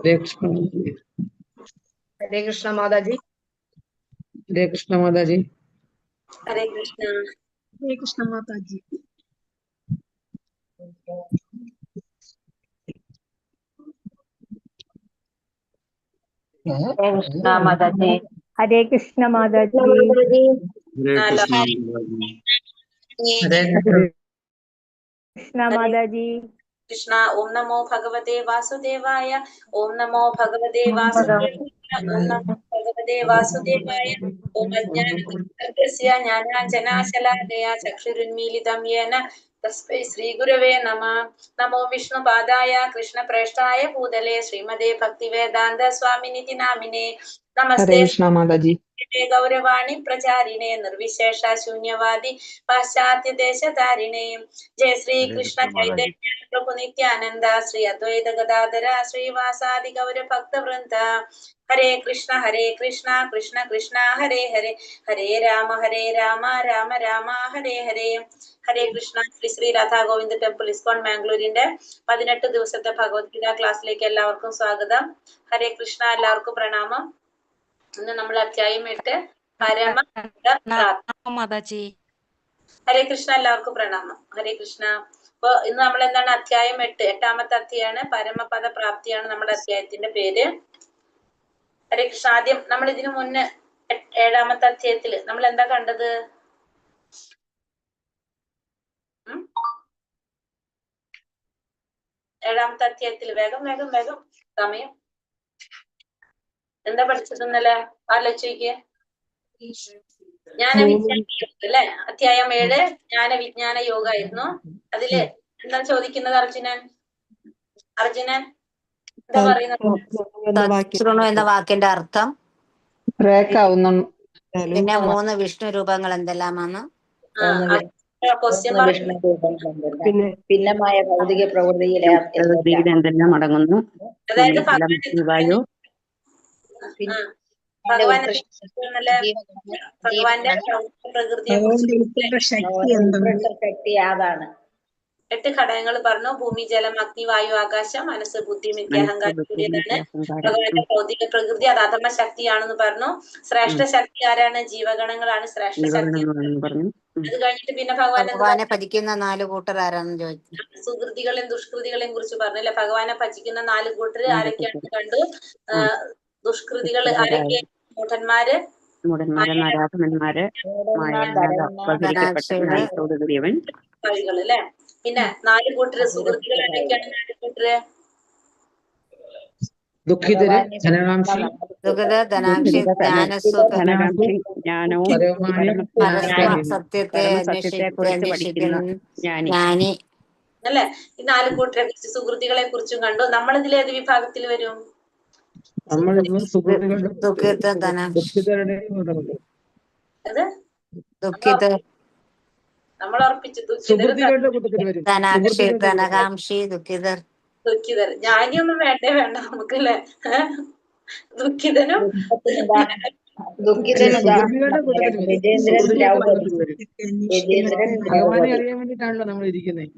हरे कृष्ण माता जी। हरे कृष्ण माता जी। हरे कृष्ण माता जी। हरे कृष्ण। हरे कृष्ण माता जी। कृष्ण माता जी। हरे कृष्ण माता जी। हरे कृष्ण हरे कृष्ण माता जी। कृष्णा। ओम नमो भगवते वासुदेवाय। ओम नमो भगवते वासुदेवाय। ओम नमो भगवते वासुदेवाय। ओम अज्ञानतिमिरस्य ज्ञानाञ्जनाशलाकया चक्षुरुन्मीलितं येन तस्मै श्रीगुरवे नमः। नमो विष्णुपादाय कृष्णप्रेष्ठाय भूतले श्रीमते भक्तिवेदान्त स्वामिनिति नामिने। नमस्ते कृष्ण माता जी। गौरवाणी प्रचारिणे निर्विशेष शून्यवादी पाश्चात्य देशधारिणे। जय श्री हरे कृष्ण कृष्ण माता जी। चैतन्य प्रभु नित्यानंद श्री अद्वैत गदाधर श्रीवासादि गौर भक्त वृंद। हरे कृष्ण कृष्ण कृष्ण हरे हरे, हरे राम राम राम हरे हरे. ഹരേ കൃഷ്ണ. ശ്രീ രാധാ ഗോവിന്ദ് ടെമ്പിൾ ഇസ്കോൺ മാംഗ്ലൂരിന്റെ 18 ദിവസത്തെ ഭഗവത്ഗീത ക്ലാസ്സിലേക്ക് എല്ലാവർക്കും സ്വാഗതം. ഹരേ കൃഷ്ണ. എല്ലാവർക്കും പ്രണാമം. ഇന്ന് നമ്മൾ അധ്യായം 8 പരമ മാതാജി. ഹരേ കൃഷ്ണ. എല്ലാവർക്കും പ്രണാമം. ഹരേ കൃഷ്ണ. അപ്പൊ ഇന്ന് നമ്മൾ എന്താണ് അധ്യായം 8, 8ാമത്തെ അധ്യായമാണ്. പരമപദ പ്രാപ്തിയാണ് നമ്മുടെ അധ്യായത്തിന്റെ പേര്. ഹരേ കൃഷ്ണ. ആദ്യം നമ്മൾ ഇതിനു മുന്നേ 7ാമത്തെ അധ്യായത്തില് നമ്മൾ എന്താ കണ്ടത്? 7ാമത്തെ അധ്യായത്തിൽ വേഗം വേഗം വേഗം സമയം എന്താ പഠിച്ചത് ഇന്നലെ? ആലോചിക്ക്. ജ്ഞാനവിജ്ഞാന യോഗ അല്ലെ? അധ്യായം 7 ജ്ഞാനവിജ്ഞാന യോഗ ആയിരുന്നു. അതില് എന്താ ചോദിക്കുന്നത് അർജുനൻ? എന്താ പറയുന്നത്? എന്ന വാക്കിന്റെ അർത്ഥം പിന്നെ 3 വിഷ്ണു രൂപങ്ങൾ എന്തെല്ലാമാണ്? ഭിന്നമായ ഭൗതിക പ്രകൃതിയിലെ എന്തെല്ലാം അടങ്ങുന്നു? അതായത് ഭഗവാന്റെ പ്രകൃതിയെ കുറിച്ച് ശക്തി അതാണ്. 8 ഘടകങ്ങൾ പറഞ്ഞു. ഭൂമി, ജലം, അഗ്നി, വായു, ആകാശം, മനസ്സ്, ബുദ്ധി, മിഥ്യാഹങ്കാരം കൂടിയതാണ്. ഭഗവാന്റെ ഭൗതിക പ്രകൃതി അത് അധമ ശക്തിയാണെന്ന് പറഞ്ഞു. ശ്രേഷ്ഠ ശക്തി ആരാണ്? ജീവഗണങ്ങളാണ് ശ്രേഷ്ഠ ശക്തി. അത് കഴിഞ്ഞിട്ട് പിന്നെ ഭഗവാനെ ഭജിക്കുന്ന 4 കൂട്ടർ ആരാണെന്ന് ചോദിച്ചു. സുകൃതികളെയും ദുഷ്കൃതികളെയും കുറിച്ച് പറഞ്ഞു അല്ലെ? ഭഗവാനെ ഭജിക്കുന്ന 4 കൂട്ടർ ആരൊക്കെയാണെന്ന് കണ്ടു. ദുഷ്കൃതികൾ ആരൊക്കെ? മൂഢന്മാര്, അല്ലെ? പിന്നെ 4 കൂട്ടര് സുഹൃത്തുക്കൾ ആരൊക്കെയാണ്? 4 കൂട്ടര് ദുഃഖിതര്, ധനകാംക്ഷി, സത്യത്തെ അന്വേഷിക്കുന്ന ജ്ഞാനി അല്ലെ? ഈ 4 കൂട്ടരെ കുറിച്ച് സുഹൃത്തുക്കളെ കുറിച്ചും കണ്ടു. നമ്മൾ ഇതിൽ ഏത് വിഭാഗത്തിൽ വരും? നമ്മൾ ഉറപ്പിച്ചു ധനകാംക്ഷി, ദുഃഖിതർ. ജ്ഞാനിയൊന്നും വേണ്ടേ വേണ്ട നമുക്ക് അല്ലെ? ദുഃഖിതനും ഭഗവാനെ അറിയാൻ വേണ്ടിട്ടാണല്ലോ നമ്മൾ ഇരിക്കുന്നത്.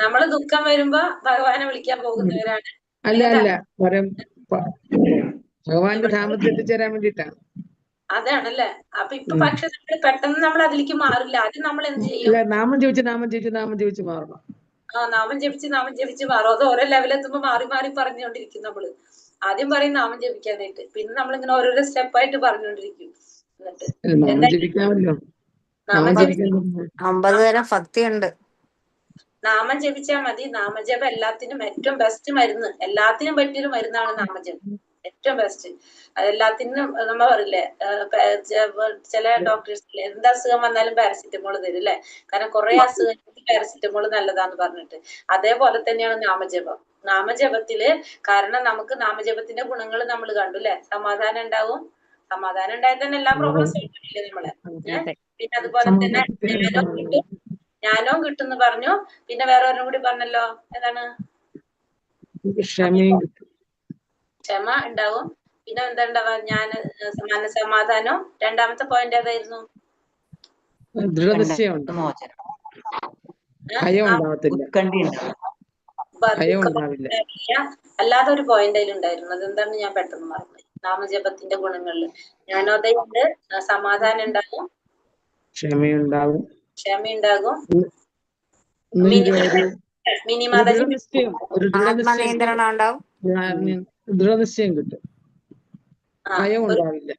നമ്മള് ദുഃഖം വരുമ്പോ ഭഗവാനെ വിളിക്കാൻ പോകുന്നവരാണ്. അല്ല ഭഗവാന്റെ ധാമത്തിൽ എത്തിച്ചേരാൻ വേണ്ടിട്ടാണ്. അതാണല്ലേ? അപ്പൊ ഇപ്പൊ പക്ഷെ പെട്ടെന്ന് നമ്മൾ അതിലേക്ക് മാറില്ല. ആദ്യം നമ്മൾ എന്ത് ചെയ്യും? നാമം ജപിച്ച് മാറണം. നാമം ജപിച്ച് മാറും. അത് ഓരോ ലെവലെത്തുമ്പോ മാറി മാറി പറഞ്ഞുകൊണ്ടിരിക്കും നമ്മള്. ആദ്യം പറയും നാമം ജപിക്കാനായിട്ട്, പിന്നെ നമ്മളിങ്ങനെ ഓരോരോ സ്റ്റെപ്പായിട്ട് പറഞ്ഞുകൊണ്ടിരിക്കും. നാമം ജപിക്കാൻ 9 തരം ഭക്തിയുണ്ട്. നാമം ജപിച്ചാൽ മതി. നാമജപം എല്ലാത്തിനും ഏറ്റവും ബെസ്റ്റ് മരുന്ന്. എല്ലാത്തിനും പറ്റിയൊരു മരുന്നാണ് നാമജപം. ഏറ്റവും ബെസ്റ്റ്. അതെല്ലാത്തിനും നമ്മ പറയില്ലേ, ചില ഡോക്ടേഴ്സ് എന്ത് അസുഖം വന്നാലും പാരസിറ്റമോൾ തരും അല്ലെ? കാരണം കുറെ അസുഖങ്ങൾക്ക് പാരസിറ്റമോൾ നല്ലതാന്ന് പറഞ്ഞിട്ട്. അതേപോലെ തന്നെയാണ് നാമജപം. നാമജപത്തില് കാരണം നമുക്ക് നാമജപത്തിന്റെ ഗുണങ്ങൾ നമ്മൾ കണ്ടു അല്ലെ? സമാധാനം ഉണ്ടാവും. സമാധാനം ഉണ്ടായാൽ തന്നെ എല്ലാ പ്രോബ്ലംസും ഇല്ലേ നമ്മളെ? പിന്നെ അതുപോലെ തന്നെ ജ്ഞാനവും കിട്ടുന്നു പറഞ്ഞു. പിന്നെ വേറെ ഒരെണ്ണം കൂടി പറഞ്ഞല്ലോ, എന്താണ്? ക്ഷമ ഉണ്ടാവും. പിന്നെ എന്താ ഉണ്ടാവുക? മനസമാധാനം. 2ാമത്തെ പോയിന്റ് ഏതായിരുന്നു? ഭയം ഉണ്ടാവില്ല. അല്ലാതെ ഒരു പോയിന്റ് അതിൽ ഉണ്ടായിരുന്നു. അതെന്താണെന്ന് ഞാൻ പെട്ടെന്ന് മറന്നു. നാമജപത്തിന്റെ ഗുണങ്ങളില് ജ്ഞാനോദയുണ്ട്, സമാധാനം ഉണ്ടാകും, ക്ഷമയുണ്ടാവും, ക്ഷമയുണ്ടാകും, ദൃഢനിശ്ചയം, ഒരു ദൃഢനിശ്ചയം, ആത്മനിയന്ത്രണം ഉണ്ടാവും, ദൃഢനിശ്ചയം കിട്ടും, ഭയം ഉണ്ടാവില്ല.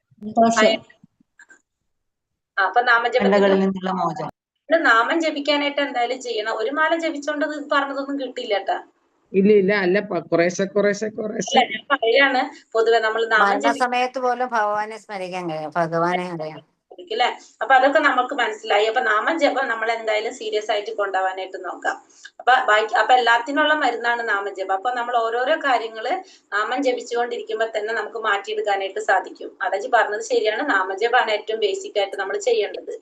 അപ്പൊ നാമജപത്തിന്റെ നാമം ജപിക്കാനായിട്ട് എന്തായാലും ചെയ്യണം. ഒരു മാല ജപിച്ചോണ്ട് പറഞ്ഞതൊന്നും കിട്ടില്ല കേട്ടാ. ഇല്ല അല്ല, കുറേശ്ശെ അല്ല, ഞാൻ പറയാണ് പൊതുവെ നമ്മൾ നാമം സമയത്ത് പോലും ഭഗവാനെ സ്മരിക്കാൻ കഴിയും, ഭഗവാനെ അറിയാം ല്ലേ. അപ്പൊ അതൊക്കെ നമുക്ക് മനസ്സിലായി. അപ്പൊ നാമജപം നമ്മൾ എന്തായാലും സീരിയസ് ആയിട്ട് കൊണ്ടുപോകാനായിട്ട് നോക്കാം. അപ്പൊ എല്ലാത്തിനുള്ള മരുന്നാണ് നാമജപം. അപ്പൊ നമ്മൾ ഓരോരോ കാര്യങ്ങള് നാമം ജപിച്ചുകൊണ്ടിരിക്കുമ്പോ തന്നെ നമുക്ക് മാറ്റിയെടുക്കാനായിട്ട് സാധിക്കും. അടജി പറഞ്ഞത് ശരിയാണ്. നാമജപമാണ് ഏറ്റവും ബേസിക് ആയിട്ട് നമ്മൾ ചെയ്യേണ്ടത്.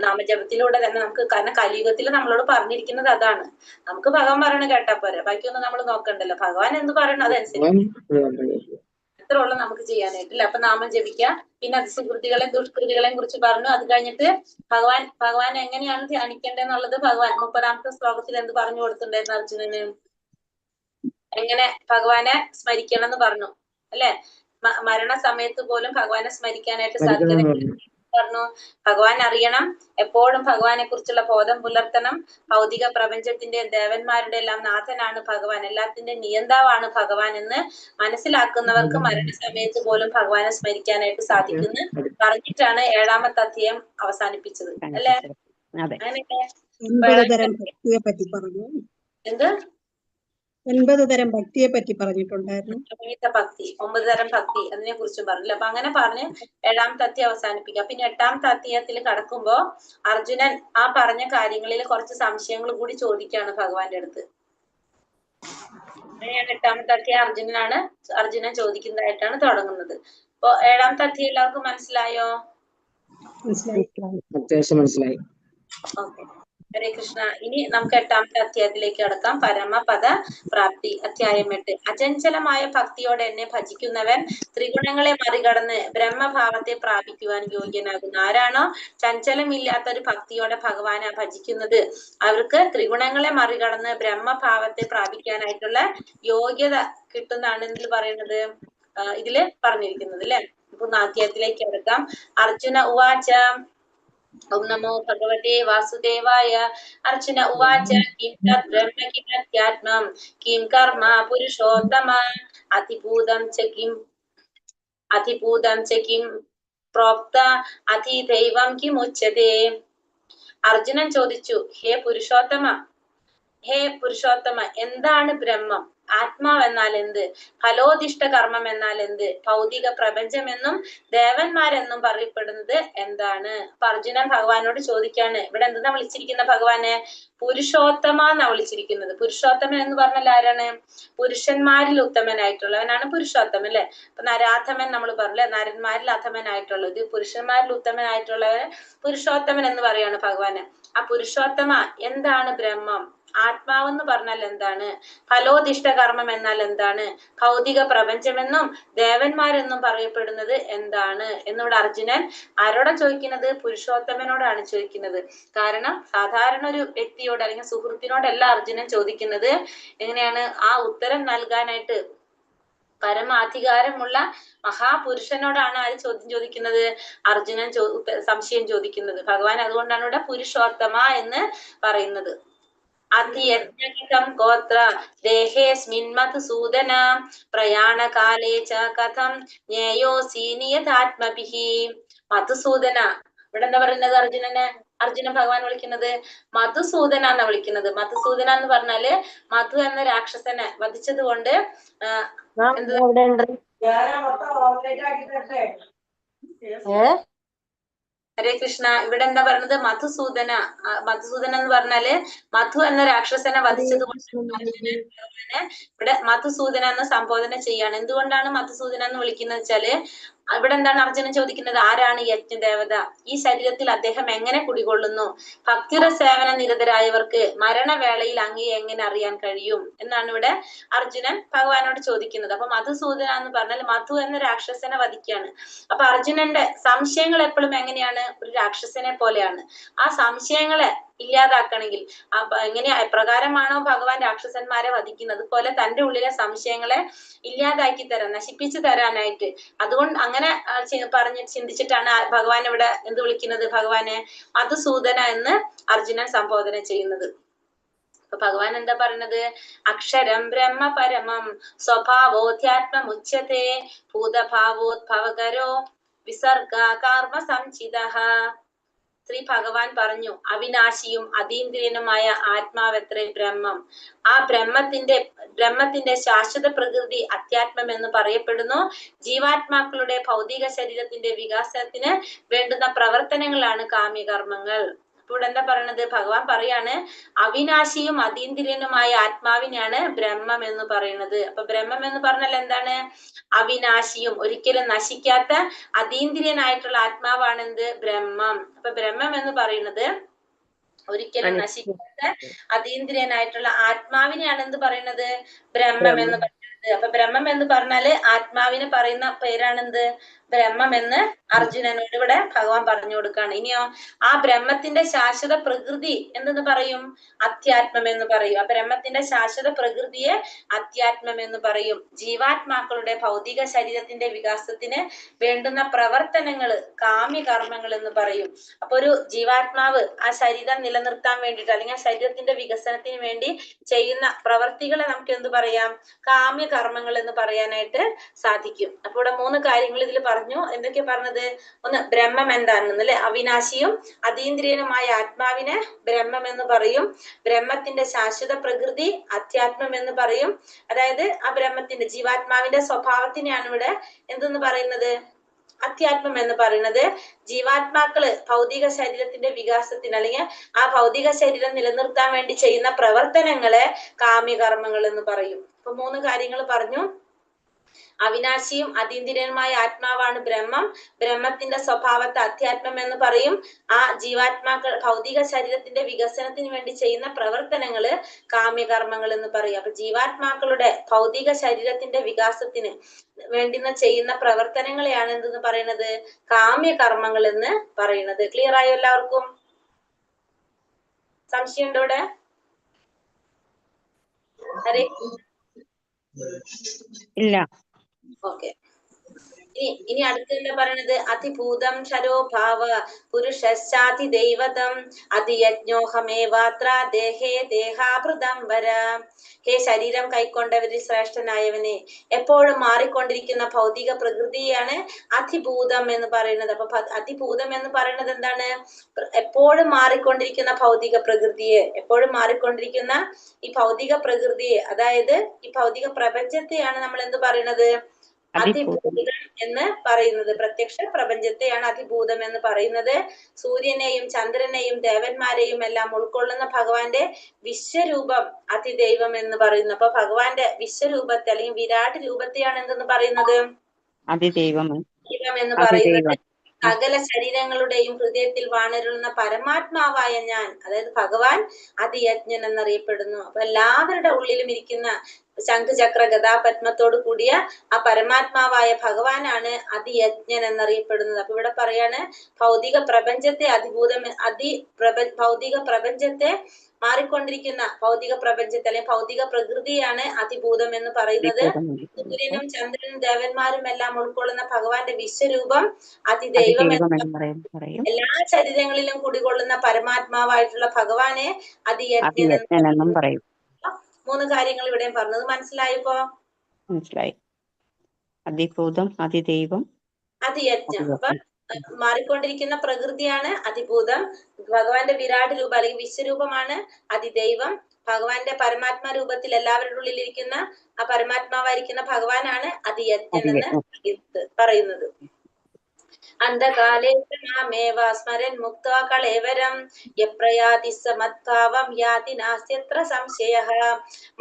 നാമജപത്തിലൂടെ തന്നെ നമുക്ക്, കാരണം കലിയുഗത്തിൽ നമ്മളോട് പറഞ്ഞിരിക്കുന്നത് അതാണ്. നമുക്ക് ഭഗവാൻ പറയണ കേട്ടാ പോരെ, ബാക്കിയൊന്നും നമ്മൾ നോക്കണ്ടല്ലോ. ഭഗവാൻ എന്ത് പറയണോ അതനുസരിച്ച് ഇത്ര ഉള്ള നമുക്ക് ചെയ്യാനായിട്ടില്ല. അപ്പൊ നാമം ജപിക്കാം. പിന്നെ അതിസുകൃതികളെയും ദുഷ്കൃതികളെയും കുറിച്ച് പറഞ്ഞു. അത് കഴിഞ്ഞിട്ട് ഭഗവാൻ എങ്ങനെയാണ് ധ്യാനിക്കേണ്ടതെന്നുള്ളത് ഭഗവാൻ 30-ാമത്തെ ശ്ലോകത്തിൽ എന്ത് പറഞ്ഞു കൊടുത്തിട്ടുണ്ടായിരുന്നു അർജുനന്? എങ്ങനെ ഭഗവാനെ സ്മരിക്കണം എന്ന് പറഞ്ഞു അല്ലെ? മരണസമയത്ത് പോലും ഭഗവാനെ സ്മരിക്കാനായിട്ട് സാധിക്കും പറഞ്ഞു. ഭഗവാൻ അറിയണം, എപ്പോഴും ഭഗവാനെ കുറിച്ചുള്ള ബോധം പുലർത്തണം. ഭൗതിക പ്രപഞ്ചത്തിന്റെ ദേവന്മാരുടെ എല്ലാം നാഥനാണ് ഭഗവാൻ, എല്ലാത്തിന്റെ നിയന്താവാണ് ഭഗവാൻ എന്ന് മനസ്സിലാക്കുന്നവർക്ക് മരണസമയത്ത് പോലും ഭഗവാനെ സ്മരിക്കാനായിട്ട് സാധിക്കുന്നു പറഞ്ഞിട്ടാണ് 7-ാമത്തെ അധ്യായം അവസാനിപ്പിച്ചത് അല്ലെ? അങ്ങനെയല്ലേ? 9 തരം ഭക്തിയെ പറ്റി പറഞ്ഞു. എന്ത് 9 തരം ഭക്തിയെ പറ്റി പറഞ്ഞിട്ടുണ്ടായിരുന്നു. ഭക്തി, 9 തരം ഭക്തി, അതിനെ കുറിച്ചും പറഞ്ഞില്ല. അപ്പൊ അങ്ങനെ പറഞ്ഞ് 7-ാമത്തെ അധ്യായം അവസാനിപ്പിക്കാം. പിന്നെ 8-ാമത്തെ അധ്യായത്തിൽ കടക്കുമ്പോ അർജുനൻ ആ പറഞ്ഞ കാര്യങ്ങളിൽ കുറച്ച് സംശയങ്ങൾ കൂടി ചോദിക്കുകയാണ് ഭഗവാന്റെ അടുത്ത്. അങ്ങനെയാണ് 8-ാമത്തെ അധ്യായം അർജുനൻ ചോദിക്കുന്നതായിട്ടാണ് തുടങ്ങുന്നത്. അപ്പൊ 7-ാമത്തെ അധ്യായം എല്ലാവർക്കും മനസ്സിലായോ? അത്യാവശ്യം മനസ്സിലായി. ഓക്കെ, ഹരേ കൃഷ്ണ. ഇനി നമുക്ക് 8-ാമത്തെ അധ്യായത്തിലേക്ക് കടക്കാം. പരമപദ പ്രാപ്തി, അധ്യായം 8. അചഞ്ചലമായ ഭക്തിയോടെ എന്നെ ഭജിക്കുന്നവൻ ത്രിഗുണങ്ങളെ മറികടന്ന് ബ്രഹ്മഭാവത്തെ പ്രാപിക്കുവാൻ യോഗ്യനാകുന്നു. ആരാണോ ചഞ്ചലമില്ലാത്ത ഒരു ഭക്തിയോടെ ഭഗവാനെ ഭജിക്കുന്നത് അവർക്ക് ത്രിഗുണങ്ങളെ മറികടന്ന് ബ്രഹ്മഭാവത്തെ പ്രാപിക്കാനായിട്ടുള്ള യോഗ്യത കിട്ടുന്നതാണ് ഇതിൽ പറയുന്നത്, ഇതില് പറഞ്ഞിരിക്കുന്നത് അല്ലെ. ഇപ്പൊ അധ്യായത്തിലേക്ക് കടക്കാം. അർജുന ഉവാച ഓം നമോ ഭഗവതേ വാസുദേവായ. അർജുന ഉവാച കിം തദ് ബ്രഹ്മ കിമധ്യാത്മം കിം കർമ്മ പുരുഷോത്തമ അതിഭൂതം ച കിം പ്രോക്ത അതിദൈവം കിമുച്യതേ. അർജുനൻ ചോദിച്ചു, ഹേ പുരുഷോത്തമ, എന്താണ് ബ്രഹ്മം? ആത്മാവ് എന്നാൽ എന്ത്? ഫലോദിഷ്ട കർമ്മം എന്നാൽ എന്ത്? ഭൗതിക പ്രപഞ്ചമെന്നും ദേവന്മാരെന്നും പറയപ്പെടുന്നത് എന്താണ്? അപ്പൊ അർജുനൻ ഭഗവാനോട് ചോദിക്കാണ്. ഇവിടെ എന്താ വിളിച്ചിരിക്കുന്ന ഭഗവാനെ? പുരുഷോത്തമ എന്നാ വിളിച്ചിരിക്കുന്നത്. പുരുഷോത്തമൻ എന്ന് പറഞ്ഞാൽ ആരാണ്? പുരുഷന്മാരിൽ ഉത്തമനായിട്ടുള്ളവനാണ് പുരുഷോത്തമൻ അല്ലെ. അപ്പൊ നരാധമൻ നമ്മൾ പറഞ്ഞില്ലേ, നരന്മാരിൽ അധമനായിട്ടുള്ളത്, പുരുഷന്മാരിൽ ഉത്തമനായിട്ടുള്ളവന് പുരുഷോത്തമൻ എന്ന് പറയാണ് ഭഗവാന്. ആ പുരുഷോത്തമ എന്താണ് ബ്രഹ്മം? ആത്മാവെന്ന് പറഞ്ഞാൽ എന്താണ്? ഫലോദിഷ്ട കർമ്മം എന്നാൽ എന്താണ്? ഭൗതിക പ്രപഞ്ചമെന്നും ദേവന്മാരെന്നും പറയപ്പെടുന്നത് എന്താണ് എന്നിവിടെ അർജുനൻ ആരോടാ ചോദിക്കുന്നത്? പുരുഷോത്തമനോടാണ് ചോദിക്കുന്നത്. കാരണം സാധാരണ ഒരു വ്യക്തിയോട് അല്ലെങ്കിൽ സുഹൃത്തിനോടല്ല അർജുനൻ ചോദിക്കുന്നത്. എങ്ങനെയാണ് ആ ഉത്തരം നൽകാനായിട്ട് പരമാധികാരമുള്ള മഹാപുരുഷനോടാണ് ആര് ചോദ്യം ചോദിക്കുന്നത്? അർജുനൻ സംശയം ചോദിക്കുന്നത്. ഭഗവാൻ അതുകൊണ്ടാണ് ഇവിടെ പുരുഷോത്തമ എന്ന് പറയുന്നത്. അതിയജ്ഞം ഗോത്ര ദേഹേസ്മിൻ മധുസൂദന പ്രയാണകാലേ ച കഥം ജ്ഞേയോസി നിയതാത്മഭിഃ. മധുസൂദന, ഇവിടെ എന്താ പറയുന്നത്? അർജുനൻ ഭഗവാൻ വിളിക്കുന്നത് മധുസൂദന എന്നാ വിളിക്കുന്നത്. മധുസൂദന എന്ന് പറഞ്ഞാല് മധു എന്ന രാക്ഷസനെ വധിച്ചത് കൊണ്ട് ഹരേ കൃഷ്ണ. ഇവിടെ എന്താ പറയുന്നത്? മധുസൂദന എന്ന് പറഞ്ഞാല് മധു എന്ന രാക്ഷസനെ വധിച്ചത് കൊണ്ട് ഇവിടെ മധുസൂദന എന്ന സംബോധന ചെയ്യാണ്. എന്തുകൊണ്ടാണ് മധുസൂദന എന്ന് വിളിക്കുന്നത് വെച്ചാല് ഇവിടെ എന്താണ് അർജുനൻ ചോദിക്കുന്നത്? ആരാണ് യജ്ഞദേവത? ഈ ശരീരത്തിൽ അദ്ദേഹം എങ്ങനെ കുടികൊള്ളുന്നു? ഭക്തിയുടെ സേവന നിരതരായവർക്ക് മരണവേളയിൽ അങ്ങയെ എങ്ങനെ അറിയാൻ കഴിയും എന്നാണ് ഇവിടെ അർജുനൻ ഭഗവാനോട് ചോദിക്കുന്നത്. അപ്പൊ മധുസൂദന എന്ന് പറഞ്ഞാൽ മധു എന്ന രാക്ഷസനെ വധിക്കുകയാണ്. അപ്പൊ അർജുനന്റെ സംശയങ്ങൾ എപ്പോഴും എങ്ങനെയാണ്? ഒരു രാക്ഷസനെ പോലെയാണ്. ആ സംശയങ്ങളെ ഇല്ലാതാക്കണമെങ്കിൽ എങ്ങനെയാ എപ്രകാരമാണോ ഭഗവാൻ രാക്ഷസന്മാരെ വധിക്കുന്നത്, അതുപോലെ തന്റെ ഉള്ളിലെ സംശയങ്ങളെ ഇല്ലാതാക്കി തരാൻ, നശിപ്പിച്ചു തരാനായിട്ട്, അതുകൊണ്ട് അങ്ങനെ പറഞ്ഞ് ചിന്തിച്ചിട്ടാണ് ഭഗവാൻ ഇവിടെ എന്ത് വിളിക്കുന്നത്? ഭഗവാനെ മധുസൂദന എന്ന് അർജുനൻ സംബോധന ചെയ്യുന്നത്. അപ്പൊ ഭഗവാൻ എന്താ പറയുന്നത്? അക്ഷരം ബ്രഹ്മ പരമം സ്വഭാവോധ്യാത്മമുച്യത്തെ ഭൂതഭാവോദ്ഭവകരോ വിസർഗ കർമ്മ സംചിതഃ. ശ്രീ ഭഗവാൻ പറഞ്ഞു, അവിനാശിയും അതീന്ദ്രിയനുമായ ആത്മാവത്രേ ബ്രഹ്മം. ആ ബ്രഹ്മത്തിന്റെ ശാശ്വത പ്രകൃതി അധ്യാത്മം എന്ന് പറയപ്പെടുന്നു. ജീവാത്മാക്കളുടെ ഭൗതിക ശരീരത്തിന്റെ വികാസത്തിന് വേണ്ടുന്ന പ്രവർത്തനങ്ങളാണ് കാമ്യകർമ്മങ്ങൾ. ഇവിടെ എന്താ പറയണത്? ഭഗവാൻ പറയാണ് അവിനാശിയും അതീന്ദ്രിയനുമായ ആത്മാവിനെയാണ് ബ്രഹ്മം എന്ന് പറയുന്നത്. അപ്പൊ ബ്രഹ്മം എന്ന് പറഞ്ഞാൽ എന്താണ്? അവിനാശിയും ഒരിക്കലും നശിക്കാത്ത അതീന്ദ്രിയനായിട്ടുള്ള ആത്മാവാണ് എന്ത്? ബ്രഹ്മം. അപ്പൊ ബ്രഹ്മം എന്ന് പറയുന്നത് ഒരിക്കലും നശിക്കാത്ത അതീന്ദ്രിയനായിട്ടുള്ള ആത്മാവിനെയാണ് എന്ത് പറയുന്നത്? ബ്രഹ്മം എന്ന് പറയുന്നത്. അപ്പൊ ബ്രഹ്മം എന്ന് പറഞ്ഞാല് ആത്മാവിന് പറയുന്ന പേരാണെന്ത്? ബ്രഹ്മം എന്ന് അർജുനനോട് ഇവിടെ ഭഗവാൻ പറഞ്ഞു കൊടുക്കാണ്. ഇനിയോ ആ ബ്രഹ്മത്തിന്റെ ശാശ്വത പ്രകൃതി എന്തെന്ന് പറയും? അധ്യാത്മം എന്ന് പറയും. ആ ബ്രഹ്മത്തിന്റെ ശാശ്വത പ്രകൃതിയെ അധ്യാത്മം എന്ന് പറയും. ജീവാത്മാക്കളുടെ ഭൗതിക ശരീരത്തിന്റെ വികാസത്തിന് വേണ്ടുന്ന പ്രവർത്തനങ്ങള് കാമ്യകർമ്മങ്ങൾ എന്ന് പറയും. അപ്പൊ ഒരു ജീവാത്മാവ് ആ ശരീരം നിലനിർത്താൻ വേണ്ടിയിട്ട് അല്ലെങ്കിൽ ആ ശരീരത്തിന്റെ വികസനത്തിന് വേണ്ടി ചെയ്യുന്ന പ്രവർത്തികളെ നമുക്ക് എന്ത് പറയാം? കാമ്യകർമ്മങ്ങൾ എന്ന് പറയാനായിട്ട് സാധിക്കും. അപ്പൊ ഇവിടെ 3 കാര്യങ്ങൾ ഇതിൽ പറഞ്ഞു. എന്തൊക്കെയാ പറഞ്ഞത്? ഒന്ന്, ബ്രഹ്മം എന്താണെന്ന് അല്ലെ? അവിനാശിയും അതീന്ദ്രിയനുമായ ആത്മാവിനെ ബ്രഹ്മം എന്ന് പറയും. ബ്രഹ്മത്തിന്റെ ശാശ്വത പ്രകൃതി അധ്യാത്മം എന്ന് പറയും. അതായത് ആ ബ്രഹ്മത്തിന്റെ ജീവാത്മാവിന്റെ സ്വഭാവത്തിനെയാണ് ഇവിടെ എന്തെന്ന് പറയുന്നത്? അധ്യാത്മം എന്ന് പറയുന്നത്. ജീവാത്മാക്കള് ഭൗതിക ശരീരത്തിന്റെ വികാസത്തിന് അല്ലെങ്കിൽ ആ ഭൗതിക ശരീരം നിലനിർത്താൻ വേണ്ടി ചെയ്യുന്ന പ്രവർത്തനങ്ങളെ കാമ്യകർമ്മങ്ങൾ എന്ന് പറയും. അപ്പൊ 3 കാര്യങ്ങൾ പറഞ്ഞു. അവിനാശിയും അതീന്ദ്രിയനുമായ ആത്മാവാണ് ബ്രഹ്മം. ബ്രഹ്മത്തിന്റെ സ്വഭാവത്തെ അധ്യാത്മം എന്ന് പറയും. ആ ജീവാത്മാക്കൾ ഭൗതിക ശരീരത്തിന്റെ വികസനത്തിന് വേണ്ടി ചെയ്യുന്ന പ്രവർത്തനങ്ങള് കാമ്യകർമ്മങ്ങൾ എന്ന് പറയും. അപ്പൊ ജീവാത്മാക്കളുടെ ഭൗതിക ശരീരത്തിന്റെ വികാസത്തിന് വേണ്ടി ചെയ്യുന്ന പ്രവർത്തനങ്ങളെയാണ് എന്തെന്ന് പറയുന്നത്? കാമ്യകർമ്മങ്ങൾ എന്ന് പറയുന്നത്. ക്ലിയർ ആയോ എല്ലാവർക്കും? സംശയമുണ്ടോ ഇവിടെ? ഹരേ ഇല്ല. ഓക്കെ. ഇനി അടുത്ത് എന്താ പറയണത്? അതിഭൂതം ക്ഷരോ ഭാവ പുരുഷാധി ദൈവതം അതിയജ്ഞോഹമേവാത്ര ദേഹേ ദേഹാഭൃതം വര. ഹേ ശരീരം കൈക്കൊണ്ടവരിൽ ശ്രേഷ്ഠനായവനെ, എപ്പോഴും മാറിക്കൊണ്ടിരിക്കുന്ന ഭൗതിക പ്രകൃതിയാണ് അതിഭൂതം എന്ന് പറയുന്നത്. അപ്പൊ അതിഭൂതം എന്ന് പറയുന്നത് എന്താണ്? എപ്പോഴും മാറിക്കൊണ്ടിരിക്കുന്ന ഭൗതിക പ്രകൃതിയെ, എപ്പോഴും മാറിക്കൊണ്ടിരിക്കുന്ന ഈ ഭൗതിക പ്രകൃതിയെ, അതായത് ഈ ഭൗതിക പ്രപഞ്ചത്തെയാണ് നമ്മൾ എന്ത് പറയുന്നത്? അതിഭൂതം എന്ന് പറയുന്നത്. പ്രത്യക്ഷ പ്രപഞ്ചത്തെയാണ് അതിഭൂതം എന്ന് പറയുന്നത്. സൂര്യനെയും ചന്ദ്രനെയും ദേവന്മാരെയും എല്ലാം ഉൾക്കൊള്ളുന്ന ഭഗവാന്റെ വിശ്വരൂപം അതിദൈവം എന്ന് പറയുന്നു. അപ്പൊ ഭഗവാന്റെ വിശ്വരൂപത്തെ അല്ലെങ്കിൽ വിരാട് രൂപത്തെയാണ് എന്തെന്ന് പറയുന്നത്? അതിദൈവം എന്ന് പറയുന്നത്. സകല ശരീരങ്ങളുടെയും ഹൃദയത്തിൽ വാണരുളുന്ന പരമാത്മാവായ ഞാൻ, അതായത് ഭഗവാൻ അതിയജ്ഞൻ എന്നറിയപ്പെടുന്നു. അപ്പൊ എല്ലാവരുടെ ഉള്ളിലും ഇരിക്കുന്ന ശംഖുചക്ര ഗദാപത്മത്തോട് കൂടിയ ആ പരമാത്മാവായ ഭഗവാനാണ് അതിയജ്ഞൻ എന്നറിയപ്പെടുന്നത്. അപ്പൊ ഇവിടെ പറയാണ് ഭൗതിക പ്രപഞ്ചത്തെ ഭൗതിക പ്രപഞ്ചത്തെ മാറിക്കൊണ്ടിരിക്കുന്ന ഭൗതിക പ്രപഞ്ചത്തെ അല്ലെങ്കിൽ ഭൗതിക പ്രകൃതിയാണ് അതിഭൂതം എന്ന് പറയുന്നത്. സൂര്യനും ചന്ദ്രനും ദേവന്മാരും എല്ലാം ഉൾക്കൊള്ളുന്ന ഭഗവാന്റെ വിശ്വരൂപം അതിദൈവം എന്ന് പറയും. എല്ലാ ശരീരങ്ങളിലും കുടികൊള്ളുന്ന പരമാത്മാവായിട്ടുള്ള ഭഗവാനെ അതിയജ്ഞൻ എന്നും പറയും. 3 കാര്യങ്ങൾ ഇവിടെയും പറഞ്ഞത് മനസ്സിലായിപ്പോ? മനസ്സിലായി. അതിഭൂതം, അതിദൈവം, അതിയജ്ഞം. അപ്പൊ മാറിക്കൊണ്ടിരിക്കുന്ന പ്രകൃതിയാണ് അതിഭൂതം. ഭഗവാന്റെ വിരാട് രൂപം അല്ലെങ്കിൽ വിശ്വരൂപമാണ് അതിദൈവം. ഭഗവാന്റെ പരമാത്മാ രൂപത്തിൽ എല്ലാവരുടെ ഉള്ളിലിരിക്കുന്ന ആ പരമാത്മാവായിരിക്കുന്ന ഭഗവാനാണ് അതിയജ്ഞൻ എന്ന് പറയുന്നത്. അന്ധകാലേഷ മാമേവ സ്മരൻ മുക്ത്വാ കളേവരം യപ്രയാതി സമദ്ഭാവം യാതി നാസ്ത്യത്ര സംശയഃ.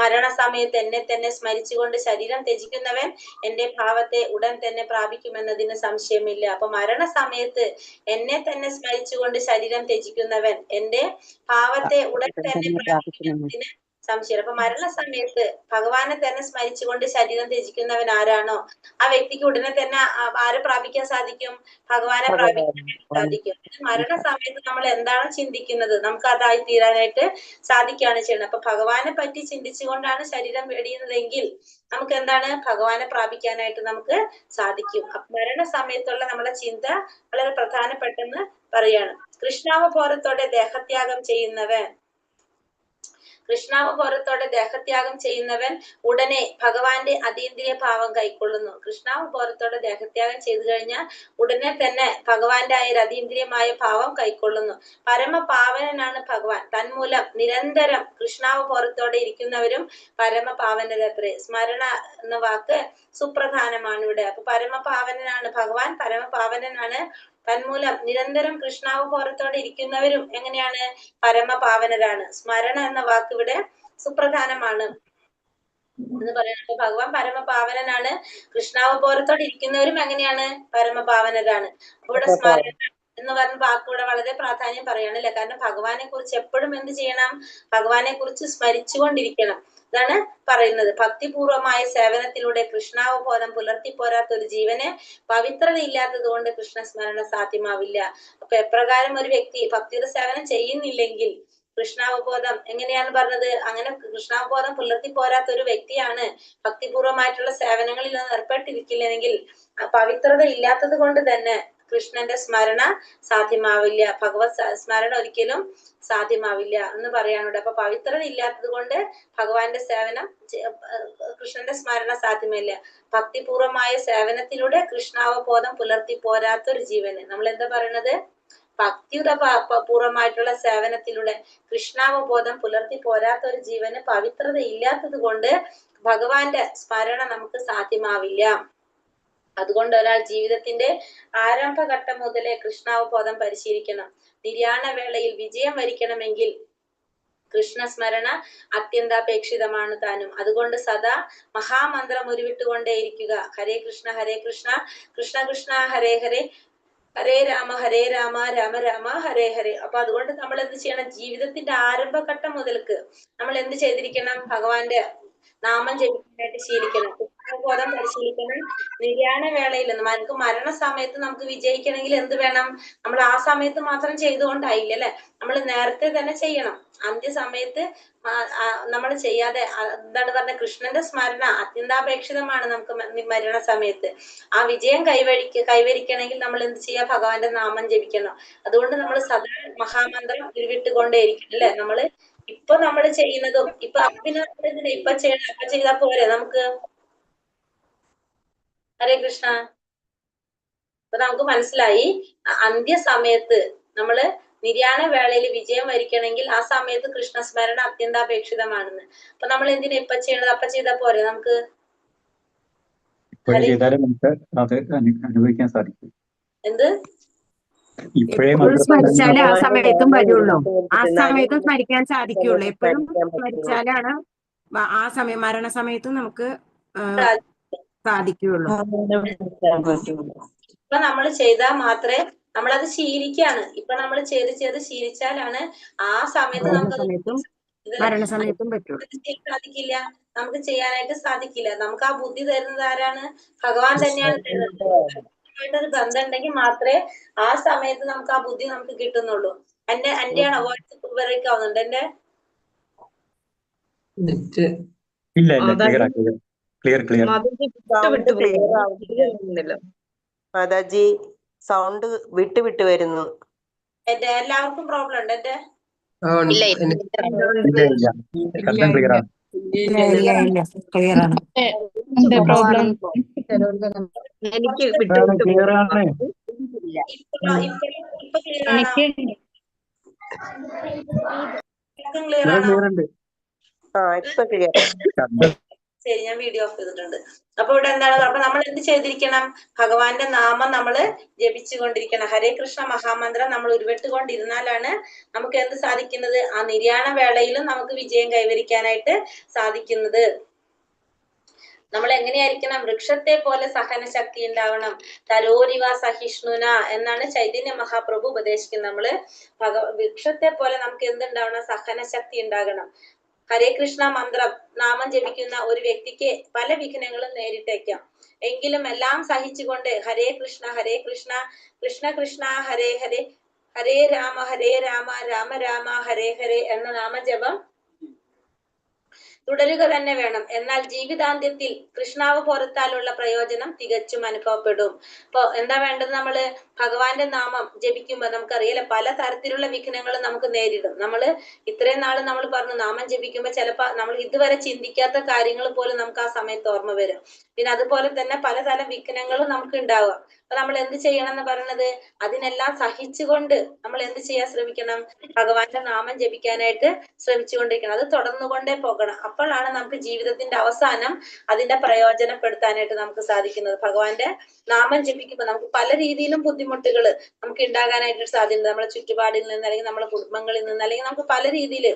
മരണസമയത്ത് എന്നെ തന്നെ സ്മരിച്ചുകൊണ്ട് ശരീരം ത്യജിക്കുന്നവൻ എന്റെ ഭാവത്തെ ഉടൻ തന്നെ പ്രാപിക്കുമെന്നതിന് സംശയമില്ല. അപ്പൊ മരണസമയത്ത് എന്നെ തന്നെ സ്മരിച്ചുകൊണ്ട് ശരീരം ത്യജിക്കുന്നവൻ എന്റെ ഭാവത്തെ ഉടൻ തന്നെ പ്രാപിക്കുമെന്നതിന് സംശയം. അപ്പൊ മരണസമയത്ത് ഭഗവാനെ തന്നെ സ്മരിച്ചുകൊണ്ട് ശരീരം ത്യജിക്കുന്നവൻ ആരാണോ ആ വ്യക്തിക്ക് ഉടനെ തന്നെ ആരെ പ്രാപിക്കാൻ സാധിക്കും? ഭഗവാനെ പ്രാപിക്കാൻ സാധിക്കും. മരണസമയത്ത് നമ്മൾ എന്താണ് ചിന്തിക്കുന്നത് നമുക്ക് അതായി തീരാനായിട്ട് സാധിക്കുകയാണ് ചെയ്യുന്നത്. അപ്പൊ ഭഗവാനെ പറ്റി ചിന്തിച്ചുകൊണ്ടാണ് ശരീരം വെടിയുന്നതെങ്കിൽ നമുക്ക് എന്താണ് ഭഗവാനെ പ്രാപിക്കാനായിട്ട് നമുക്ക് സാധിക്കും. മരണസമയത്തുള്ള നമ്മുടെ ചിന്ത വളരെ പ്രധാനപ്പെട്ടെന്ന് പറയാണ്. കൃഷ്ണാവബോധത്തോടെ ദേഹത്യാഗം ചെയ്യുന്നവൻ ഉടനെ ഭഗവാന്റെ അതീന്ദ്രിയ ഭാവം കൈക്കൊള്ളുന്നു. കൃഷ്ണാവബോധത്തോടെ ദേഹത്യാഗം ചെയ്തു കഴിഞ്ഞാൽ ഉടനെ തന്നെ ഭഗവാന്റെ ആ ഒരു അതീന്ദ്രിയമായ ഭാവം കൈക്കൊള്ളുന്നു. പരമപാവനനാണ് ഭഗവാൻ. തന്മൂലം നിരന്തരം കൃഷ്ണാവബോധത്തോടെ ഇരിക്കുന്നവരും പരമപാവനരത്രേ. സ്മരണ എന്ന വാക്ക് സുപ്രധാനമാണ് ഇവിടെ. അപ്പൊ പരമപാവനനാണ് ഭഗവാൻ, പരമപാവനനാണ്. തന്മൂലം നിരന്തരം കൃഷ്ണാവബോധത്തോടെ ഇരിക്കുന്നവരും എങ്ങനെയാണ്? പരമപാവനരാണ്. സ്മരണ എന്ന വാക്ക് ഇവിടെ സുപ്രധാനമാണ് എന്ന് പറയുന്നത്. അപ്പൊ ഭഗവാൻ പരമപാവനനാണ്. കൃഷ്ണാവബോധത്തോടെ ഇരിക്കുന്നവരും എങ്ങനെയാണ്? പരമപാവനരാണ്. ഇവിടെ സ്മരണ എന്ന് പറഞ്ഞ വാക്കിവിടെ വളരെ പ്രാധാന്യം പറയാണല്ലേ. കാരണം ഭഗവാനെ കുറിച്ച് എപ്പോഴും എന്ത് ചെയ്യണം? ഭഗവാനെ കുറിച്ച് സ്മരിച്ചുകൊണ്ടിരിക്കണം. ഇതാണ് പറയുന്നത്. ഭക്തിപൂർവമായ സേവനത്തിലൂടെ കൃഷ്ണാവബോധം പുലർത്തിപ്പോരാത്ത ഒരു ജീവന് പവിത്രത ഇല്ലാത്തത് കൊണ്ട് കൃഷ്ണസ്മരണ സാധ്യമാവില്ല. അപ്പൊ എപ്രകാരം ഒരു വ്യക്തി ഭക്തിയുടെ സേവനം ചെയ്യുന്നില്ലെങ്കിൽ കൃഷ്ണാവബോധം എങ്ങനെയാണ് പറഞ്ഞത്? അങ്ങനെ കൃഷ്ണാവബോധം പുലർത്തിപ്പോരാത്ത ഒരു വ്യക്തിയാണ് ഭക്തിപൂർവമായിട്ടുള്ള സേവനങ്ങളിൽ ഏർപ്പെട്ടിരിക്കില്ലെങ്കിൽ പവിത്രത ഇല്ലാത്തത് കൊണ്ട് തന്നെ കൃഷ്ണന്റെ സ്മരണ സാധ്യമാവില്ല. ഭഗവത് സ്മരണ ഒരിക്കലും സാധ്യമാവില്ല എന്ന് പറയാനുണ്ട്. അപ്പൊ പവിത്രത ഇല്ലാത്തത് കൊണ്ട് ഭഗവാന്റെ സേവനം കൃഷ്ണന്റെ സ്മരണ സാധ്യമല്ല. ഭക്തിപൂർവമായ സേവനത്തിലൂടെ കൃഷ്ണാവബോധം പുലർത്തി പോരാത്തൊരു ജീവന് നമ്മൾ എന്താ പറയണത്? ഭക്തിയുടെ പൂർവമായിട്ടുള്ള സേവനത്തിലൂടെ കൃഷ്ണാവബോധം പുലർത്തി പോരാത്ത ഒരു ജീവന് പവിത്രത ഇല്ലാത്തത് കൊണ്ട് ഭഗവാന്റെ സ്മരണ നമുക്ക് സാധ്യമാവില്ല. അതുകൊണ്ട് ഒരാൾ ജീവിതത്തിന്റെ ആരംഭഘട്ടം മുതലേ കൃഷ്ണാവബോധം പരിശീലിക്കണം. നിര്യാണ വേളയിൽ വിജയം വരിക്കണമെങ്കിൽ കൃഷ്ണസ്മരണ അത്യന്താപേക്ഷിതമാണ് താനും. അതുകൊണ്ട് സദാ മഹാമന്ത്രം ഉരുവിട്ടുകൊണ്ടേയിരിക്കുക. ഹരേ കൃഷ്ണ കൃഷ്ണ കൃഷ്ണ ഹരേ ഹരേ, ഹരേ രാമ രാമ രാമ ഹരേ ഹരേ. അപ്പൊ അതുകൊണ്ട് നമ്മൾ എന്ത് ചെയ്യണം? ജീവിതത്തിന്റെ ആരംഭഘട്ടം മുതൽക്ക് നമ്മൾ എന്ത് ചെയ്തിരിക്കണം? ഭഗവാന്റെ നാമം ജപിക്കാനായിട്ട് ശീലിക്കണം. കൃഷ്ണബോധം പരിശീലിക്കണം. നിര്യാണ വേളയിൽ നമുക്ക് മരണസമയത്ത് നമുക്ക് വിജയിക്കണമെങ്കിൽ എന്ത് വേണം? നമ്മൾ ആ സമയത്ത് മാത്രം ചെയ്തുകൊണ്ടായില്ല അല്ലെ. നമ്മൾ നേരത്തെ തന്നെ ചെയ്യണം. അന്ത്യസമയത്ത് നമ്മൾ ചെയ്യാതെ എന്താണ് പറഞ്ഞ? കൃഷ്ണന്റെ സ്മരണ അത്യന്താപേക്ഷിതമാണ് നമുക്ക് മരണസമയത്ത്. ആ വിജയം കൈവരിക്കണമെങ്കിൽ നമ്മൾ എന്ത് ചെയ്യാ? ഭഗവാന്റെ നാമം ജപിക്കണം. അതുകൊണ്ട് നമ്മൾ സദാ മഹാമന്ത്രം ഉരുവിട്ടുകൊണ്ടേയിരിക്കണം അല്ലെ. നമ്മള് ഇപ്പൊ നമ്മൾ ചെയ്യുന്നതും ഇപ്പൊ ഇപ്പൊ ചെയ്യണം, അപ്പൊ ചെയ്താൽ പോരെ നമുക്ക്? ഹരേ കൃഷ്ണ. അപ്പൊ നമുക്ക് മനസ്സിലായി അന്ത്യസമയത്ത് നമ്മള് നിര്യാണ വേളയിൽ വിജയം വരിക്കണമെങ്കിൽ ആ സമയത്ത് കൃഷ്ണസ്മരണ അത്യന്താപേക്ഷിതമാണെന്ന്. അപ്പൊ നമ്മൾ എന്തിനാ ഇപ്പൊ ചെയ്യണത്? അപ്പൊ ചെയ്താൽ പോരെ നമുക്ക്? അനുഭവിക്കാൻ സാധിക്കും. എന്ത്? എപ്പോഴും സ്മരിച്ചാലേ ആ സമയത്തും വരുള്ളൂ. ആ സമയത്തും സ്മരിക്കാൻ സാധിക്കുള്ളൂ. എപ്പോഴും സ്മരിച്ചാലാണ് ആ സമയം മരണസമയത്തും നമുക്ക് സാധിക്കുള്ളൂ. ഇപ്പൊ നമ്മൾ ചെയ്താൽ മാത്രമേ നമ്മളത് ശീലിക്കാണ്. ഇപ്പൊ നമ്മൾ ചെയ്ത് ശീലിച്ചാലാണ് ആ സമയത്ത് നമുക്ക് മരണസമയത്തും പറ്റുള്ളൂ. സാധിക്കില്ല, നമുക്ക് ചെയ്യാനായിട്ട് സാധിക്കില്ല. നമുക്ക് ആ ബുദ്ധി തരുന്നത് ആരാണ്? ഭഗവാൻ തന്നെയാണ് തരുന്നത്. ഒരു ബന്ധം ഉണ്ടെങ്കിൽ മാത്രമേ ആ സമയത്ത് നമുക്ക് ആ ബുദ്ധി നമുക്ക് കിട്ടുന്നുള്ളൂ. എന്റെയാണോ വോയിസ് ബ്രേക്ക് ആവുന്നുണ്ട്? എന്റെ മാതാജി സൗണ്ട് വിട്ട് വരുന്നു. എന്റെ എല്ലാവർക്കും പ്രോബ്ലം ഉണ്ട്? എന്റെ എനിക്ക് ഇപ്പൊ ക്ലിയർ. ശരി, ഞാൻ വീഡിയോ ഓഫ് ചെയ്തിട്ടുണ്ട്. അപ്പൊ ഇവിടെ എന്താണ്, അപ്പൊ നമ്മൾ എന്ത് ചെയ്തിരിക്കണം? ഭഗവാന്റെ നാമം നമ്മൾ ജപിച്ചുകൊണ്ടിരിക്കണം. ഹരേ കൃഷ്ണ മഹാമന്ത്രം നമ്മൾ ഉരുവിട്ടുകൊണ്ടിരുന്നാലാണ് നമുക്ക് എന്ത് സാധിക്കുന്നത്? ആ നിര്യാണ വേളയിലും നമുക്ക് വിജയം കൈവരിക്കാനായിട്ട് സാധിക്കുന്നത്. നമ്മൾ എങ്ങനെയായിരിക്കണം? വൃക്ഷത്തെ പോലെ സഹന ശക്തി ഉണ്ടാവണം. തരോരിവ സഹിഷ്ണുന എന്നാണ് ചൈതന്യ മഹാപ്രഭു ഉപദേശിക്കുന്നത്. നമ്മള് വൃക്ഷത്തെ പോലെ നമുക്ക് എന്തുണ്ടാവണം? സഹന ശക്തി ഉണ്ടാകണം. ഹരേ കൃഷ്ണ മന്ത്രം നാമം ജപിക്കുന്ന ഒരു വ്യക്തിക്ക് പല വിഘ്നങ്ങളും നേരിട്ടേക്കാം. എങ്കിലും എല്ലാം സഹിച്ചുകൊണ്ട് ഹരേ കൃഷ്ണ കൃഷ്ണ കൃഷ്ണ ഹരേ ഹരേ ഹരേ രാമ രാമ രാമ ഹരേ ഹരേ എന്ന നാമജപം തുടരുക തന്നെ വേണം. എന്നാൽ ജീവിതാന്ത്യത്തിൽ കൃഷ്ണാവബോധത്താലുള്ള പ്രയോജനം തികച്ചും അനുഭവപ്പെടും. ഇപ്പൊ എന്താ വേണ്ടത്? നമ്മള് ഭഗവാന്റെ നാമം ജപിക്കുമ്പോ നമുക്കറിയാലോ പല തരത്തിലുള്ള വിഘ്നങ്ങളും നമുക്ക് നേരിടും. നമ്മള് ഇത്രയും നാള് നമ്മൾ പറഞ്ഞു നാമം ജപിക്കുമ്പോ ചിലപ്പോ നമ്മൾ ഇതുവരെ ചിന്തിക്കാത്ത കാര്യങ്ങൾ പോലും നമുക്ക് ആ സമയത്ത് ഓർമ്മ വരും. പിന്നെ അതുപോലെ തന്നെ പലതരം വിഘ്നങ്ങളും നമുക്ക് ഉണ്ടാവുക. അപ്പൊ നമ്മൾ എന്ത് ചെയ്യണം എന്ന് പറയുന്നത്? അതിനെല്ലാം സഹിച്ചുകൊണ്ട് നമ്മൾ എന്ത് ചെയ്യാൻ ശ്രമിക്കണം? ഭഗവാന്റെ നാമം ജപിക്കാനായിട്ട് ശ്രമിച്ചുകൊണ്ടിരിക്കണം. അത് തുടർന്നുകൊണ്ടേ പോകണം. അപ്പോഴാണ് നമുക്ക് ജീവിതത്തിന്റെ അവസാനം അതിന്റെ പ്രയോജനപ്പെടുത്താനായിട്ട് നമുക്ക് സാധിക്കുന്നത്. ഭഗവാന്റെ നാമം ജപിക്കുമ്പോൾ നമുക്ക് പല രീതിയിലും ബുദ്ധിമുട്ടുകൾ നമുക്ക് ഉണ്ടാകാനായിട്ട് സാധ്യത. നമ്മുടെ ചുറ്റുപാടിൽ നിന്ന്, അല്ലെങ്കിൽ നമ്മുടെ കുടുംബങ്ങളിൽ നിന്ന്, അല്ലെങ്കിൽ നമുക്ക് പല രീതിയിൽ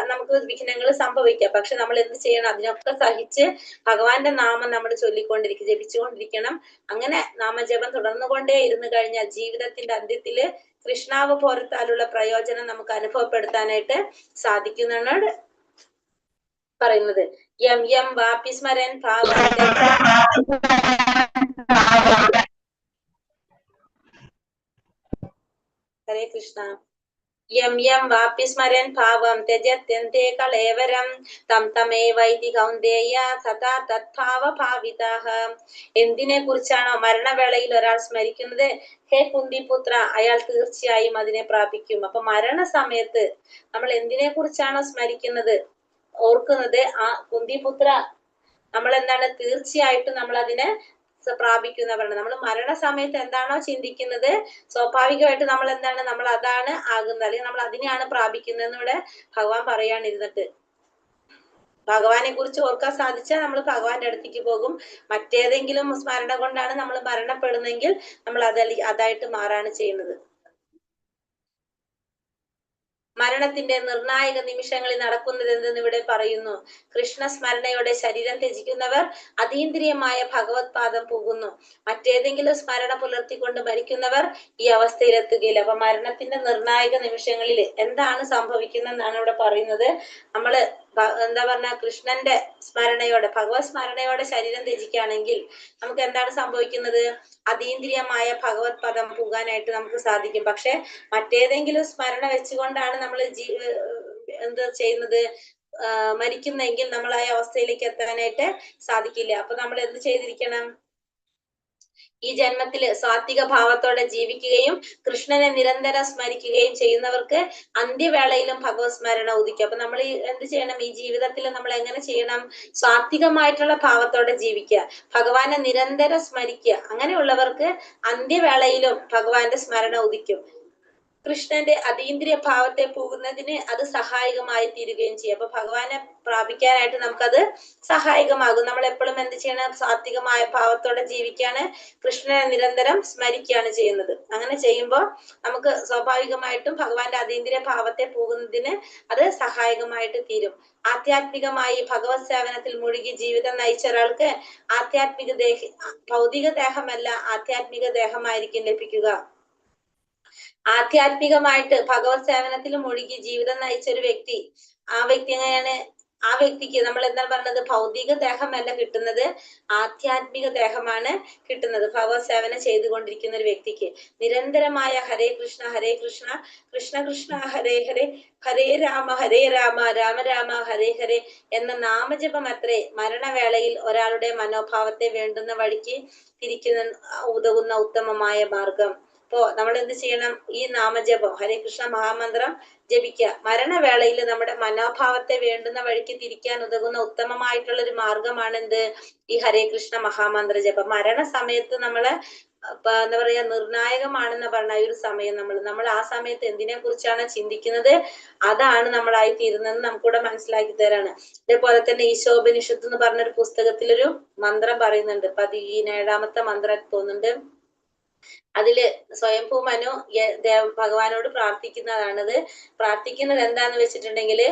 നമുക്ക് വിഘ്നങ്ങൾ സംഭവിക്കാം. പക്ഷെ നമ്മൾ എന്ത് ചെയ്യണം? അതിനൊക്കെ സഹിച്ച് ഭഗവാന്റെ നാമം നമ്മൾ ചൊല്ലിക്കൊണ്ടിരിക്കും, ജപിച്ചുകൊണ്ടിരിക്കണം. അങ്ങനെ നാമജപം തുടർന്നുകൊണ്ടേ ഇരുന്ന് കഴിഞ്ഞാൽ ജീവിതത്തിന്റെ അന്ത്യത്തില് കൃഷ്ണാവബോധത്താലുള്ള പ്രയോജനം നമുക്ക് അനുഭവപ്പെടുത്താനായിട്ട് സാധിക്കുന്നതാണ് പറയുന്നത്. യം യം വാപി സ്മരൻ ഭാവം ഹരേ കൃഷ്ണ. യം യം വാപി സ്മരൻ ഭാവം ത്യജത്യന്തെ കളേവരം തം തമേവൈതി കൗന്ദേയ സദാ തദ്ഭാവ ഭാവിതാഃ. എന്തിനെ കുറിച്ചാണോ മരണവേളയിൽ ഒരാൾ സ്മരിക്കുന്നത്, ഹേ കുന്തിപുത്ര, അയാൾ തീർച്ചയായും അതിനെ പ്രാപിക്കും. അപ്പൊ മരണസമയത്ത് നമ്മൾ എന്തിനെ കുറിച്ചാണോ സ്മരിക്കുന്നത്, ഓർക്കുന്നത്, ആ കുന്തിപുത്ര, നമ്മൾ എന്താണ് തീർച്ചയായിട്ടും നമ്മൾ അതിനെ പ്രാപിക്കുന്നവരാണ്. നമ്മൾ മരണസമയത്ത് എന്താണോ ചിന്തിക്കുന്നത് സ്വാഭാവികമായിട്ട് നമ്മൾ എന്താണ്, നമ്മൾ അതാണ് ആകുന്നത്, അല്ലെങ്കിൽ നമ്മൾ അതിനെയാണ് പ്രാപിക്കുന്നത് ഇവിടെ ഭഗവാൻ പറയാണ് ഇരുന്നിട്ട്. ഭഗവാനെ കുറിച്ച് ഓർക്കാൻ സാധിച്ചാൽ നമ്മൾ ഭഗവാന്റെ അടുത്തേക്ക് പോകും. മറ്റേതെങ്കിലും സ്മരണ കൊണ്ടാണ് നമ്മൾ മരണപ്പെടുന്നെങ്കിൽ നമ്മൾ അതായിട്ട് മാറാണ് ചെയ്യുന്നത്. മരണത്തിന്റെ നിർണായക നിമിഷങ്ങളിൽ നടക്കുന്നത് എന്തെന്ന് ഇവിടെ പറയുന്നു. കൃഷ്ണ സ്മരണയോടെ ശരീരം ത്യജിക്കുന്നവർ അതീന്ദ്രിയമായ ഭഗവത് പാദം പോകുന്നു. മറ്റേതെങ്കിലും സ്മരണ പുലർത്തിക്കൊണ്ട് മരിക്കുന്നവർ ഈ അവസ്ഥയിലെത്തുകയില്ല. അപ്പൊ മരണത്തിന്റെ നിർണായക നിമിഷങ്ങളിൽ എന്താണ് സംഭവിക്കുന്നതെന്നാണ് ഇവിടെ പറയുന്നത്. നമ്മള് എന്താ പറഞ്ഞ കൃഷ്ണന്റെ സ്മരണയോടെ, ഭഗവത് സ്മരണയോടെ ശരീരം ത്യജിക്കുകയാണെങ്കിൽ നമുക്ക് എന്താണ് സംഭവിക്കുന്നത്? അതീന്ദ്രിയമായ ഭഗവത് പദം പോകാനായിട്ട് നമുക്ക് സാധിക്കും. പക്ഷെ മറ്റേതെങ്കിലും സ്മരണ വെച്ചുകൊണ്ടാണ് നമ്മൾ എന്ത് ചെയ്യുന്നത്, മരിക്കുന്നെങ്കിൽ നമ്മൾ ആ അവസ്ഥയിലേക്ക് എത്താനായിട്ട് സാധിക്കില്ല. അപ്പൊ നമ്മൾ എന്ത് ചെയ്തിരിക്കണം? ഈ ജന്മത്തില് സാത്വിക ഭാവത്തോടെ ജീവിക്കുകയും കൃഷ്ണനെ നിരന്തരം സ്മരിക്കുകയും ചെയ്യുന്നവർക്ക് അന്ത്യവേളയിലും ഭഗവത് സ്മരണ ഉദിക്കും. അപ്പൊ നമ്മൾ എന്ത് ചെയ്യണം? ഈ ജീവിതത്തിൽ നമ്മൾ എങ്ങനെ ചെയ്യണം? സാത്വികമായിട്ടുള്ള ഭാവത്തോടെ ജീവിക്കുക, ഭഗവാനെ നിരന്തരം സ്മരിക്കുക. അങ്ങനെയുള്ളവർക്ക് അന്ത്യവേളയിലും ഭഗവാന്റെ സ്മരണ ഉദിക്കും. കൃഷ്ണന്റെ അതീന്ദ്രിയ ഭാവത്തെ പോകുന്നതിന് അത് സഹായകമായി തീരുകയും ചെയ്യും. അപ്പൊ ഭഗവാനെ പ്രാപിക്കാനായിട്ട് നമുക്കത് സഹായകമാകും. നമ്മൾ എപ്പോഴും എന്ത് ചെയ്യണം? സാത്വികമായ ഭാവത്തോടെ ജീവിക്കാണ്, കൃഷ്ണനെ നിരന്തരം സ്മരിക്കുകയാണ് ചെയ്യുന്നത്. അങ്ങനെ ചെയ്യുമ്പോൾ നമുക്ക് സ്വാഭാവികമായിട്ടും ഭഗവാന്റെ അതീന്ദ്രിയ ഭാവത്തെ പോകുന്നതിന് അത് സഹായകമായിട്ട് തീരും. ആധ്യാത്മികമായി ഭഗവത് സേവനത്തിൽ മുഴുകി ജീവിതം നയിച്ച ഒരാൾക്ക് ഭൗതിക ദേഹമല്ല, ആധ്യാത്മിക ദേഹമായിരിക്കും ലഭിക്കുക. ആധ്യാത്മികമായിട്ട് ഭഗവത് സേവനത്തിൽ മുഴുകി ജീവിതം നയിച്ച ഒരു വ്യക്തി, ആ വ്യക്തി എങ്ങനെയാണ്? ആ വ്യക്തിക്ക് നമ്മൾ എന്താണ് പറഞ്ഞത്? ഭൗതിക ദേഹമല്ല കിട്ടുന്നത്, ആധ്യാത്മിക ദേഹമാണ് കിട്ടുന്നത്. ഭഗവത് സേവനം ചെയ്തുകൊണ്ടിരിക്കുന്ന ഒരു വ്യക്തിക്ക് നിരന്തരമായ ഹരേ കൃഷ്ണ കൃഷ്ണ കൃഷ്ണ ഹരേ ഹരേ ഹരേ രാമ രാമ രാമ ഹരേ ഹരേ എന്ന നാമജപം അത്രേ മരണവേളയിൽ ഒരാളുടെ മനോഭാവത്തെ വേണ്ടുന്ന വഴിക്ക് തിരിക്കുന്ന ഉതകുന്ന ഉത്തമമായ മാർഗം. അപ്പോ നമ്മൾ എന്ത് ചെയ്യണം? ഈ നാമജപം ഹരേ കൃഷ്ണ മഹാമന്ത്രം ജപിക്കുക. മരണവേളയിൽ നമ്മുടെ മനോഭാവത്തെ വേണ്ടുന്ന വഴിക്ക് തിരിക്കാൻ ഉതകുന്ന ഉത്തമമായിട്ടുള്ള ഒരു മാർഗമാണ് എന്ത്? ഈ ഹരേ കൃഷ്ണ മഹാമന്ത്ര ജപം. മരണസമയത്ത് നമ്മളെ എന്താ പറയാ നിർണായകമാണെന്ന് പറഞ്ഞ ഈ ഒരു സമയം നമ്മൾ ആ സമയത്ത് എന്തിനെ കുറിച്ചാണ് ചിന്തിക്കുന്നത് അതാണ് നമ്മളായി തീരുന്നത് നമുക്കിവിടെ മനസ്സിലാക്കി തരാണ്. അതേപോലെ തന്നെ ഈശോപനിഷത്ത് എന്ന് പറഞ്ഞൊരു പുസ്തകത്തിലൊരു മന്ത്രം പറയുന്നുണ്ട്. 17ാമത്തെ മന്ത്രം തോന്നുന്നുണ്ട്. അതില് സ്വയംഭൂ മനു ഭഗവാനോട് പ്രാർത്ഥിക്കുന്നതാണത്. പ്രാർത്ഥിക്കുന്നത് എന്താന്ന് വെച്ചിട്ടുണ്ടെങ്കിൽ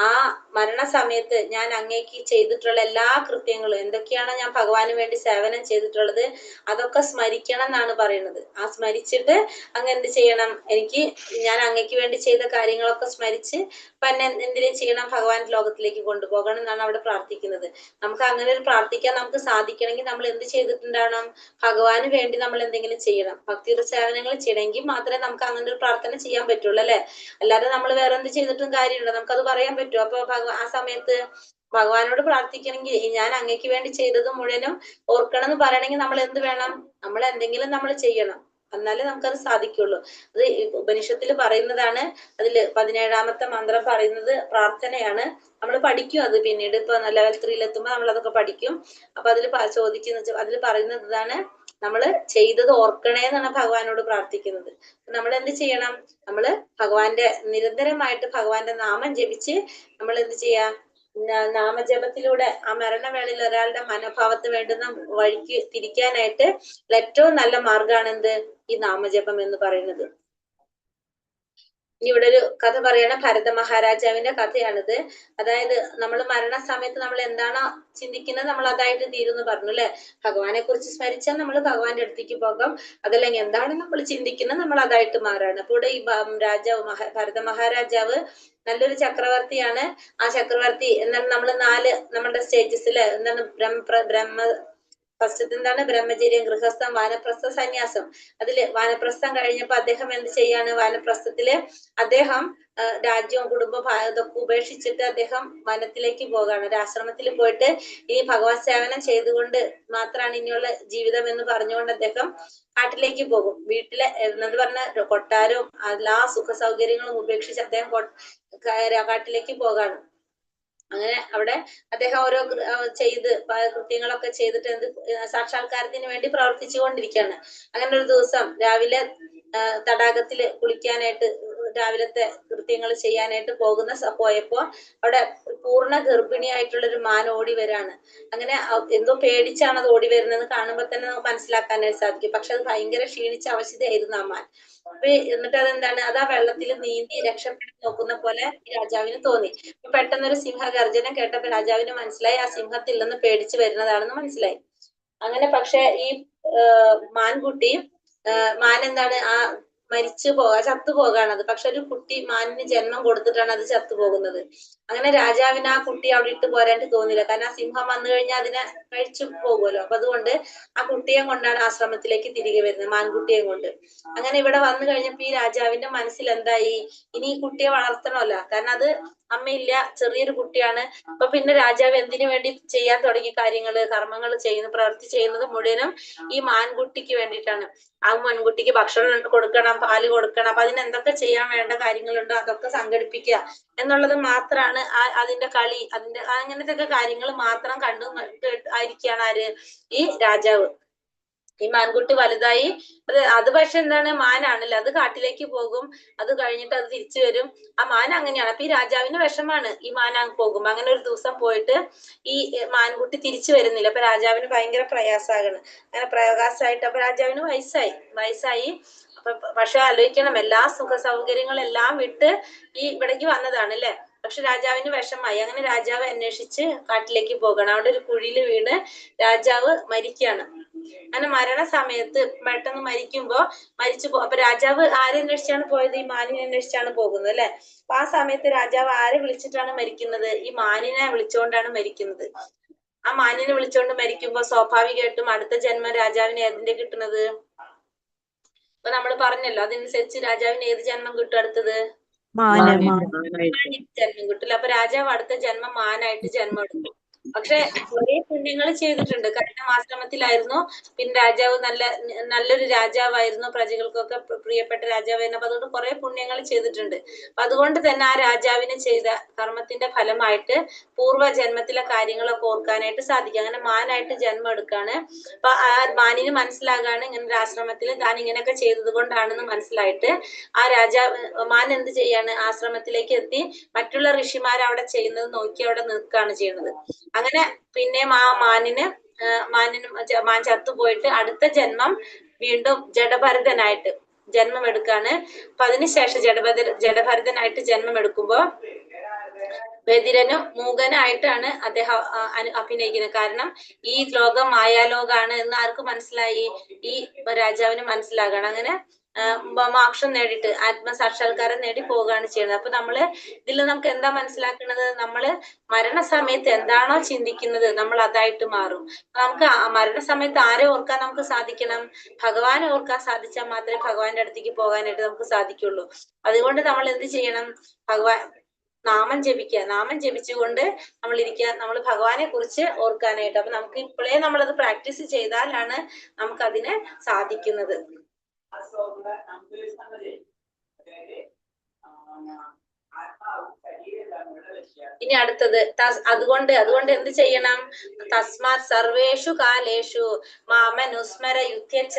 ആ മരണസമയത്ത് ഞാൻ അങ്ങേക്ക് ചെയ്തിട്ടുള്ള എല്ലാ കൃത്യങ്ങളും എന്തൊക്കെയാണോ ഞാൻ ഭഗവാന് വേണ്ടി സേവനം ചെയ്തിട്ടുള്ളത് അതൊക്കെ സ്മരിക്കണം എന്നാണ് പറയുന്നത്. ആ സ്മരിച്ചിട്ട് അങ്ങ് എന്ത് ചെയ്യണം? ഞാൻ അങ്ങേക്ക് വേണ്ടി ചെയ്ത കാര്യങ്ങളൊക്കെ സ്മരിച്ച് പിന്നെ എന്തിനും ചെയ്യണം? ഭഗവാൻ ലോകത്തിലേക്ക് കൊണ്ടുപോകണം എന്നാണ് അവിടെ പ്രാർത്ഥിക്കുന്നത്. നമുക്ക് അങ്ങനെ ഒരു പ്രാർത്ഥിക്കാൻ നമുക്ക് സാധിക്കണമെങ്കിൽ നമ്മൾ എന്ത് ചെയ്തിട്ടുണ്ടാവണം? ഭഗവാന് വേണ്ടി നമ്മൾ എന്തെങ്കിലും ചെയ്യണം. ഭക്തിയുടെ സേവനങ്ങൾ ചെയ്യണമെങ്കിൽ മാത്രമേ നമുക്ക് അങ്ങനെ ഒരു പ്രാർത്ഥന ചെയ്യാൻ പറ്റുള്ളൂ അല്ലെ? അല്ലാതെ നമ്മൾ വേറെ എന്ത് ചെയ്തിട്ടും കാര്യമുണ്ടോ? നമുക്കത് പറയാൻ പറ്റുമോ? അപ്പൊ ആ സമയത്ത് ഭഗവാനോട് പ്രാർത്ഥിക്കണമെങ്കിൽ ഞാൻ അങ്ങേക്ക് വേണ്ടി ചെയ്തത് മുഴുവനും ഓർക്കണം എന്ന് പറയണമെങ്കിൽ നമ്മൾ എന്ത് വേണം? നമ്മൾ എന്തെങ്കിലും നമ്മൾ ചെയ്യണം. എന്നാലേ നമുക്കത് സാധിക്കുള്ളൂ. അത് ഉപനിഷത്തിൽ പറയുന്നതാണ്. അതില് 17ാമത്തെ മന്ത്രം പറയുന്നത് പ്രാർത്ഥനയാണ്. നമ്മൾ പഠിക്കും അത് പിന്നീട്. ഇപ്പൊ ലെവൽ 3 എത്തുമ്പോ നമ്മൾ അതൊക്കെ പഠിക്കും. അപ്പൊ അതിൽ പറയുന്നത് ഇതാണ്, നമ്മള് ചെയ്തത് ഓർക്കണേ എന്നാണ് ഭഗവാനോട് പ്രാർത്ഥിക്കുന്നത്. നമ്മൾ എന്ത് ചെയ്യണം? നമ്മള് നിരന്തരമായിട്ട് ഭഗവാന്റെ നാമം ജപിച്ച് നമ്മൾ എന്ത് ചെയ്യാ? നാമജപത്തിലൂടെ ആ മരണവേളയിൽ ഒരാളുടെ മനോഭാവത്ത് വേണ്ടുന്ന വഴിക്ക് തിരിക്കാനായിട്ട് ഏറ്റവും നല്ല മാർഗമാണ് എന്ത്? ഈ നാമജപം എന്ന് പറയുന്നത്. ഇനി ഇവിടെ ഒരു കഥ പറയണ ഭരത മഹാരാജാവിന്റെ കഥയാണിത്. അതായത് നമ്മൾ മരണസമയത്ത് നമ്മൾ എന്താണോ ചിന്തിക്കുന്നത് നമ്മൾ അതായിട്ട് തീരുന്നു പറഞ്ഞു അല്ലെ? ഭഗവാനെ കുറിച്ച് സ്മരിച്ചാൽ നമ്മൾ ഭഗവാന്റെ അടുത്തേക്ക് പോകാം. അതല്ലെങ്കിൽ എന്താണ് നമ്മൾ ചിന്തിക്കുന്നത് നമ്മൾ അതായിട്ട് മാറാണ്. അപ്പൊ ഇവിടെ ഈ ഭരത മഹാരാജാവ് നല്ലൊരു ചക്രവർത്തിയാണ്. ആ ചക്രവർത്തി എന്താണ് നമ്മുടെ സ്റ്റേജസില് എന്താണ് ഫസ്റ്റ് എന്താണ്? ബ്രഹ്മചര്യം, ഗൃഹസ്ഥം, വാനപ്രസ്ഥ, സന്യാസം. അതില് വാനപ്രസ്ഥം കഴിഞ്ഞപ്പോ അദ്ദേഹം എന്ത് ചെയ്യാണ്? വാനപ്രസ്ഥത്തില് അദ്ദേഹം രാജ്യവും കുടുംബം ഇതൊക്കെ ഉപേക്ഷിച്ചിട്ട് അദ്ദേഹം വനത്തിലേക്ക് പോകാണ്. ഒരു ആശ്രമത്തിൽ പോയിട്ട് ഈ ഭഗവത് സേവനം ചെയ്തുകൊണ്ട് മാത്രമാണ് ഇനിയുള്ള ജീവിതം എന്ന് പറഞ്ഞുകൊണ്ട് അദ്ദേഹം കാട്ടിലേക്ക് പോകും. വീട്ടിലെ എന്നത് പറഞ്ഞ കൊട്ടാരവും എല്ലാ സുഖ സൗകര്യങ്ങളും ഉപേക്ഷിച്ച് അദ്ദേഹം കാട്ടിലേക്ക് പോകാണ്. അങ്ങനെ അവിടെ അദ്ദേഹം ഓരോ കൃത്യങ്ങളൊക്കെ ചെയ്തിട്ട് സാക്ഷാത്കാരത്തിന് വേണ്ടി പ്രവർത്തിച്ചു കൊണ്ടിരിക്കുകയാണ്. അങ്ങനെ ഒരു ദിവസം രാവിലെ തടാകത്തില് കുളിക്കാനായിട്ട് രാവിലത്തെ കൃത്യങ്ങൾ ചെയ്യാനായിട്ട് പോയപ്പോ അവിടെ പൂർണ്ണ ഗർഭിണിയായിട്ടുള്ളൊരു മാൻ ഓടി വരാണ്. അങ്ങനെ എന്തോ പേടിച്ചാണ് അത് ഓടി വരുന്നതെന്ന് കാണുമ്പോൾ തന്നെ നമുക്ക് മനസ്സിലാക്കാനായിട്ട് സാധിക്കും. പക്ഷെ അത് ഭയങ്കര ക്ഷീണിച്ച അവശതയായിരുന്നു ആ മാൻ. അപ്പൊ എന്നിട്ട് അതെന്താണ്? അത് ആ വെള്ളത്തിൽ നീന്തി രക്ഷപ്പെടാൻ നോക്കുന്ന പോലെ രാജാവിന് തോന്നി. പെട്ടെന്നൊരു സിംഹഗർജനം കേട്ടപ്പോ രാജാവിന് മനസ്സിലായി ആ സിംഹത്തിൽ നിന്ന് പേടിച്ചു വരുന്നതാണെന്ന് മനസ്സിലായി. അങ്ങനെ പക്ഷെ ഈ മാൻകുട്ടി മാൻ എന്താണ്? ചത്തുപോകാണത്. പക്ഷെ ഒരു കുട്ടി മാനിന് ജന്മം കൊടുത്തിട്ടാണ് അത് ചത്തുപോകുന്നത്. അങ്ങനെ രാജാവിന് ആ കുട്ടി അവിടെ ഇട്ട് പോരാണ്ട് തോന്നില്ല. കാരണം ആ സിംഹം വന്നു കഴിഞ്ഞാൽ അതിനെ കഴിച്ചു പോകുമല്ലോ. അപ്പൊ അതുകൊണ്ട് ആ കുട്ടിയെ കൊണ്ടാണ് ആശ്രമത്തിലേക്ക് തിരികെ വരുന്നത്, മാൻകുട്ടിയെ കൊണ്ട്. അങ്ങനെ ഇവിടെ വന്നു കഴിഞ്ഞപ്പോ ഈ രാജാവിന്റെ മനസ്സിൽ എന്തായി? ഇനി ഈ കുട്ടിയെ വളർത്തണമല്ലോ. കാരണം അത് അമ്മയില്ല, ചെറിയൊരു കുട്ടിയാണ്. അപ്പൊ പിന്നെ രാജാവ് എന്തിനു വേണ്ടി ചെയ്യാൻ തുടങ്ങി കർമ്മങ്ങൾ പ്രവൃത്തി ചെയ്യുന്നത് മുഴുവനും ഈ മാൻകുട്ടിക്ക് വേണ്ടിയിട്ടാണ്. ആ മാൻകുട്ടിക്ക് ഭക്ഷണം കൊടുക്കണം, പാല് കൊടുക്കണം. അപ്പൊ അതിന് എന്തൊക്കെ ചെയ്യാൻ വേണ്ട കാര്യങ്ങളുണ്ടോ അതൊക്കെ സംഘടിപ്പിക്കുക എന്നുള്ളത് മാത്രമാണ് അതിന്റെ കളി. അങ്ങനത്തെ ഒക്കെ കാര്യങ്ങൾ മാത്രം ആയിരിക്കുകയാണ് ആര്? ഈ രാജാവ്. ഈ മാൻകുട്ടി വലുതായി അത് പക്ഷെ എന്താണ്? മാനാണല്ലോ. അത് കാട്ടിലേക്ക് പോകും. അത് കഴിഞ്ഞിട്ട് അത് തിരിച്ചു വരും. ആ മാൻ അങ്ങനെയാണ്. അപ്പൊ ഈ രാജാവിന് വിഷമാണ് ഈ മാൻ അങ്ങ് പോകും. അങ്ങനെ ഒരു ദിവസം പോയിട്ട് ഈ മാൻകുട്ടി തിരിച്ചു വരുന്നില്ല. അപ്പൊ രാജാവിന് ഭയങ്കര പ്രയാസമാണ്. അങ്ങനെ പ്രയാസമായിട്ട് അപ്പൊ രാജാവിന് വയസ്സായി. അപ്പൊ പക്ഷെ ആലോചിക്കണം, എല്ലാ സുഖ സൗകര്യങ്ങളെല്ലാം വിട്ട് ഇവിടേക്ക് വന്നതാണ് അല്ലെ? പക്ഷെ രാജാവിന് വിഷമായി. അങ്ങനെ രാജാവ് അന്വേഷിച്ച് കാട്ടിലേക്ക് പോകണം. അവിടെ ഒരു കുഴിയിൽ വീണ് രാജാവ് മരിക്കുകയാണ്. അങ്ങനെ മരണസമയത്ത് പെട്ടെന്ന് അപ്പൊ രാജാവ് ആരെ അന്വേഷിച്ചാണ് പോയത്? ഈ മാനിനെ അന്വേഷിച്ചാണ് പോകുന്നത് അല്ലെ? അപ്പൊ ആ സമയത്ത് രാജാവ് ആരെ വിളിച്ചിട്ടാണ് മരിക്കുന്നത്? ഈ മാനിനെ വിളിച്ചുകൊണ്ടാണ് മരിക്കുന്നത്. ആ മാനിനെ വിളിച്ചുകൊണ്ട് മരിക്കുമ്പോ സ്വാഭാവികമായിട്ടും അടുത്ത ജന്മം രാജാവിന് ഏതിന്റെ കിട്ടുന്നത്? ഇപ്പൊ നമ്മൾ പറഞ്ഞല്ലോ, അതനുസരിച്ച് രാജാവിന് ഏത് ജന്മം കിട്ടും? അടുത്തത് ജന്മം കിട്ടില്ല. അപ്പൊ രാജാവ് അടുത്ത ജന്മം മാനായിട്ട് ജന്മം എടുക്കും. പക്ഷെ കുറെ പുണ്യങ്ങൾ ചെയ്തിട്ടുണ്ട്. കാരണം ആശ്രമത്തിലായിരുന്നു. പിന്നെ രാജാവ് നല്ലൊരു രാജാവായിരുന്നു, പ്രജകൾക്കൊക്കെ പ്രിയപ്പെട്ട രാജാവായിരുന്നു. അപ്പൊ അതുകൊണ്ട് കുറെ പുണ്യങ്ങൾ ചെയ്തിട്ടുണ്ട്. അപ്പൊ അതുകൊണ്ട് തന്നെ ആ രാജാവിന് ചെയ്ത കർമ്മത്തിന്റെ ഫലമായിട്ട് പൂർവ്വ ജന്മത്തിലെ കാര്യങ്ങളൊക്കെ ഓർക്കാനായിട്ട് സാധിക്കും. അങ്ങനെ മാനായിട്ട് ജന്മം എടുക്കാണ്. അപ്പൊ ആ മാനിന് മനസ്സിലാകാണ് ഇങ്ങനെ ഒരു ആശ്രമത്തിൽ താൻ ഇങ്ങനെയൊക്കെ ചെയ്തത് കൊണ്ടാണെന്ന് മനസ്സിലായിട്ട് ആ രാജാവ് മാൻ എന്ത് ചെയ്യാണ്, ആശ്രമത്തിലേക്ക് എത്തി മറ്റുള്ള ഋഷിമാർ അവിടെ ചെയ്യുന്നത് നോക്കി അവിടെ നിൽക്കുകയാണ് ചെയ്യുന്നത്. അങ്ങനെ പിന്നെ മാൻ ചത്തുപോയിട്ട് അടുത്ത ജന്മം വീണ്ടും ജഡഭരതനായിട്ട് ജന്മം എടുക്കാണ്. അപ്പൊ അതിനുശേഷം ജഡഭരതനായിട്ട് ജന്മം എടുക്കുമ്പോ ബധിരനും മൂകനായിട്ടാണ് അദ്ദേഹം അഭിനയിക്കുന്നത്. കാരണം ഈ ലോകം മായാലോകാണ് എന്ന് ആർക്ക് മനസ്സിലായി? ഈ രാജാവിന് മനസ്സിലാകാണ്. അങ്ങനെ മോക്ഷം നേടിയിട്ട് ആത്മസാക്ഷാത്കാരം നേടി പോവുകയാണ് ചെയ്യുന്നത്. അപ്പൊ നമ്മള് ഇതിൽ നമുക്ക് എന്താ മനസ്സിലാക്കുന്നത്? നമ്മള് മരണസമയത്ത് എന്താണോ ചിന്തിക്കുന്നത് നമ്മൾ അതായിട്ട് മാറും. നമുക്ക് മരണസമയത്ത് ആരെ ഓർക്കാൻ നമുക്ക് സാധിക്കണം? ഭഗവാനെ ഓർക്കാൻ സാധിച്ചാൽ മാത്രമേ ഭഗവാന്റെ അടുത്തേക്ക് പോകാനായിട്ട് നമുക്ക് സാധിക്കുള്ളൂ. അതുകൊണ്ട് നമ്മൾ എന്ത് ചെയ്യണം? നാമം ജപിക്കുക. നാമം ജപിച്ചുകൊണ്ട് നമ്മൾ ഇരിക്കുക, നമ്മൾ ഭഗവാനെ കുറിച്ച് ഓർക്കാനായിട്ട്. അപ്പൊ നമുക്ക് ഇപ്പോഴേ നമ്മളത് പ്രാക്ടീസ് ചെയ്താലാണ് നമുക്ക് അതിന് സാധിക്കുന്നത്. ഇനി അടുത്തത് അതുകൊണ്ട് എന്ത് ചെയ്യണം? തസ്മാത് സർവേഷു കാലേഷു മാമനുസ്മര യുദ്ധ്യച്ച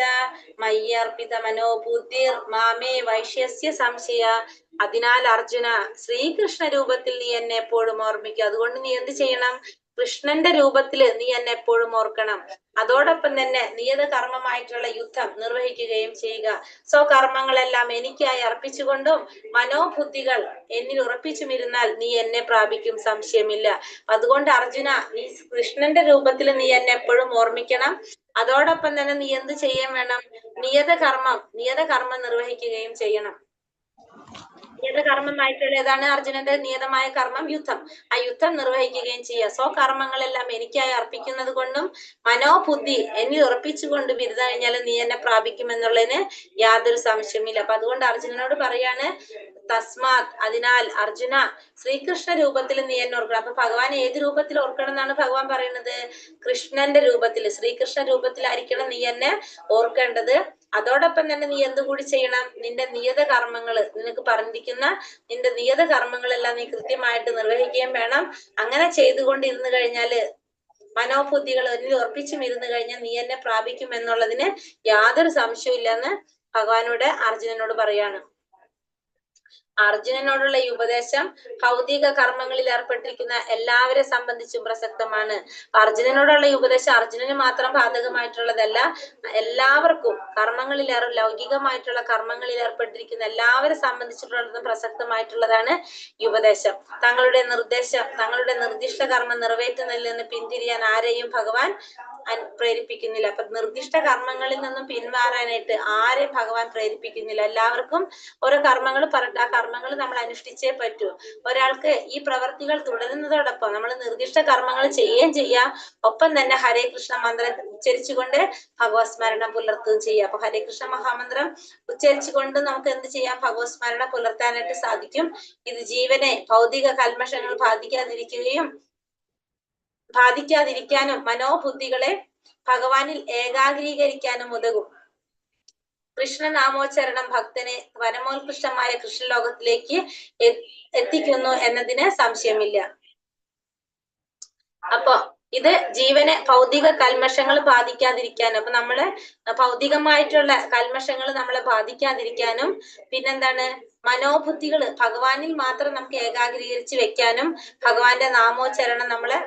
മയ്യർപ്പിത മനോബുദ്ധിർ മാമേ വൈശ്യസ്യ സംശയ. അതിനാൽ അർജുന, ശ്രീകൃഷ്ണ രൂപത്തിൽ നീ എന്നെ എപ്പോഴും ഓർമ്മിക്കുക. അതുകൊണ്ട് നീ എന്ത് ചെയ്യണം? കൃഷ്ണന്റെ രൂപത്തില് നീ എന്നെ എപ്പോഴും ഓർക്കണം. അതോടൊപ്പം തന്നെ നിയത കർമ്മമായിട്ടുള്ള യുദ്ധം നിർവഹിക്കുകയും ചെയ്യുക. സ്വകർമ്മങ്ങളെല്ലാം എനിക്കായി അർപ്പിച്ചുകൊണ്ടും മനോബുദ്ധികൾ എന്നിൽ ഉറപ്പിച്ചുമിരുന്നാൽ നീ എന്നെ പ്രാപിക്കും, സംശയമില്ല. അതുകൊണ്ട് അർജുന, നീ കൃഷ്ണന്റെ രൂപത്തിൽ നീ എന്നെ എപ്പോഴും ഓർമ്മിക്കണം. അതോടൊപ്പം തന്നെ നീ എന്ത് ചെയ്യാൻ വേണം? നിയത കർമ്മം നിർവഹിക്കുകയും ചെയ്യണം. നിയതകർമ്മമായിട്ടുള്ള ഏതാണ്? അർജുനന്റെ നിയതമായ കർമ്മം യുദ്ധം. ആ യുദ്ധം നിർവഹിക്കുകയും ചെയ്യുക. സ്വകർമ്മങ്ങളെല്ലാം എനിക്കായി അർപ്പിക്കുന്നത് കൊണ്ടും മനോബുദ്ധി എന്നിൽ ഉറപ്പിച്ചുകൊണ്ട് ബിരുദ കഴിഞ്ഞാൽ നീ എന്നെ പ്രാപിക്കുമെന്നുള്ളതിന് യാതൊരു സംശയമില്ല. അപ്പൊ അതുകൊണ്ട് അർജുനനോട് പറയാണ്, തസ്മാത്, അതിനാൽ അർജുന, ശ്രീകൃഷ്ണ രൂപത്തിൽ നീ എന്നെ ഓർക്കണം. അപ്പൊ ഭഗവാൻ ഏത് രൂപത്തിൽ ഓർക്കണം എന്നാണ് ഭഗവാൻ പറയുന്നത്? കൃഷ്ണന്റെ രൂപത്തിൽ, ശ്രീകൃഷ്ണ രൂപത്തിലായിരിക്കണം നീ എന്നെ ഓർക്കേണ്ടത്. അതോടൊപ്പം തന്നെ നീ എന്തുകൂടി ചെയ്യണം? നിന്റെ നിയത കർമ്മങ്ങൾ, നിനക്ക് പറഞ്ഞിരിക്കുന്ന നിന്റെ നിയത കർമ്മങ്ങളെല്ലാം നീ കൃത്യമായിട്ട് നിർവഹിക്കുകയും വേണം. അങ്ങനെ ചെയ്തുകൊണ്ടിരുന്നു കഴിഞ്ഞാല് മനോബുദ്ധികൾ എന്നിൽ ഉറപ്പിച്ചും ഇരുന്നു കഴിഞ്ഞാൽ നീ എന്നെ പ്രാപിക്കും എന്നുള്ളതിന് യാതൊരു സംശയവും ഇല്ലെന്ന് ഭഗവാനോട് അർജുനനോട് പറയാണ്. അർജുനനോടുള്ള ഈ ഉപദേശം ഭൗതിക കർമ്മങ്ങളിൽ ഏർപ്പെട്ടിരിക്കുന്ന എല്ലാവരെ സംബന്ധിച്ചും പ്രസക്തമാണ്. അർജുനനോടുള്ള ഈ ഉപദേശം അർജുനന് മാത്രം ബാധകമായിട്ടുള്ളതല്ല, എല്ലാവർക്കും കർമ്മങ്ങളിൽ ലൗകികമായിട്ടുള്ള കർമ്മങ്ങളിൽ ഏർപ്പെട്ടിരിക്കുന്ന എല്ലാവരെ സംബന്ധിച്ചിട്ടുള്ളതും പ്രസക്തമായിട്ടുള്ളതാണ് ഈ ഉപദേശം. തങ്ങളുടെ നിർദ്ദിഷ്ട കർമ്മം നിറവേറ്റുന്നതിൽ നിന്ന് പിന്തിരിയാൻ ആരെയും ഭഗവാൻ പ്രേരിപ്പിക്കുന്നില്ല. അപ്പൊ നിർദ്ദിഷ്ട കർമ്മങ്ങളിൽ നിന്നും പിന്മാറാനായിട്ട് ആരെയും ഭഗവാൻ പ്രേരിപ്പിക്കുന്നില്ല. എല്ലാവർക്കും ഓരോ കർമ്മങ്ങൾ പറഞ്ഞിട്ട് ആ കർമ്മങ്ങൾ നമ്മൾ അനുഷ്ഠിച്ചേ പറ്റൂ. ഒരാൾക്ക് ഈ പ്രവർത്തികൾ തുടരുന്നതോടൊപ്പം നമ്മൾ നിർദ്ദിഷ്ട കർമ്മങ്ങൾ ചെയ്യുകയും ചെയ്യാം, ഒപ്പം തന്നെ ഹരേ കൃഷ്ണ മന്ത്രം ഉച്ചരിച്ചുകൊണ്ട് ഭഗവത് സ്മരണം പുലർത്തുകയും ചെയ്യാം. അപ്പൊ ഹരേ കൃഷ്ണ മഹാമന്ത്രം ഉച്ചരിച്ചുകൊണ്ട് നമുക്ക് എന്ത് ചെയ്യാം? ഭഗവത് സ്മരണം പുലർത്താനായിട്ട് സാധിക്കും. ഇത് ജീവനെ ഭൗതിക കൽമഷങ്ങൾ ബാധിക്കാതിരിക്കാനും മനോബുദ്ധികളെ ഭഗവാനിൽ ഏകാഗ്രീകരിക്കാനും ഉതകും. കൃഷ്ണനാമോച്ചരണം ഭക്തനെ പരമോത്കൃഷ്ടമായ കൃഷ്ണലോകത്തിലേക്ക് എത്തിക്കുന്നു എന്നതിന് സംശയമില്ല. അപ്പൊ ഇത് ജീവനെ ഭൗതിക കൽമഷങ്ങൾ ബാധിക്കാതിരിക്കാനും, അപ്പൊ നമ്മള് ഭൗതികമായിട്ടുള്ള കൽമഷങ്ങൾ നമ്മളെ ബാധിക്കാതിരിക്കാനും, പിന്നെന്താണ്, മനോബുദ്ധികൾ ഭഗവാനിൽ മാത്രം നമുക്ക് ഏകാഗ്രീകരിച്ച് വെക്കാനും ഭഗവാന്റെ നാമോച്ചരണം നമ്മളെ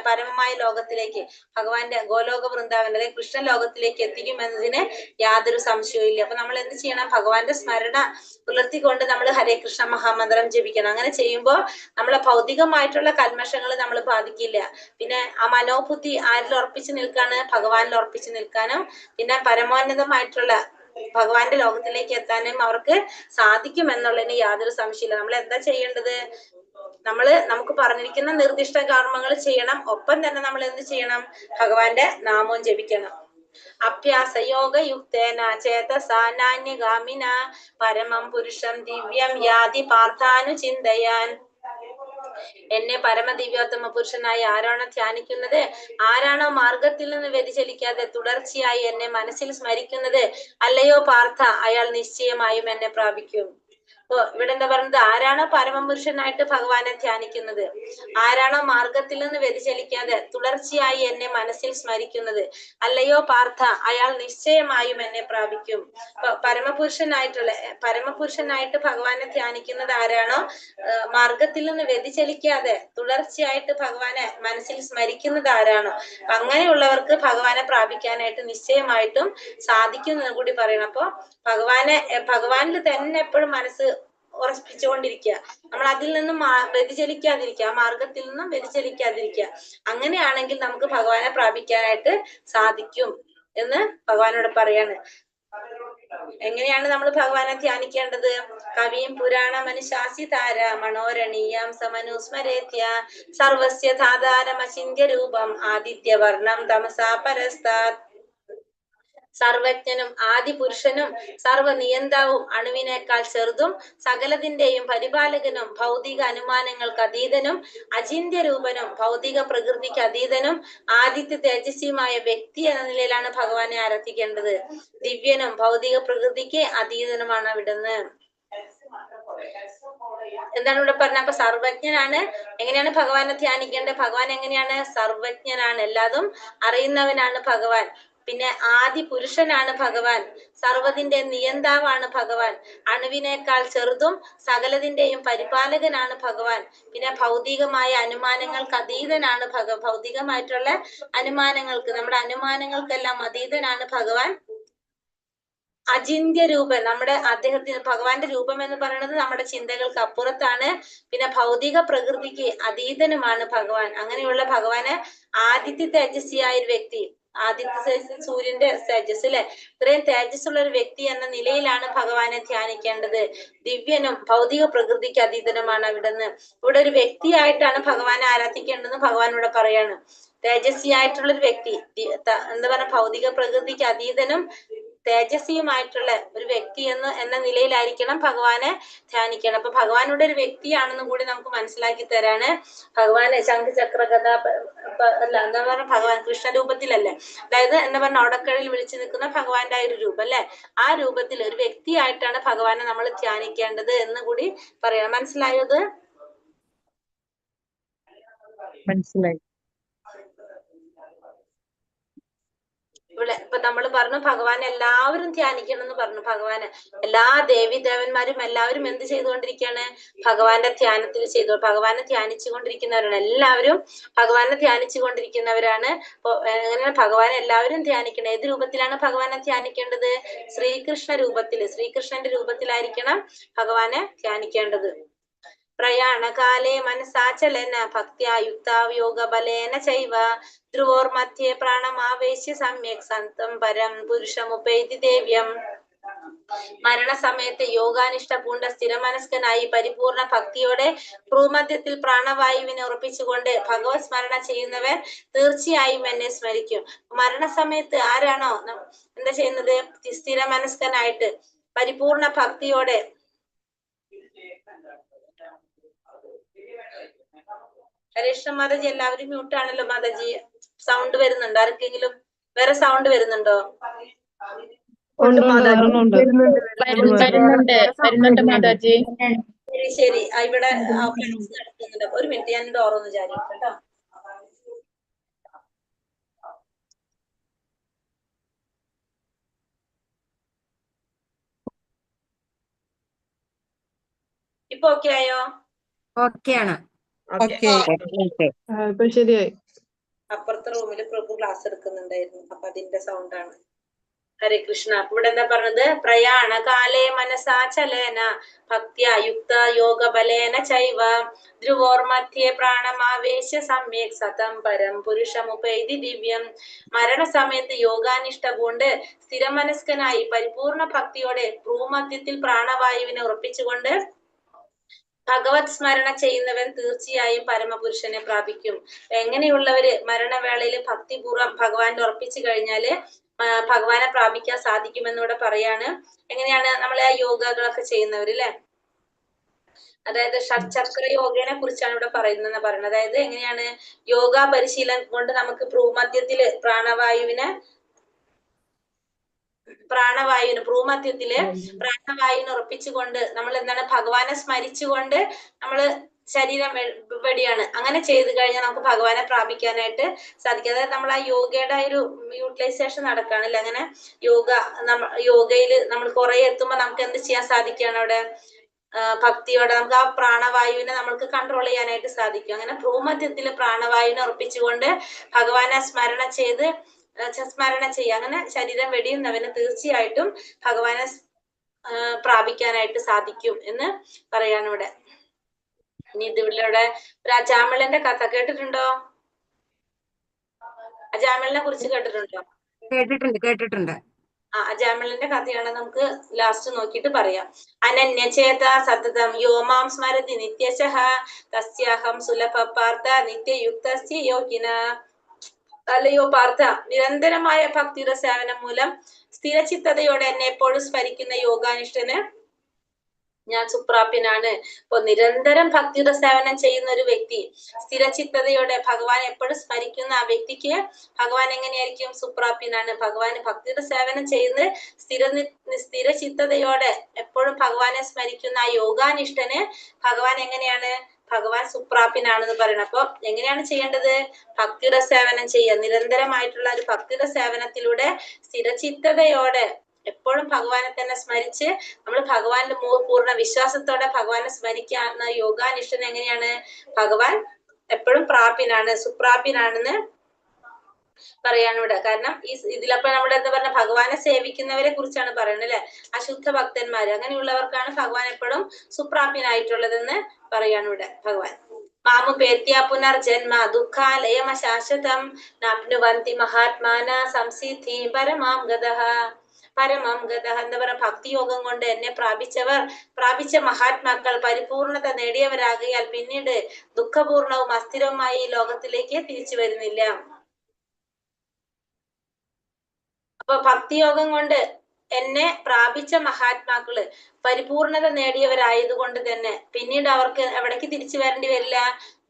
പരമമായ ലോകത്തിലേക്ക്, ഭഗവാന്റെ ഗോലോക വൃന്ദാവൻ അതായത് കൃഷ്ണ ലോകത്തിലേക്ക് എത്തിക്കും എന്നതിന് യാതൊരു സംശയവും ഇല്ല. അപ്പൊ നമ്മൾ എന്ത് ചെയ്യണം? ഭഗവാന്റെ സ്മരണ പുലർത്തിക്കൊണ്ട് നമ്മൾ ഹരേ കൃഷ്ണ മഹാമന്ത്രം ജപിക്കണം. അങ്ങനെ ചെയ്യുമ്പോൾ നമ്മളെ ഭൗതികമായിട്ടുള്ള കൽമഷങ്ങൾ നമ്മൾ ബാധിക്കില്ല. പിന്നെ ആ മനോബുദ്ധി ആരിൽ ഉറപ്പിച്ചു നിൽക്കാണ്? ഭഗവാനിൽ ഉറപ്പിച്ചു നിൽക്കാനും പിന്നെ പരമോന്നതമായിട്ടുള്ള ഭഗവാന്റെ ലോകത്തിലേക്ക് എത്താനും അവർക്ക് സാധിക്കും എന്നുള്ളതിന് യാതൊരു സംശയമില്ല. നമ്മൾ എന്താ ചെയ്യേണ്ടത്? നമുക്ക് പറഞ്ഞിരിക്കുന്ന നിർദ്ദിഷ്ട കർമ്മങ്ങൾ ചെയ്യണം, ഒപ്പം തന്നെ നമ്മൾ എന്ത് ചെയ്യണം? ഭഗവാന്റെ നാമവും ജപിക്കണം. അഭ്യാസയോഗയുക്തേന ചേതസാ നാന്യഗാമിന പരമം പുരുഷം ദിവ്യം യാതി പാർത്ഥാനുചിന്തയാൻ. എന്നെ പരമദിവ്യോത്തമ പുരുഷനായി ആരാണോ ധ്യാനിക്കുന്നത്, ആരാണോ മാർഗത്തിൽ നിന്ന് വ്യതിചലിക്കാതെ തുടർച്ചയായി എന്നെ മനസ്സിൽ സ്മരിക്കുന്നത്, അല്ലയോ പാർത്ഥ, അയാൾ നിശ്ചയമായും എന്നെ പ്രാപിക്കും. അപ്പൊ ഇവിടെ എന്താ പറയുന്നത്? ആരാണോ പരമപുരുഷനായിട്ട് ഭഗവാനെ ധ്യാനിക്കുന്നത്, ആരാണോ മാർഗത്തിൽ നിന്ന് വ്യതിചലിക്കാതെ തുടർച്ചയായി എന്നെ മനസ്സിൽ സ്മരിക്കുന്നത്, അല്ലയോ പാർത്ഥ, അയാൾ നിശ്ചയമായും എന്നെ പ്രാപിക്കും. അപ്പൊ പരമപുരുഷനായിട്ട് ഭഗവാനെ ധ്യാനിക്കുന്നത് ആരാണോ മാർഗത്തിൽ നിന്ന് വ്യതിചലിക്കാതെ തുടർച്ചയായിട്ട് ഭഗവാനെ മനസ്സിൽ സ്മരിക്കുന്നത് ആരാണോ, അങ്ങനെയുള്ളവർക്ക് ഭഗവാനെ പ്രാപിക്കാനായിട്ട് നിശ്ചയമായിട്ടും സാധിക്കും കൂടി പറയണം. അപ്പൊ ഭഗവാനിൽ തന്നെ എപ്പോഴും മനസ്സ് ഉറപ്പിച്ചുകൊണ്ടിരിക്കുക, നമ്മൾ അതിൽ നിന്നും വ്യതിചലിക്കാതിരിക്കുക, ആ മാർഗത്തിൽ നിന്നും വ്യതിചലിക്കാതിരിക്കുക. അങ്ങനെയാണെങ്കിൽ നമുക്ക് ഭഗവാനെ പ്രാപിക്കാനായിട്ട് സാധിക്കും എന്ന് ഭഗവാനോട് പറയാണ്. എങ്ങനെയാണ് നമ്മൾ ഭഗവാനെ ധ്യാനിക്കേണ്ടത്? കവിയും പുരാണ മനുശാസി താര മനോരണീയം സമനുസ്മരേത്യ സർവസ്യ ധാതാരമചിന്യ രൂപം ആദിത്യവർണം തമസാ പരസ്താത്. സർവജ്ഞനും ആദിപുരുഷനും സർവനിയന്താവും അണുവിനേക്കാൾ ചെറുതും സകലതിന്റെയും പരിപാലകനും ഭൗതിക അനുമാനങ്ങൾക്ക് അതീതനും അചിന്യരൂപനും ഭൗതിക പ്രകൃതിക്ക് അതീതനും ആദിത്യ തേജസ്വിയുമായ വ്യക്തി എന്ന നിലയിലാണ് ഭഗവാനെ ആരാധിക്കേണ്ടത്. ദിവ്യനും ഭൗതിക പ്രകൃതിക്ക് അതീതനുമാണ് അവിടുന്ന്. എന്താണ് ഇവിടെ പറഞ്ഞത്? അപ്പൊ സർവജ്ഞനാണ്. എങ്ങനെയാണ് ഭഗവാനെ ധ്യാനിക്കേണ്ടത്? ഭഗവാൻ എങ്ങനെയാണ്? സർവജ്ഞനാണ്, എല്ലാതും അറിയുന്നവനാണ് ഭഗവാൻ. പിന്നെ ആദി പുരുഷനാണ് ഭഗവാൻ, സർവ്വതിന്റെ നിയന്താവാണ് ഭഗവാൻ, അണുവിനേക്കാൾ ചെറുതും സകലതിന്റെയും പരിപാലകനാണ് ഭഗവാൻ. പിന്നെ ഭൗതികമായ അനുമാനങ്ങൾക്ക് അതീതനാണ് ഭൗതികമായിട്ടുള്ള അനുമാനങ്ങൾക്ക്, നമ്മുടെ അനുമാനങ്ങൾക്കെല്ലാം അതീതനാണ് ഭഗവാൻ. അചിന്യ രൂപൻ, അദ്ദേഹത്തിന് ഭഗവാന്റെ രൂപം എന്ന് പറയുന്നത് നമ്മുടെ ചിന്തകൾക്ക് അപ്പുറത്താണ്. പിന്നെ ഭൗതിക പ്രകൃതിക്ക് അതീതനുമാണ് ഭഗവാൻ. അങ്ങനെയുള്ള ഭഗവാന് ആദിത്യ തേജസ്വിയായ ഒരു വ്യക്തി, ആദിത്യ സൂര്യന്റെ തേജസ് അല്ലെ, ഇത്രയും തേജസ് ഉള്ള ഒരു വ്യക്തി എന്ന നിലയിലാണ് ഭഗവാനെ ധ്യാനിക്കേണ്ടത്. ദിവ്യനും ഭൗതിക പ്രകൃതിക്ക് അതീതനുമാണ് അവിടുന്ന്. ഇവിടെ ഒരു വ്യക്തിയായിട്ടാണ് ഭഗവാനെ ആരാധിക്കേണ്ടതെന്ന് ഭഗവാൻ ഇവിടെ പറയാണ്. തേജസ്വിയായിട്ടുള്ള ഒരു വ്യക്തി, എന്താ പറയുക, ഭൗതിക പ്രകൃതിക്ക് അതീതനും തേജസ്വിയുമായിട്ടുള്ള ഒരു വ്യക്തി എന്ന നിലയിലായിരിക്കണം ഭഗവാനെ ധ്യാനിക്കണം. അപ്പൊ ഭഗവാനുടെ ഒരു വ്യക്തിയാണെന്നും കൂടി നമുക്ക് മനസ്സിലാക്കി തരാണ് ഭഗവാന്. ശംഖചക്ര ഗദ അല്ല, എന്താ പറയുക, ഭഗവാൻ കൃഷ്ണരൂപത്തിലല്ലേ, അതായത് എന്താ പറയുക, ഒടക്കഴിൽ വിളിച്ചു നിൽക്കുന്ന ഭഗവാന്റെ ഒരു രൂപം അല്ലെ, ആ രൂപത്തിൽ ഒരു വ്യക്തിയായിട്ടാണ് ഭഗവാനെ നമ്മൾ ധ്യാനിക്കേണ്ടത് എന്ന് കൂടി പറയാം. മനസ്സിലായത്? മനസ്സിലായി. ഇവിടെ ഇപ്പൊ നമ്മൾ പറഞ്ഞു ഭഗവാനെ എല്ലാവരും ധ്യാനിക്കണം എന്ന് പറഞ്ഞു. ഭഗവാന് എല്ലാ ദേവീദേവന്മാരും എല്ലാവരും എന്ത് ചെയ്തുകൊണ്ടിരിക്കുകയാണ്? ഭഗവാന്റെ ധ്യാനത്തിൽ ഭഗവാനെ ധ്യാനിച്ചു കൊണ്ടിരിക്കുന്നവരാണ്. എല്ലാവരും ഭഗവാനെ ധ്യാനിച്ചു കൊണ്ടിരിക്കുന്നവരാണ്. അപ്പൊ എങ്ങനെയാണ് ഭഗവാനെ എല്ലാവരും ധ്യാനിക്കണം? ഏത് രൂപത്തിലാണ് ഭഗവാനെ ധ്യാനിക്കേണ്ടത്? ശ്രീകൃഷ്ണ രൂപത്തിൽ, ശ്രീകൃഷ്ണന്റെ രൂപത്തിലായിരിക്കണം ഭഗവാനെ ധ്യാനിക്കേണ്ടത്. പ്രയാണകാലേ മനസാചലന ഭക്ത്യാ യുക്താ യോഗബലേന ചൈവ ധ്രുവോർമധ്യേ പ്രാണമാവേശ്യ സമ്യക് സന്തം പരം പുരുഷമുപൈതി ദേവ്യം. മരണസമയത്ത് യോഗാനിഷ്ഠ പൂണ്ട സ്ഥിരമനസ്കനായി പരിപൂർണ ഭക്തിയോടെ ഭ്രൂമധ്യത്തിൽ പ്രാണവായുവിനെ ഉറപ്പിച്ചുകൊണ്ട് ഭഗവത് സ്മരണ ചെയ്യുന്നവൻ തീർച്ചയായും എന്നെ സ്മരിക്കും. മരണസമയത്ത് ആരാണോ എന്താ ചെയ്യുന്നത്? സ്ഥിരമനസ്കനായിട്ട് പരിപൂർണ ഭക്തിയോടെ. ഹരേഷ്ണ മാതാജി, എല്ലാവരും മ്യൂട്ടാണല്ലോ മാതാജി. സൗണ്ട് വരുന്നുണ്ടോ ആർക്കെങ്കിലും? വേറെ സൗണ്ട് വരുന്നുണ്ടോ? വരുന്നുണ്ട് മാതാജി. ശരി ശരി, ഇവിടെ നടക്കുന്നുണ്ട്. ഒരു മിനിറ്റ്, ഞാൻ ഡോർ ഒന്ന് ചാരി കേട്ടോ. ഇപ്പൊ ഓക്കെ ആയോ? ഓക്കെയാണ്. ശരിയായി. അപ്പുറത്തെ റൂമിൽ പ്രഭു ക്ലാസ് എടുക്കുന്നുണ്ടായിരുന്നു, അപ്പൊ അതിന്റെ സൗണ്ടാണ്. ഹരേ കൃഷ്ണ. ഇവിടെ എന്താ പറഞ്ഞത്? പ്രയാണകാലേ മനസാചലേന ഭക്ത്യാ യുക്ത യോഗബലേന ചൈവ ധ്രുവോർമധ്യേ പ്രാണമാവേശ്യ സമ്യക് സതം പരം പുരുഷമുപൈതി ദിവ്യം. മരണസമയത്ത് യോഗാനിഷ്ഠ പൂണ്ട് സ്ഥിരമനസ്കനായി പരിപൂർണ ഭക്തിയോടെ ഭ്രൂമധ്യത്തിൽ പ്രാണവായുവിനെ ഉറപ്പിച്ചുകൊണ്ട് ഭഗവത് സ്മരണ ചെയ്യുന്നവൻ തീർച്ചയായും പരമപുരുഷനെ പ്രാപിക്കും. എങ്ങനെയുള്ളവര് മരണവേളയിൽ ഭക്തിപൂർവ്വം ഭഗവാന്റെ ഉറപ്പിച്ചു കഴിഞ്ഞാല് ഭഗവാനെ പ്രാപിക്കാൻ സാധിക്കുമെന്നിവിടെ പറയാണ്. എങ്ങനെയാണ്? നമ്മളെ യോഗകളൊക്കെ ചെയ്യുന്നവര് അല്ലെ, അതായത് ഷഡ്ചക്ര യോഗേനെ കുറിച്ചാണ് ഇവിടെ പറയുന്നത് അതായത് എങ്ങനെയാണ് യോഗ പരിശീലനം കൊണ്ട് നമുക്ക് ഭ്രൂമധ്യത്തില് ഭ്രൂമധ്യത്തില് പ്രാണവായുവിനെ ഉറപ്പിച്ചുകൊണ്ട് നമ്മൾ എന്താണ് ഭഗവാനെ സ്മരിച്ചുകൊണ്ട് നമ്മള് ശരീരം വെടിയാണ്. അങ്ങനെ ചെയ്തു കഴിഞ്ഞാൽ നമുക്ക് ഭഗവാനെ പ്രാപിക്കാനായിട്ട് സാധിക്കും. അതായത് നമ്മൾ ആ യോഗയുടെ ഒരു യൂട്ടിലൈസേഷൻ നടക്കുകയാണല്ലേ. അങ്ങനെ യോഗയില് നമ്മൾ കുറെ എത്തുമ്പോ നമുക്ക് എന്ത് ചെയ്യാൻ സാധിക്കുകയാണ് അവിടെ ഭക്തിയോടെ നമുക്ക് ആ പ്രാണവായുവിനെ നമ്മൾക്ക് കൺട്രോൾ ചെയ്യാനായിട്ട് സാധിക്കും. അങ്ങനെ ഭ്രൂമധ്യത്തില് പ്രാണവായുവിനെ ഉറപ്പിച്ചുകൊണ്ട് ഭഗവാനെ സ്മരണ ചെയ്യുക. അങ്ങനെ ശരീരം വെടിയുന്നവന് തീർച്ചയായിട്ടും ഭഗവാനെ പ്രാപിക്കാനായിട്ട് സാധിക്കും എന്ന് പറയാണ് ഇവിടെ. ഇനി ഇതിവിടെ ഒരു അജാമിളന്റെ കഥ കേട്ടിട്ടുണ്ടോ? അജാമിളിനെ കുറിച്ച് കേട്ടിട്ടുണ്ടോ? കേട്ടിട്ടുണ്ട്. അജാമിളിന്റെ കഥയാണ്. നമുക്ക് ലാസ്റ്റ് നോക്കിയിട്ട് പറയാം. അനന്യചേത സതതം യോമാം സ്മരതി നിത്യശഃ തസ്യാഹം സുലഭ പാർത്ഥ നിത്യയുക്തസ്യ യോഗിന. അല്ലയോ പാർത്ഥ, നിരന്തരമായ ഭക്തിയുടെ സേവനം മൂലം സ്ഥിരചിത്തതയോടെ എന്നെ എപ്പോഴും സ്മരിക്കുന്ന യോഗാനിഷ്ഠന് ഞാൻ സുപ്രാപ്യനാണ്. ഇപ്പൊ നിരന്തരം ഭക്തിയുടെ സേവനം ചെയ്യുന്ന ഒരു വ്യക്തി, സ്ഥിരചിത്തതയോടെ ഭഗവാൻ എപ്പോഴും സ്മരിക്കുന്ന ആ വ്യക്തിക്ക് ഭഗവാൻ എങ്ങനെയായിരിക്കും? സുപ്രാപ്യനാണ്. ഭഗവാന് ഭക്തിയുടെ സേവനം ചെയ്യുന്ന സ്ഥിരചിത്തതയോടെ എപ്പോഴും ഭഗവാനെ സ്മരിക്കുന്ന ആ യോഗാനിഷ്ഠന് ഭഗവാൻ എങ്ങനെയാണ്? ഭഗവാൻ സുപ്രാപ്യനാണെന്ന് പറയണം. അപ്പൊ എങ്ങനെയാണ് ചെയ്യേണ്ടത്? ഭക്തിയുടെ സേവനം ചെയ്യുക. നിരന്തരമായിട്ടുള്ള ഒരു ഭക്തിയുടെ സേവനത്തിലൂടെ സ്ഥിരചിത്തതയോടെ എപ്പോഴും ഭഗവാനെ തന്നെ സ്മരിച്ച് നമ്മൾ ഭഗവാന്റെ പൂർണ്ണ വിശ്വാസത്തോടെ ഭഗവാനെ സ്മരിക്കുന്ന യോഗാനിഷ്ഠൻ എങ്ങനെയാണ്? ഭഗവാൻ എപ്പോഴും പ്രാപ്യനാണ്, സുപ്രാപ്യനാണെന്ന് പറയാണ് ഇവിടെ. കാരണം ഇതിലപ്പോ നമ്മുടെ എന്താ പറഞ്ഞ ഭഗവാനെ സേവിക്കുന്നവരെ കുറിച്ചാണ് പറയുന്നത് അല്ലെ. അശുദ്ധ ഭക്തന്മാര് അങ്ങനെയുള്ളവർക്കാണ് ഭഗവാൻ എപ്പോഴും സുപ്രാപ്യനായിട്ടുള്ളതെന്ന് പറയാണ് ഇവിടെ ഭഗവാൻ. മാമുപേത്യ പുനർജന്മ ദുഃഖാലയമ ശാശ്വതം നാപ്നുവന്തി മഹാത്മാന സംസിദ്ധി പരമാം ഗതഃ. എന്താ പറയാ, ഭക്തിയോഗം കൊണ്ട് എന്നെ പ്രാപിച്ച മഹാത്മാക്കൾ പരിപൂർണത നേടിയവരാകയാൽ പിന്നീട് ദുഃഖപൂർണവും അസ്ഥിരവുമായ ഈ ലോകത്തിലേക്ക് തിരിച്ചു വരുന്നില്ല. അപ്പൊ ഭക്തിയോഗം കൊണ്ട് എന്നെ പ്രാപിച്ച മഹാത്മാക്കള് പരിപൂർണത നേടിയവരായതുകൊണ്ട് തന്നെ പിന്നീട് അവർക്ക് എവിടേക്ക് തിരിച്ചു വരേണ്ടി വരില്ല?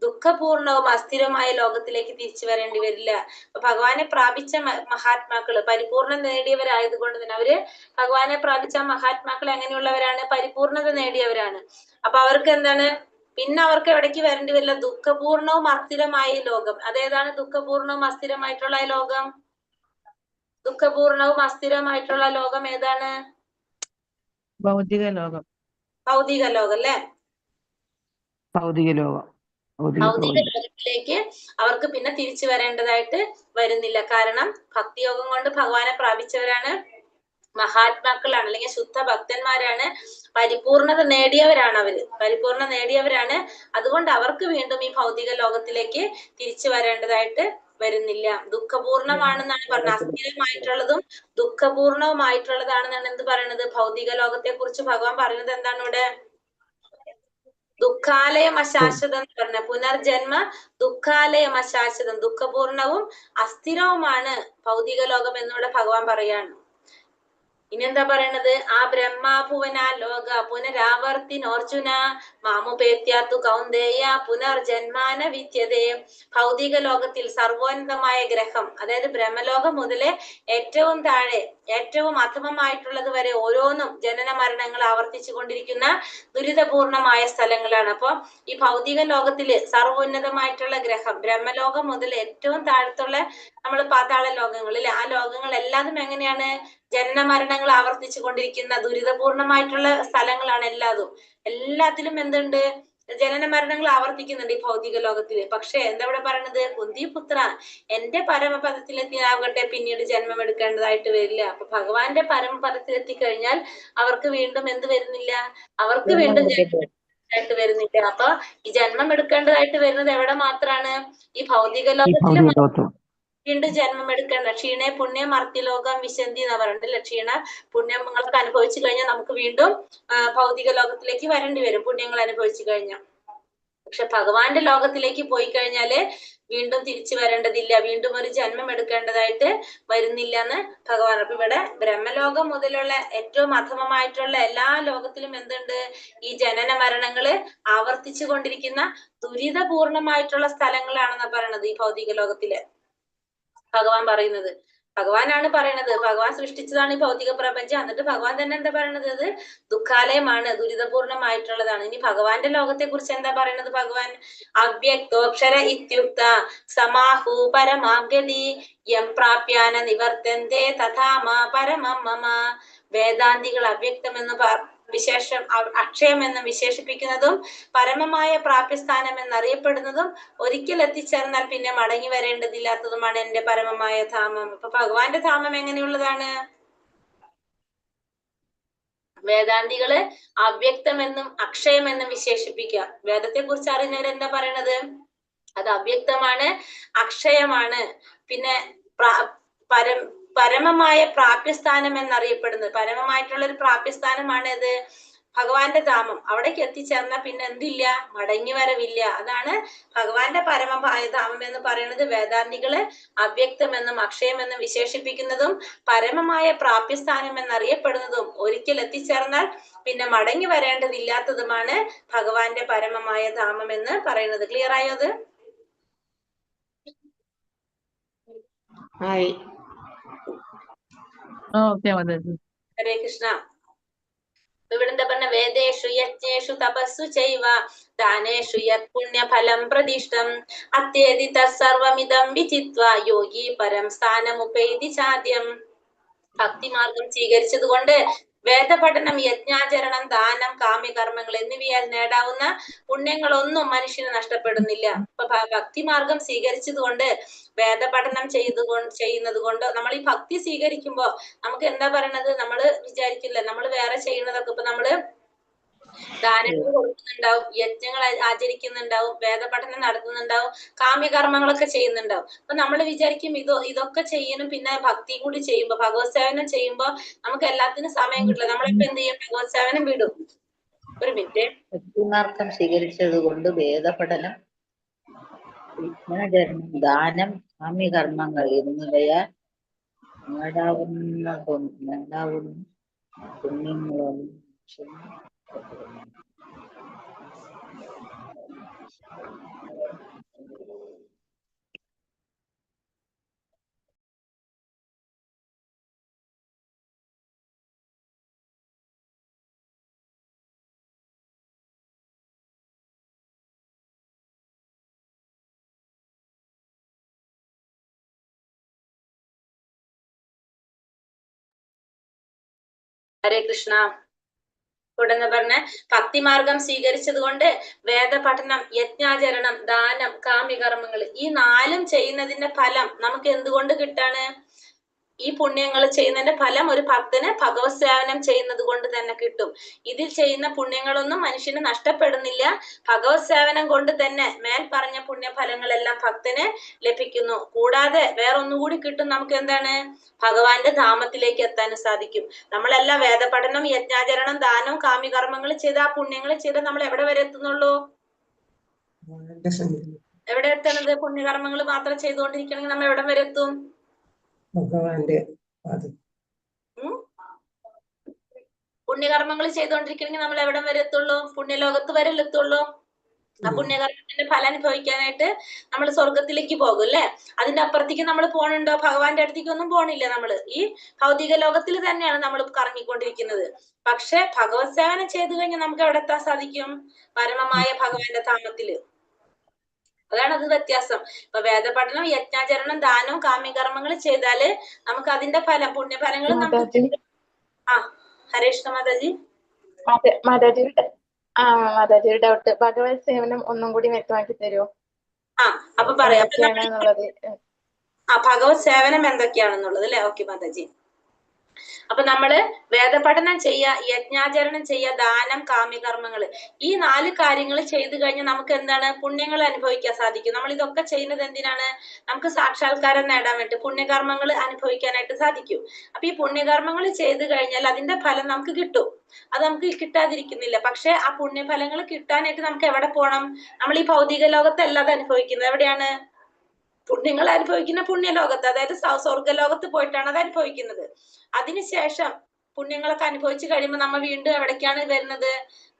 ദുഃഖപൂർണവും അസ്ഥിരമായ ലോകത്തിലേക്ക് തിരിച്ചു വരേണ്ടി വരില്ല. അപ്പൊ ഭഗവാനെ പ്രാപിച്ച മഹാത്മാക്കള് പരിപൂർണത നേടിയവരായതുകൊണ്ട് തന്നെ അവര് ഭഗവാനെ പ്രാപിച്ച മഹാത്മാക്കൾ എങ്ങനെയുള്ളവരാണ്? പരിപൂർണത നേടിയവരാണ്. അപ്പൊ അവർക്ക് എന്താണ്? പിന്നെ അവർക്ക് എവിടേക്ക് വരേണ്ടി വരില്ല? ദുഃഖപൂർണവും അസ്ഥിരമായ ലോകം. അതേതാണ് ദുഃഖപൂർണവും അസ്ഥിരമായിട്ടുള്ള ലോകം? ദുഃഖപൂർണവും അസ്ഥിരമായിട്ടുള്ള ലോകം ഏതാണ്? ഭൗതിക ലോകം. ഭൗതിക ലോകം അല്ലെ. ഭൗതിക ലോകത്തിലേക്ക് അവർക്ക് പിന്നെ തിരിച്ചു വരേണ്ടതായിട്ട് വരുന്നില്ല. കാരണം ഭക്തിയോഗം കൊണ്ട് ഭഗവാനെ പ്രാപിച്ചവരാണ്, മഹാത്മാക്കളാണ്, അല്ലെങ്കിൽ ശുദ്ധ ഭക്തന്മാരാണ്, പരിപൂർണത നേടിയവരാണ്. പരിപൂർണ നേടിയവരാണ്. അതുകൊണ്ട് അവർക്ക് വീണ്ടും ഈ ഭൗതിക ലോകത്തിലേക്ക് തിരിച്ചു വരേണ്ടതായിട്ട് വരുന്നില്ല. ദുഃഖപൂർണമാണെന്നാണ് പറഞ്ഞത്. അസ്ഥിരമായിട്ടുള്ളതും ദുഃഖപൂർണവുമായിട്ടുള്ളതാണെന്നാണ് എന്ത് പറയുന്നത്? ഭൗതിക ലോകത്തെ കുറിച്ച് ഭഗവാൻ പറയുന്നത് എന്താണ് ഇവിടെ? ദുഃഖാലയം അശാശ്വതം എന്ന് പറഞ്ഞ പുനർജന്മ ദുഃഖാലയം അശാശ്വതം, ദുഃഖപൂർണവും അസ്ഥിരവുമാണ് ഭൗതിക ലോകം എന്നിവിടെ ഭഗവാൻ പറയാണ്. ഇനി എന്താ പറയണത്? ആ ബ്രഹ്മാഭുവന ലോക പുനരാവർത്തിനോർജുന മാമുപേത്യാത്തു കൗന്ദേയ പുനർജന്മാന വിദ്യതേ. ഭൗതിക ലോകത്തിൽ സർവോന്നതമായ ഗ്രഹം, അതായത് ബ്രഹ്മലോകം മുതലേ ഏറ്റവും താഴെ ഏറ്റവും അധമമായിട്ടുള്ളത് വരെ ഓരോന്നും ജനന മരണങ്ങൾ ആവർത്തിച്ചു കൊണ്ടിരിക്കുന്ന ദുരിതപൂർണമായ സ്ഥലങ്ങളാണ്. അപ്പൊ ഈ ഭൗതിക ലോകത്തില് സർവോന്നതമായിട്ടുള്ള ഗ്രഹം ബ്രഹ്മലോകം മുതൽ ഏറ്റവും താഴത്തുള്ള നമ്മൾ പാതാള ലോകങ്ങളിൽ ആ ലോകങ്ങൾ എല്ലാതും എങ്ങനെയാണ്? ജനന മരണങ്ങൾ ആവർത്തിച്ചു കൊണ്ടിരിക്കുന്ന ദുരിതപൂർണമായിട്ടുള്ള സ്ഥലങ്ങളാണ്. എല്ലാത്തിലും എന്തുണ്ട്? ജനന മരണങ്ങൾ ആവർത്തിക്കുന്നുണ്ട് ഈ ഭൗതിക ലോകത്തില്. പക്ഷെ എന്താ ഇവിടെ പറയണത്? കുന്തിപുത്ര, എന്റെ പരമപദത്തിലെത്തിയാകട്ടെ പിന്നീട് ജന്മം എടുക്കേണ്ടതായിട്ട് വരില്ല. അപ്പൊ ഭഗവാന്റെ പരമപദത്തിലെത്തി കഴിഞ്ഞാൽ അവർക്ക് വീണ്ടും എന്ത് വരുന്നില്ല? അവർക്ക് വീണ്ടും ജന്മം വരുന്നില്ല. അപ്പൊ ഈ ജന്മം എടുക്കേണ്ടതായിട്ട് വരുന്നത് എവിടെ മാത്രാണ്? ഈ ഭൗതിക ലോകത്തില് വീണ്ടും ജന്മം എടുക്കേണ്ട. ക്ഷീണേ പുണ്യം മർത്യലോകം വിശന്തി എന്ന് പറഞ്ഞിട്ടില്ല. ക്ഷീണ പുണ്യം നിങ്ങൾക്ക് അനുഭവിച്ചു കഴിഞ്ഞാൽ നമുക്ക് വീണ്ടും ഭൗതിക ലോകത്തിലേക്ക് വരേണ്ടി വരും, പുണ്യങ്ങൾ അനുഭവിച്ചു കഴിഞ്ഞാൽ. പക്ഷെ ഭഗവാന്റെ ലോകത്തിലേക്ക് പോയി കഴിഞ്ഞാല് വീണ്ടും തിരിച്ചു വരേണ്ടതില്ല, വീണ്ടും ഒരു ജന്മം എടുക്കേണ്ടതായിട്ട് വരുന്നില്ല എന്ന് ഭഗവാൻ. അപ്പൊ ഇവിടെ ബ്രഹ്മലോകം മുതലുള്ള ഏറ്റവും അധമമായിട്ടുള്ള എല്ലാ ലോകത്തിലും എന്തുണ്ട്? ഈ ജനന മരണങ്ങള് ആവർത്തിച്ചു കൊണ്ടിരിക്കുന്ന ദുരിതപൂർണമായിട്ടുള്ള സ്ഥലങ്ങളാണെന്നാ പറയണത് ഈ ഭൗതിക ലോകത്തില് ഭഗവാൻ പറയുന്നത്. ഭഗവാനാണ് പറയണത്, ഭഗവാൻ സൃഷ്ടിച്ചതാണ് ഈ ഭൗതിക പ്രപഞ്ചം. എന്നിട്ട് ഭഗവാൻ തന്നെ എന്താ പറയണത്? അത് ദുഃഖാലയമാണ്, ദുരിതപൂർണമായിട്ടുള്ളതാണ്. ഇനി ഭഗവാന്റെ ലോകത്തെ കുറിച്ച് എന്താ പറയണത് ഭഗവാൻ? അവ്യക്തോക്ഷര ഇത്യുക്ത സമാഹു പരമാഗതി യം പ്രാപ്യാന നിവർത്തന്തേ തഥാമ പരമം മമ. വേദാന്തികൾ അവ്യക്തം എന്ന് വിശേഷം അക്ഷയം എന്ന് വിശേഷിപ്പിക്കുന്നതും പരമമായ പ്രാപ്യസ്ഥാനം എന്നറിയപ്പെടുന്നതും ഒരിക്കൽ എത്തിച്ചേർന്നാൽ പിന്നെ മടങ്ങി വരേണ്ടതില്ലാത്തതുമാണ് എന്റെ പരമമായ ധാമം. അപ്പൊ ഭഗവാന്റെ ധാമം എങ്ങനെയുള്ളതാണ്? വേദാന്തികള് അവ്യക്തമെന്നും അക്ഷയമെന്നും വിശേഷിപ്പിക്കുക. വേദത്തെ കുറിച്ച് അറിയുന്നവരെന്താ പറയണത്? അത് അവ്യക്തമാണ്, അക്ഷയമാണ്, പിന്നെ പരമമായ പ്രാപ്യസ്ഥാനം എന്നറിയപ്പെടുന്നത്. പരമമായിട്ടുള്ള ഒരു പ്രാപ്യസ്ഥാനമാണ് ഇത് ഭഗവാന്റെ ധാമം. അവിടേക്ക് എത്തിച്ചേർന്നാൽ പിന്നെ എന്തില്ല? മടങ്ങി വരവില്ല. അതാണ് ഭഗവാന്റെ പരമമായ ധാമം എന്ന് പറയുന്നത്. വേദാന്തികള് അവ്യക്തമെന്നും അക്ഷയമെന്നും വിശേഷിപ്പിക്കുന്നതും പരമമായ പ്രാപ്യസ്ഥാനം എന്നറിയപ്പെടുന്നതും ഒരിക്കൽ എത്തിച്ചേർന്നാൽ പിന്നെ മടങ്ങി വരേണ്ടതില്ലാത്തതുമാണ് ഭഗവാന്റെ പരമമായ ധാമം എന്ന് പറയുന്നത്. ക്ലിയർ ആയോ അത്? ഓക്കെ മാതാജി. ഹരേ കൃഷ്ണ. ഇവിടെ എന്താ പറഞ്ഞ? വേദേഷു യജ്ഞേഷു തപസ്സു ചൈവ ദാനേഷു യത് പുണ്യഫലം പ്രതിഷ്ഠം അത്യേതി തത്സർവമിദം വിചിത്വ യോഗി പരം സ്ഥാനമുപൈതി ചാദ്യം. ഭക്തിമാർഗം സ്വീകരിച്ചത് കൊണ്ട് വേദപഠനം, യജ്ഞാചരണം, ദാനം, കാമ്യകർമ്മങ്ങൾ എന്നിവയാൽ നേടാവുന്ന പുണ്യങ്ങളൊന്നും മനുഷ്യന് നഷ്ടപ്പെടുന്നില്ല. അപ്പൊ ഭക്തിമാർഗം സ്വീകരിച്ചത് കൊണ്ട്, വേദപഠനം ചെയ്യുന്നത് കൊണ്ട്, നമ്മൾ ഈ ഭക്തി സ്വീകരിക്കുമ്പോ നമുക്ക് എന്താ പറയണത്? നമ്മള് വിചാരിക്കില്ല, നമ്മൾ വേറെ ചെയ്യുന്നതൊക്കെ ഇപ്പൊ നമ്മള് ദാനങ്ങൾ കൊടുക്കുന്നുണ്ടാവും, യജ്ഞങ്ങൾ ആചരിക്കുന്നുണ്ടാവും, വേദപഠനം നടത്തുന്നുണ്ടാവും, കാമ്യകർമ്മങ്ങളൊക്കെ ചെയ്യുന്നുണ്ടാവും. അപ്പൊ നമ്മൾ വിചാരിക്കും ഇതൊക്കെ ചെയ്യണം, പിന്നെ ഭക്തിയും കൂടി ചെയ്യുമ്പോ, ഭഗവത് സേവനം ചെയ്യുമ്പോ നമുക്ക് എല്ലാത്തിനും സമയം കിട്ടില്ല. നമ്മളിപ്പോ എന്ത് ചെയ്യും? ഭഗവത് സേവനം വിടും. ഒരു മിനിറ്റ്. ഭക്തിമാർഗം സ്വീകരിച്ചത് കൊണ്ട് വേദപഠനം, യജ്ഞാചരണം, ദാനം, കാമ്യകർമ്മങ്ങൾ എന്നിവയാൽ നേടാവുന്ന പുണ്യങ്ങളൊന്നും ഹരേ കൃഷ്ണ. ഉടനെ പറഞ്ഞ ഭക്തിമാർഗം സ്വീകരിച്ചത് കൊണ്ട് വേദപഠനം, യജ്ഞാചരണം, ദാനം, കാമ്യകർമ്മങ്ങൾ ഈ 4 ചെയ്യുന്നതിന്റെ ഫലം നമുക്ക് എന്തുകൊണ്ട് കിട്ടാണ്? ഈ പുണ്യങ്ങൾ ചെയ്യുന്നതിന്റെ ഫലം ഒരു ഭക്തന് ഭഗവത് സേവനം ചെയ്യുന്നത് കൊണ്ട് തന്നെ കിട്ടും. ഇതിൽ ചെയ്യുന്ന പുണ്യങ്ങളൊന്നും മനുഷ്യന് നഷ്ടപ്പെടുന്നില്ല. ഭഗവത് സേവനം കൊണ്ട് തന്നെ മേൽ പറഞ്ഞ പുണ്യഫലങ്ങളെല്ലാം ഭക്തന് ലഭിക്കുന്നു. കൂടാതെ വേറൊന്നുകൂടി കിട്ടും. നമുക്ക് എന്താണ്? ഭഗവാന്റെ ധാമത്തിലേക്ക് എത്താനും സാധിക്കും. നമ്മളെല്ലാം വേദപഠനം, യജ്ഞാചരണം, ദാനവും കാമ്യകർമ്മങ്ങൾ ചെയ്ത് ആ പുണ്യങ്ങൾ ചെയ്ത് നമ്മൾ എവിടെ വരെ എത്തുന്നുള്ളൂ? എവിടെ എത്തണത്? പുണ്യകർമ്മങ്ങൾ മാത്രം ചെയ്തുകൊണ്ടിരിക്കണമെങ്കിൽ നമ്മൾ എവിടെ വരെ എത്തും? പുണ്യകർമ്മങ്ങൾ ചെയ്തുകൊണ്ടിരിക്കണമെങ്കിൽ നമ്മൾ എവിടെ വരെ എത്തുള്ളൂ? പുണ്യലോകത്ത് വരെ എത്തുള്ളൂ. ആ പുണ്യകർമ്മത്തിന്റെ ഫലം അനുഭവിക്കാനായിട്ട് നമ്മൾ സ്വർഗത്തിലേക്ക് പോകും അല്ലെ? അതിന്റെ അപ്പുറത്തേക്ക് നമ്മൾ പോണുണ്ടോ? ഭഗവാന്റെ അടുത്തേക്ക് ഒന്നും പോണില്ല. നമ്മള് ഈ ഭൗതിക ലോകത്തിൽ തന്നെയാണ് നമ്മൾ കറങ്ങിക്കൊണ്ടിരിക്കുന്നത്. പക്ഷെ ഭഗവത് സേവനം ചെയ്തു കഴിഞ്ഞാൽ നമുക്ക് എവിടെ എത്താൻ സാധിക്കും? പരമമായ ഭഗവാന്റെ ധാമത്തില്. അതാണ് അത് വ്യത്യാസം. ഇപ്പൊ വേദപഠനം, യജ്ഞാചരണം, ദാനവും കാമ്യകർമ്മങ്ങൾ ചെയ്താല് നമുക്ക് അതിന്റെ ഫലം, പുണ്യഫലങ്ങൾ നമുക്ക്. ഹരേ കൃഷ്ണ മാതാജി. മാതാജി ഒരു ഡൗട്ട്, ഭഗവത് സേവനം ഒന്നും കൂടി വ്യക്തമാക്കി തരുമോ? അപ്പൊ പറയാം ഭഗവത് സേവനം എന്തൊക്കെയാണെന്നുള്ളത് അല്ലെ? ഓക്കെ മാതാജി. അപ്പൊ നമ്മള് വേദപഠനം ചെയ്യുക, യജ്ഞാചരണം ചെയ്യുക, ദാനം, കാമ്യകർമ്മങ്ങള്, ഈ 4 കാര്യങ്ങൾ ചെയ്തു കഴിഞ്ഞാൽ നമുക്ക് എന്താണ് പുണ്യങ്ങൾ അനുഭവിക്കാൻ സാധിക്കും. നമ്മൾ ഇതൊക്കെ ചെയ്യുന്നത് എന്തിനാണ്? നമുക്ക് സാക്ഷാത്കാരം നേടാൻ വേണ്ടി പുണ്യകർമ്മങ്ങൾ അനുഭവിക്കാനായിട്ട് സാധിക്കും. അപ്പൊ ഈ പുണ്യകർമ്മങ്ങൾ ചെയ്തു കഴിഞ്ഞാൽ അതിന്റെ ഫലം നമുക്ക് കിട്ടും. അത് നമുക്ക് കിട്ടാതിരിക്കുന്നില്ല. പക്ഷെ ആ പുണ്യഫലങ്ങൾ കിട്ടാനായിട്ട് നമുക്ക് എവിടെ പോകണം? നമ്മൾ ഈ ഭൗതിക ലോകത്തല്ല അത് അനുഭവിക്കുന്നത്. എവിടെയാണ്? പുണ്യങ്ങൾ അനുഭവിക്കുന്ന പുണ്യലോകത്ത്, അതായത് സ്വർഗലോകത്ത് പോയിട്ടാണ് അത് അനുഭവിക്കുന്നത്. അതിനുശേഷം പുണ്യങ്ങളൊക്കെ അനുഭവിച്ചു കഴിയുമ്പോൾ നമ്മൾ വീണ്ടും എവിടേക്കാണ് വരുന്നത്?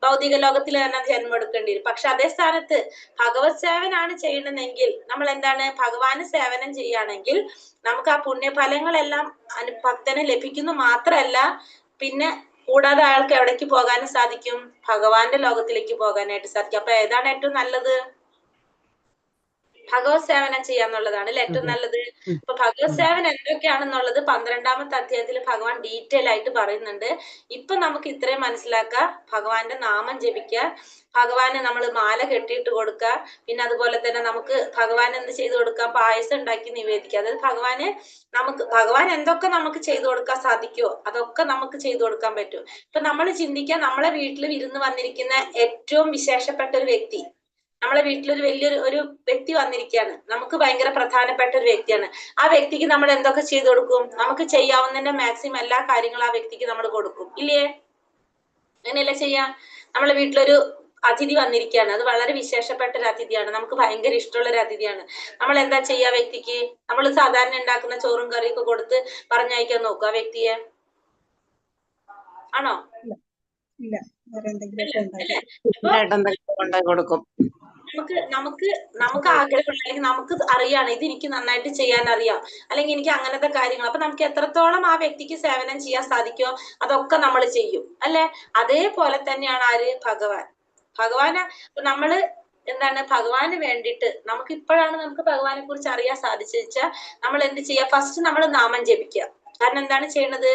ഭൗതിക ലോകത്തിൽ തന്നെ ജന്മം എടുക്കേണ്ടി വരും. പക്ഷെ അതേ സ്ഥാനത്ത് ഭഗവത് സേവനാണ് ചെയ്യണമെങ്കിൽ നമ്മൾ എന്താണ്? ഭഗവാന് സേവനം ചെയ്യുകയാണെങ്കിൽ നമുക്ക് ആ പുണ്യഫലങ്ങളെല്ലാം ഭക്തന് ലഭിക്കുന്നു മാത്രമല്ല, പിന്നെ കൂടാതെ അയാൾക്ക് എവിടേക്ക് പോകാനും സാധിക്കും? ഭഗവാന്റെ ലോകത്തിലേക്ക് പോകാനായിട്ട് സാധിക്കും. അപ്പൊ ഏതാണ് ഏറ്റവും നല്ലത്? ഭഗവത് സേവനം ചെയ്യാന്നുള്ളതാണ് അല്ലെ ഏറ്റവും നല്ലത്. അപ്പൊ ഭഗവത് സേവനം എന്തൊക്കെയാണെന്നുള്ളത് 12ാമത്തെ അധ്യായത്തിൽ ഭഗവാൻ ഡീറ്റെയിൽ ആയിട്ട് പറയുന്നുണ്ട്. ഇപ്പൊ നമുക്ക് ഇത്രയും മനസ്സിലാക്കാം. ഭഗവാന്റെ നാമം ജപിക്കുക, ഭഗവാന് നമ്മൾ മാല കെട്ടിയിട്ട് കൊടുക്കുക, പിന്നെ അതുപോലെ തന്നെ നമുക്ക് ഭഗവാൻ എന്ത് ചെയ്തു കൊടുക്കാം? പായസം ഉണ്ടാക്കി നിവേദിക്കുക. അതായത് ഭഗവാൻ എന്തൊക്കെ നമുക്ക് ചെയ്തു കൊടുക്കാൻ സാധിക്കുമോ അതൊക്കെ നമുക്ക് ചെയ്തു കൊടുക്കാൻ പറ്റും. ഇപ്പൊ നമ്മൾ ചിന്തിക്കുക, നമ്മളെ വീട്ടിൽ വിരുന്ന് വന്നിരിക്കുന്ന ഏറ്റവും വിശേഷപ്പെട്ട ഒരു വ്യക്തി, നമ്മളെ വീട്ടിലൊരു വലിയൊരു വ്യക്തി വന്നിരിക്കുകയാണ്, നമുക്ക് ഭയങ്കര പ്രധാനപ്പെട്ട ഒരു വ്യക്തിയാണ്. ആ വ്യക്തിക്ക് നമ്മൾ എന്തൊക്കെ ചെയ്തു കൊടുക്കും? നമുക്ക് ചെയ്യാവുന്നതിന്റെ മാക്സിമം എല്ലാ കാര്യങ്ങളും ആ വ്യക്തിക്ക് നമ്മൾ കൊടുക്കും, ഇല്ലേ? അങ്ങനെയല്ല ചെയ്യാം. നമ്മളെ വീട്ടിലൊരു അതിഥി വന്നിരിക്കുകയാണ്, അത് വളരെ വിശേഷപ്പെട്ട ഒരു അതിഥിയാണ്, നമുക്ക് ഭയങ്കര ഇഷ്ടമുള്ള ഒരു അതിഥിയാണ്. നമ്മൾ എന്താ ചെയ്യാ? വ്യക്തിക്ക് നമ്മൾ സാധാരണ ഉണ്ടാക്കുന്ന ചോറും കറിയൊക്കെ കൊടുത്ത് പറഞ്ഞയക്കാൻ നോക്കുക ആ വ്യക്തിയെ, ആണോ? ഇല്ല, വേറെ എന്തെങ്കിലുമൊക്കെ ഉണ്ടാക്കി കൊണ്ടുപോയി കൊടുക്കും. നമുക്ക് ആഗ്രഹമുണ്ട്, അല്ലെങ്കിൽ നമുക്ക് അറിയാണ് ഇത് എനിക്ക് നന്നായിട്ട് ചെയ്യാൻ അറിയാം, അല്ലെങ്കിൽ എനിക്ക് അങ്ങനത്തെ കാര്യങ്ങൾ. അപ്പൊ നമുക്ക് എത്രത്തോളം ആ വ്യക്തിക്ക് സേവനം ചെയ്യാൻ സാധിക്കുമോ അതൊക്കെ നമ്മൾ ചെയ്യും, അല്ലെ? അതേപോലെ തന്നെയാണ് ആര്? ഭഗവാന് നമ്മള് എന്താണ്? ഭഗവാന് വേണ്ടിയിട്ട് നമുക്ക് ഇപ്പോഴാണ് നമുക്ക് ഭഗവാനെ കുറിച്ച് അറിയാൻ സാധിച്ചാൽ നമ്മൾ എന്ത് ചെയ്യാ? ഫസ്റ്റ് നമ്മൾ നാമം ജപിക്കുക. കാരണം എന്താണ് ചെയ്യണത്?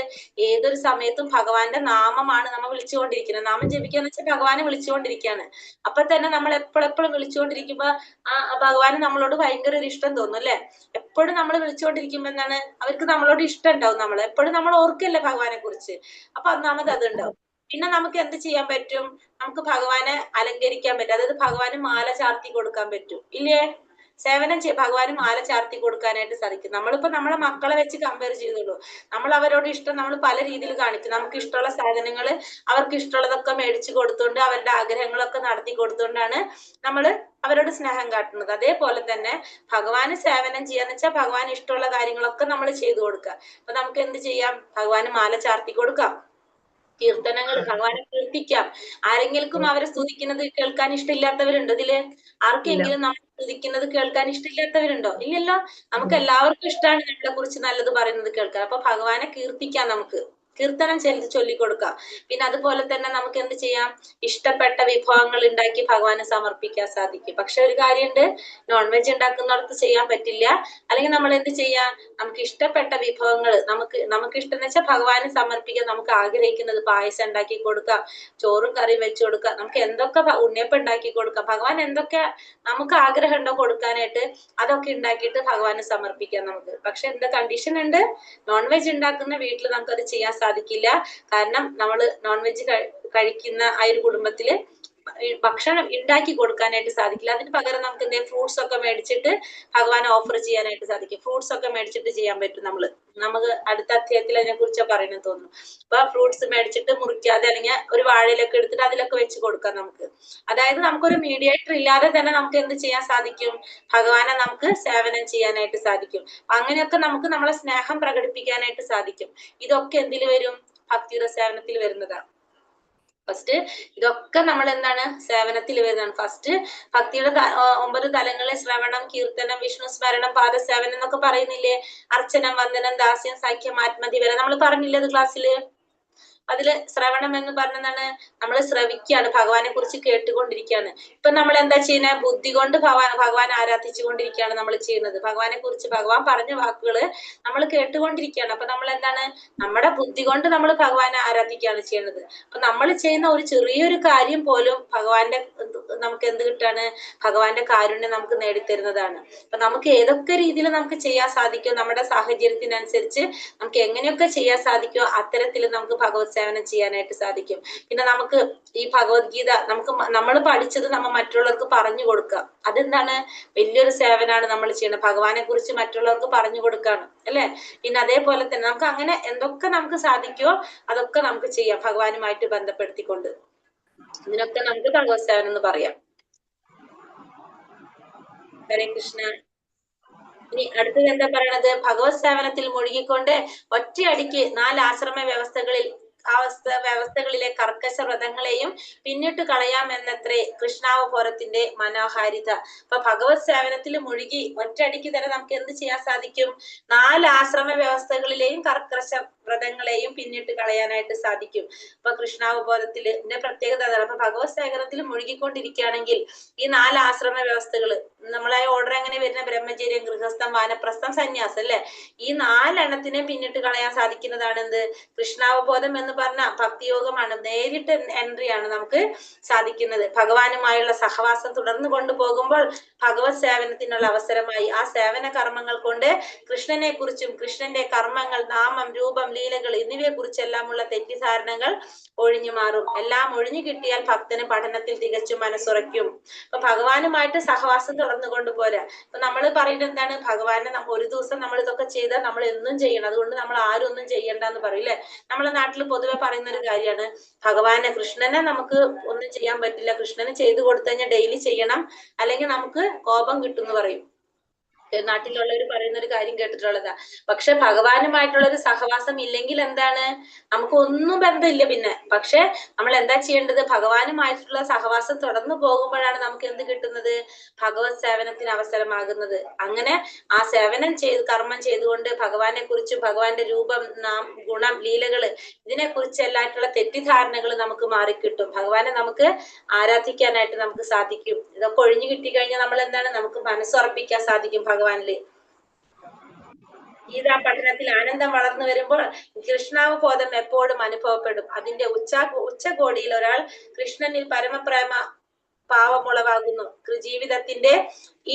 ഏതൊരു സമയത്തും ഭഗവാന്റെ നാമമാണ് നമ്മൾ വിളിച്ചുകൊണ്ടിരിക്കുന്നത്. നാമം ജപിക്കുക എന്ന് വെച്ചാൽ ഭഗവാനെ വിളിച്ചുകൊണ്ടിരിക്കുകയാണ്. അപ്പൊ തന്നെ നമ്മൾ എപ്പോഴെപ്പോഴും വിളിച്ചുകൊണ്ടിരിക്കുമ്പോ ആ ഭഗവാന് നമ്മളോട് ഭയങ്കര ഒരു ഇഷ്ടം തോന്നും, അല്ലെ? എപ്പോഴും നമ്മൾ വിളിച്ചുകൊണ്ടിരിക്കുമ്പോ എന്താണ്? അവർക്ക് നമ്മളോട് ഇഷ്ടം ഉണ്ടാവും. നമ്മൾ എപ്പോഴും നമ്മൾ ഓർക്കല്ലേ ഭഗവാനെ കുറിച്ച്. അപ്പൊ ഒന്നാമത് അതുണ്ടാവും. പിന്നെ നമുക്ക് എന്ത് ചെയ്യാൻ പറ്റും? നമുക്ക് ഭഗവാനെ അലങ്കരിക്കാൻ പറ്റും. അതായത് ഭഗവാന് മാല ചാർത്തി കൊടുക്കാൻ പറ്റും, ഇല്ലേ? സേവനം ഭഗവാന് മാല ചാർത്തി കൊടുക്കാനായിട്ട് സാധിക്കും. നമ്മളിപ്പോ നമ്മളെ മക്കളെ വെച്ച് കമ്പയർ ചെയ്തോളൂ. നമ്മൾ അവരോട് ഇഷ്ടം നമ്മൾ പല രീതിയിൽ കാണിക്കും. നമുക്ക് ഇഷ്ടമുള്ള സാധനങ്ങൾ അവർക്ക് ഇഷ്ടമുള്ളതൊക്കെ മേടിച്ചു കൊടുത്തുകൊണ്ട് അവരുടെ ആഗ്രഹങ്ങളൊക്കെ നടത്തി കൊടുത്തുകൊണ്ടാണ് നമ്മൾ അവരോട് സ്നേഹം കാട്ടുന്നത്. അതേപോലെ തന്നെ ഭഗവാന് സേവനം ചെയ്യാന്ന് വെച്ചാൽ ഭഗവാന് ഇഷ്ടമുള്ള കാര്യങ്ങളൊക്കെ നമ്മൾ ചെയ്തു കൊടുക്കുക. അപ്പൊ നമുക്ക് എന്ത് ചെയ്യാം? ഭഗവാന് മാല ചാർത്തി കൊടുക്കാം, കീർത്തനങ്ങൾ ഭഗവാനെ കീർത്തിക്കാം. ആരെങ്കിലും അവരെ സ്തുതിക്കുന്നത് കേൾക്കാൻ ഇഷ്ടമില്ലാത്തവരുണ്ടോ ഇതില്? ആർക്കെങ്കിലും നമ്മൾ സ്തുതിക്കുന്നത് കേൾക്കാൻ ഇഷ്ടമില്ലാത്തവരുണ്ടോ? ഇല്ലല്ലോ. നമുക്ക് എല്ലാവർക്കും ഇഷ്ടമാണ് നമ്മളെ കുറിച്ച് നല്ലത് പറയുന്നത് കേൾക്കാൻ. അപ്പൊ ഭഗവാനെ കീർത്തിക്കാം, നമുക്ക് കീർത്തനം ചൊല്ലിക്കൊടുക്കാം. പിന്നെ അതുപോലെ തന്നെ നമുക്ക് എന്ത് ചെയ്യാം? ഇഷ്ടപ്പെട്ട വിഭവങ്ങൾ ഉണ്ടാക്കി ഭഗവാന് സമർപ്പിക്കാൻ സാധിക്കും. പക്ഷെ ഒരു കാര്യമുണ്ട്, നോൺ വെജ് ഉണ്ടാക്കുന്നിടത്ത് ചെയ്യാൻ പറ്റില്ല. അല്ലെങ്കിൽ നമ്മൾ എന്ത് ചെയ്യാം? നമുക്ക് ഇഷ്ടപ്പെട്ട വിഭവങ്ങൾ നമുക്ക് ഇഷ്ടം എന്ന് വെച്ചാൽ ഭഗവാന് സമർപ്പിക്കാൻ നമുക്ക് ആഗ്രഹിക്കുന്നത് പായസം ഉണ്ടാക്കി കൊടുക്കാം, ചോറും കറിയും വെച്ച് കൊടുക്കാം, നമുക്ക് എന്തൊക്കെ ഉണ്ണിയപ്പം ഉണ്ടാക്കി കൊടുക്കാം. ഭഗവാൻ എന്തൊക്കെ നമുക്ക് ആഗ്രഹം ഉണ്ടോ കൊടുക്കാനായിട്ട് അതൊക്കെ ഉണ്ടാക്കിയിട്ട് ഭഗവാന് സമർപ്പിക്കാം നമുക്ക്. പക്ഷെ എന്താ കണ്ടീഷൻ ഉണ്ട്? നോൺ വെജ് ഉണ്ടാക്കുന്ന വീട്ടിൽ നമുക്കത് ചെയ്യാൻ സാധിക്കില്ല. കാരണം നമ്മൾ നോൺ വെജ് കഴിക്കുന്ന ആ ഒരു കുടുംബത്തില് ഭക്ഷണം ഉണ്ടാക്കി കൊടുക്കാനായിട്ട് സാധിക്കില്ല. അതിന് പകരം നമുക്ക് എന്തെങ്കിലും ഫ്രൂട്ട്സ് ഒക്കെ മേടിച്ചിട്ട് ഭഗവാനെ ഓഫർ ചെയ്യാനായിട്ട് സാധിക്കും. ഫ്രൂട്ട്സ് ഒക്കെ മേടിച്ചിട്ട് ചെയ്യാൻ പറ്റും. നമുക്ക് അടുത്ത അധ്യായത്തിൽ അതിനെ കുറിച്ച് പറയുന്നത് തോന്നുന്നു. അപ്പൊ ഫ്രൂട്ട്സ് മേടിച്ചിട്ട് മുറിക്കാതെ അല്ലെങ്കിൽ ഒരു വാഴയിലൊക്കെ എടുത്തിട്ട് അതിലൊക്കെ വെച്ച് കൊടുക്കാം നമുക്ക്. അതായത് നമുക്കൊരു മീഡിയേറ്റർ ഇല്ലാതെ തന്നെ നമുക്ക് എന്ത് ചെയ്യാൻ സാധിക്കും? ഭഗവാനെ നമുക്ക് സേവനം ചെയ്യാനായിട്ട് സാധിക്കും. അങ്ങനെയൊക്കെ നമുക്ക് നമ്മളെ സ്നേഹം പ്രകടിപ്പിക്കാനായിട്ട് സാധിക്കും. ഇതൊക്കെ എന്തിൽ വരും? ഭക്തിയുടെ സേവനത്തിൽ വരുന്നതാണ്. ഫസ്റ്റ് ഇതൊക്കെ നമ്മൾ എന്താണ്? സേവനത്തിൽ വരുന്നതാണ്. ഫസ്റ്റ് ഭക്തിയുടെ 9 തലങ്ങളെ ശ്രവണം, കീർത്തനം, വിഷ്ണു സ്മരണം, പാദസേവനം എന്നൊക്കെ പറയുന്നില്ലേ? അർച്ചനം, വന്ദനം, ദാസ്യം, സാഖ്യം, ആത്മധി വരെ നമ്മൾ പറഞ്ഞില്ലേ അത് ക്ലാസ്സില്? അതില് ശ്രവണം എന്ന് പറഞ്ഞതാണ് നമ്മൾ ശ്രവിക്കുകയാണ്, ഭഗവാനെ കുറിച്ച് കേട്ടുകൊണ്ടിരിക്കുകയാണ്. ഇപ്പൊ നമ്മൾ എന്താ ചെയ്യുന്നത്? ബുദ്ധി കൊണ്ട് ഭഗവാൻ ആരാധിച്ചു കൊണ്ടിരിക്കുകയാണ് നമ്മൾ ചെയ്യുന്നത്. ഭഗവാനെ കുറിച്ച് ഭഗവാൻ പറഞ്ഞ വാക്കുകള് നമ്മൾ കേട്ടുകൊണ്ടിരിക്കുകയാണ്. അപ്പൊ നമ്മൾ എന്താണ്? നമ്മുടെ ബുദ്ധി കൊണ്ട് നമ്മൾ ഭഗവാനെ ആരാധിക്കുകയാണ് ചെയ്യുന്നത്. അപ്പൊ നമ്മൾ ചെയ്യുന്ന ഒരു ചെറിയൊരു കാര്യം പോലും ഭഗവാന്റെ നമുക്ക് എന്ത് കിട്ടാണ്? ഭഗവാന്റെ കാരുണ്യം നമുക്ക് നേടിത്തരുന്നതാണ്. അപ്പൊ നമുക്ക് ഏതൊക്കെ രീതിയിൽ നമുക്ക് ചെയ്യാൻ സാധിക്കും, നമ്മുടെ സാഹചര്യത്തിനനുസരിച്ച് നമുക്ക് എങ്ങനെയൊക്കെ ചെയ്യാൻ സാധിക്കുമോ അത്തരത്തിൽ നമുക്ക് ഭഗവത് സേവനം ചെയ്യാനായിട്ട് സാധിക്കും. പിന്നെ നമുക്ക് ഈ ഭഗവത്ഗീത നമ്മൾ പഠിച്ചത് നമ്മൾ മറ്റുള്ളവർക്ക് പറഞ്ഞു കൊടുക്കുക. അതെന്താണ്? വലിയൊരു സേവനമാണ് നമ്മൾ ചെയ്യുന്നത്. ഭഗവാനെ കുറിച്ച് മറ്റുള്ളവർക്ക് പറഞ്ഞു കൊടുക്കാണ് അല്ലെ? പിന്നെ അതേപോലെ തന്നെ നമുക്ക് അങ്ങനെ എന്തൊക്കെ നമുക്ക് സാധിക്കുമോ അതൊക്കെ നമുക്ക് ചെയ്യാം ഭഗവാനുമായിട്ട് ബന്ധപ്പെടുത്തിക്കൊണ്ട്. ഇതിനൊക്കെ നമുക്ക് ഭഗവത് സേവനം എന്ന് പറയാം. ഹരേ കൃഷ്ണ. ഇനി അടുത്തത് എന്താ പറയണത്? ഭഗവത് സേവനത്തിൽ മുഴുകിക്കൊണ്ട് ഒറ്റയടിക്ക് 4 ആശ്രമ വ്യവസ്ഥകളിലെ കർക്കശ വ്രതങ്ങളെയും പിന്നിട്ട് കളയാമെന്നത്രേ കൃഷ്ണാവബോധത്തിന്റെ മനോഹാരിത. അപ്പൊ ഭഗവത് സേവനത്തിൽ മുഴുകി ഒറ്റയടിക്ക് തന്നെ നമുക്ക് എന്ത് ചെയ്യാൻ സാധിക്കും? 4 ആശ്രമ വ്യവസ്ഥകളിലെയും കർക്കശ വ്രതങ്ങളെയും പിന്നിട്ട് കളയാനായിട്ട് സാധിക്കും. അപ്പൊ കൃഷ്ണാവബോധത്തില് ഇതിന്റെ പ്രത്യേകത അതാണ്. അപ്പൊ ഭഗവത് സേവനത്തിൽ മുഴുകിക്കൊണ്ടിരിക്കുകയാണെങ്കിൽ ഈ 4 ആശ്രമ വ്യവസ്ഥകള് നമ്മളെ ഓർഡർ എങ്ങനെ വരുന്ന? ബ്രഹ്മചര്യം, ഗൃഹസ്ഥം, വാനപ്രസ്ഥം, സന്യാസം അല്ലെ? ഈ 4 എണ്ണത്തിനെ പിന്നിട്ട് കളയാൻ സാധിക്കുന്നതാണ് എന്ത്? കൃഷ്ണാവബോധം എന്ന് പറഞ്ഞ ഭക്തിയോഗമാണ്. നേരിട്ട് എൻട്രിയാണ് നമുക്ക് സാധിക്കുന്നത്. ഭഗവാനുമായുള്ള സഹവാസം തുടർന്ന് കൊണ്ടുപോകുമ്പോൾ ഭഗവത് സേവനത്തിനുള്ള അവസരമായി ആ സേവന കർമ്മങ്ങൾ കൊണ്ട് കൃഷ്ണനെ കുറിച്ചും കൃഷ്ണന്റെ കർമ്മങ്ങൾ, നാമം, രൂപം, ലീലകൾ എന്നിവയെ കുറിച്ചെല്ലാമുള്ള തെറ്റിദ്ധാരണകൾ ഒഴിഞ്ഞു മാറും. എല്ലാം ഒഴിഞ്ഞു കിട്ടിയാൽ ഭക്തന് പഠനത്തിൽ തികച്ചും മനസ്സുറയ്ക്കും. അപ്പൊ ഭഗവാനുമായിട്ട് സഹവാസം തുടർന്ന് കൊണ്ടുപോരാ. അപ്പൊ നമ്മൾ പറയുന്നത് എന്താണ്? ഭഗവാനെ ഒരു ദിവസം നമ്മൾ ഇതൊക്കെ ചെയ്താൽ നമ്മൾ എന്നും ചെയ്യണം, അതുകൊണ്ട് നമ്മൾ ആരും ഒന്നും ചെയ്യണ്ടെന്ന് പറയും അല്ലെ? നമ്മളെ നാട്ടിൽ പൊതുവെ പറയുന്ന ഒരു കാര്യമാണ്, കൃഷ്ണനെ നമുക്ക് ഒന്നും ചെയ്യാൻ പറ്റില്ല, കൃഷ്ണന് ചെയ്തു കൊടുത്തു കഴിഞ്ഞാൽ ഡെയിലി ചെയ്യണം, അല്ലെങ്കിൽ നമുക്ക് കോപം കിട്ടും എന്ന് പറയും. നാട്ടിലുള്ളവർ പറയുന്ന ഒരു കാര്യം കേട്ടിട്ടുള്ളതാ. പക്ഷെ ഭഗവാനുമായിട്ടുള്ള ഒരു സഹവാസം ഇല്ലെങ്കിൽ എന്താണ്? നമുക്ക് ഒന്നും ബന്ധമില്ല പിന്നെ. പക്ഷെ നമ്മൾ എന്താ ചെയ്യേണ്ടത്? ഭഗവാനുമായിട്ടുള്ള സഹവാസം തുടർന്നു പോകുമ്പോഴാണ് നമുക്ക് എന്ത് കിട്ടുന്നത്? ഭഗവത് സേവനത്തിന് അവസരമാകുന്നത്. അങ്ങനെ ആ സേവനം കർമ്മം ചെയ്തുകൊണ്ട് ഭഗവാനെ കുറിച്ചും ഭഗവാന്റെ രൂപം, ഗുണം, ലീലകള് ഇതിനെ കുറിച്ചെല്ലായിട്ടുള്ള തെറ്റിദ്ധാരണകൾ നമുക്ക് മാറിക്കിട്ടും. ഭഗവാനെ നമുക്ക് ആരാധിക്കാനായിട്ട് നമുക്ക് സാധിക്കും. ഇതൊക്കെ ഒഴിഞ്ഞു കിട്ടിക്കഴിഞ്ഞാൽ നമ്മൾ എന്താണ്? നമുക്ക് മനസ്സുറപ്പിക്കാൻ സാധിക്കും ഭഗവാനില്. ഗീതാ പഠനത്തിൽ ആനന്ദം വളർന്നു വരുമ്പോൾ കൃഷ്ണാവബോധം എപ്പോഴും അനുഭവപ്പെടും. അതിന്റെ ഉച്ചകോടിയിൽ ഒരാൾ കൃഷ്ണനിൽ പരമപ്രേമ ഭാവമുളവാകുന്നു. ജീവിതത്തിന്റെ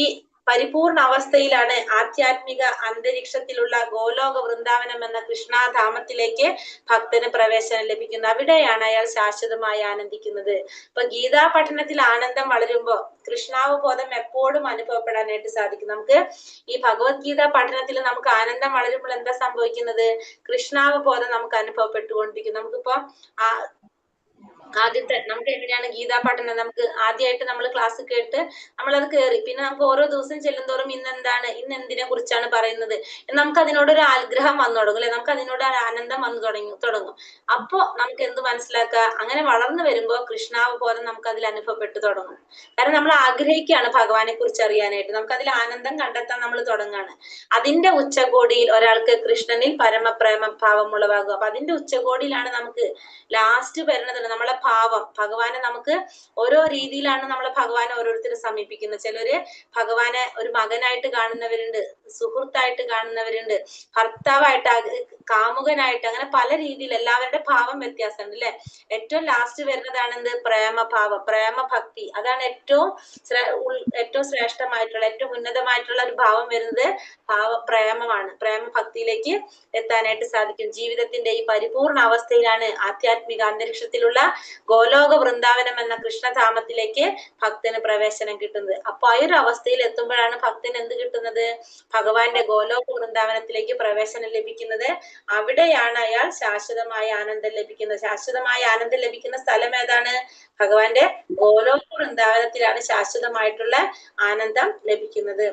ഈ പരിപൂർണ അവസ്ഥയിലാണ് ആധ്യാത്മിക അന്തരീക്ഷത്തിലുള്ള ഗോലോക വൃന്ദാവനം എന്ന കൃഷ്ണധാമത്തിലേക്ക് ഭക്തന് പ്രവേശനം ലഭിക്കുന്നത്. അവിടെയാണ് അയാൾ ശാശ്വതമായി ആനന്ദിക്കുന്നത്. ഇപ്പൊ ഗീതാ പഠനത്തിൽ ആനന്ദം വളരുമ്പോ കൃഷ്ണാവബോധം എപ്പോഴും അനുഭവപ്പെടാനായിട്ട് സാധിക്കും. നമുക്ക് ഈ ഭഗവത്ഗീത പഠനത്തിൽ നമുക്ക് ആനന്ദം വളരുമ്പോൾ എന്താ സംഭവിക്കുന്നത്? കൃഷ്ണാവബോധം നമുക്ക് അനുഭവപ്പെട്ടുകൊണ്ടിരിക്കും. നമുക്കിപ്പോ ആദ്യത്തെ നമുക്ക് എങ്ങനെയാണ് ഗീതാ പഠനം? നമുക്ക് ആദ്യമായിട്ട് നമ്മൾ ക്ലാസ് കേട്ട് നമ്മളത് കയറി, പിന്നെ നമുക്ക് ഓരോ ദിവസം ചെല്ലുന്തോറും ഇന്ന് എന്തിനെ കുറിച്ചാണ് പറയുന്നത്, നമുക്ക് അതിനോടൊരു ആഗ്രഹം വന്നു തുടങ്ങും അല്ലെ? നമുക്ക് അതിനോട് ആനന്ദം വന്നു തുടങ്ങും. അപ്പോ നമുക്ക് എന്ത് മനസ്സിലാക്കുക? അങ്ങനെ വളർന്നു വരുമ്പോ കൃഷ്ണാവബോധം നമുക്ക് അതിൽ അനുഭവപ്പെട്ടു തുടങ്ങും. കാരണം നമ്മൾ ആഗ്രഹിക്കുകയാണ് ഭഗവാനെ കുറിച്ച് അറിയാനായിട്ട്, നമുക്ക് അതിൽ ആനന്ദം കണ്ടെത്താൻ നമ്മൾ തുടങ്ങാണ്. അതിന്റെ ഉച്ചകോടിയിൽ ഒരാൾക്ക് കൃഷ്ണനിൽ പരമപ്രേമ ഭാവം ഉളവാകും. അപ്പൊ അതിന്റെ ഉച്ചകോടിയിലാണ് നമുക്ക് ലാസ്റ്റ് വരുന്നത് നമ്മളെ ഭാവം. ഭഗവാനെ നമുക്ക് ഓരോ രീതിയിലാണ് നമ്മളെ ഭഗവാനെ ഓരോരുത്തരും സമീപിക്കുന്നത്. ചിലര് ഭഗവാനെ ഒരു മകനായിട്ട് കാണുന്നവരുണ്ട്, സുഹൃത്തായിട്ട് കാണുന്നവരുണ്ട്, ഭർത്താവായിട്ട്, കാമുകനായിട്ട്, അങ്ങനെ പല രീതിയിൽ എല്ലാവരുടെ ഭാവം വ്യത്യാസമുണ്ട് അല്ലെ? ഏറ്റവും ലാസ്റ്റ് വരുന്നതാണ് എന്ത്? പ്രേമഭാവം, പ്രേമഭക്തി. അതാണ് ഏറ്റവും ശ്രേഷ്ഠമായിട്ടുള്ള, ഏറ്റവും ഉന്നതമായിട്ടുള്ള ഒരു ഭാവം വരുന്നത് പ്രേമമാണ്. പ്രേമഭക്തിയിലേക്ക് എത്താനായിട്ട് സാധിക്കും. ജീവിതത്തിന്റെ ഈ പരിപൂർണ അവസ്ഥയിലാണ് ആധ്യാത്മിക അന്തരീക്ഷത്തിലുള്ള ഗോലോക വൃന്ദാവനം എന്ന കൃഷ്ണധാമത്തിലേക്ക് ഭക്തന് പ്രവേശനം കിട്ടുന്നത്. അപ്പൊ ആ ഒരു അവസ്ഥയിൽ എത്തുമ്പോഴാണ് ഭക്തന് എന്ത് കിട്ടുന്നത്? ഭഗവാന്റെ ഗോലോക വൃന്ദാവനത്തിലേക്ക് പ്രവേശനം ലഭിക്കുന്നത്. അവിടെയാണ് അയാൾ ശാശ്വതമായ ആനന്ദം ലഭിക്കുന്നത്. ശാശ്വതമായ ആനന്ദം ലഭിക്കുന്ന സ്ഥലം ഏതാണ്? ഭഗവാന്റെ ഗോലോക വൃന്ദാവനത്തിലാണ് ശാശ്വതമായിട്ടുള്ള ആനന്ദം ലഭിക്കുന്നത്.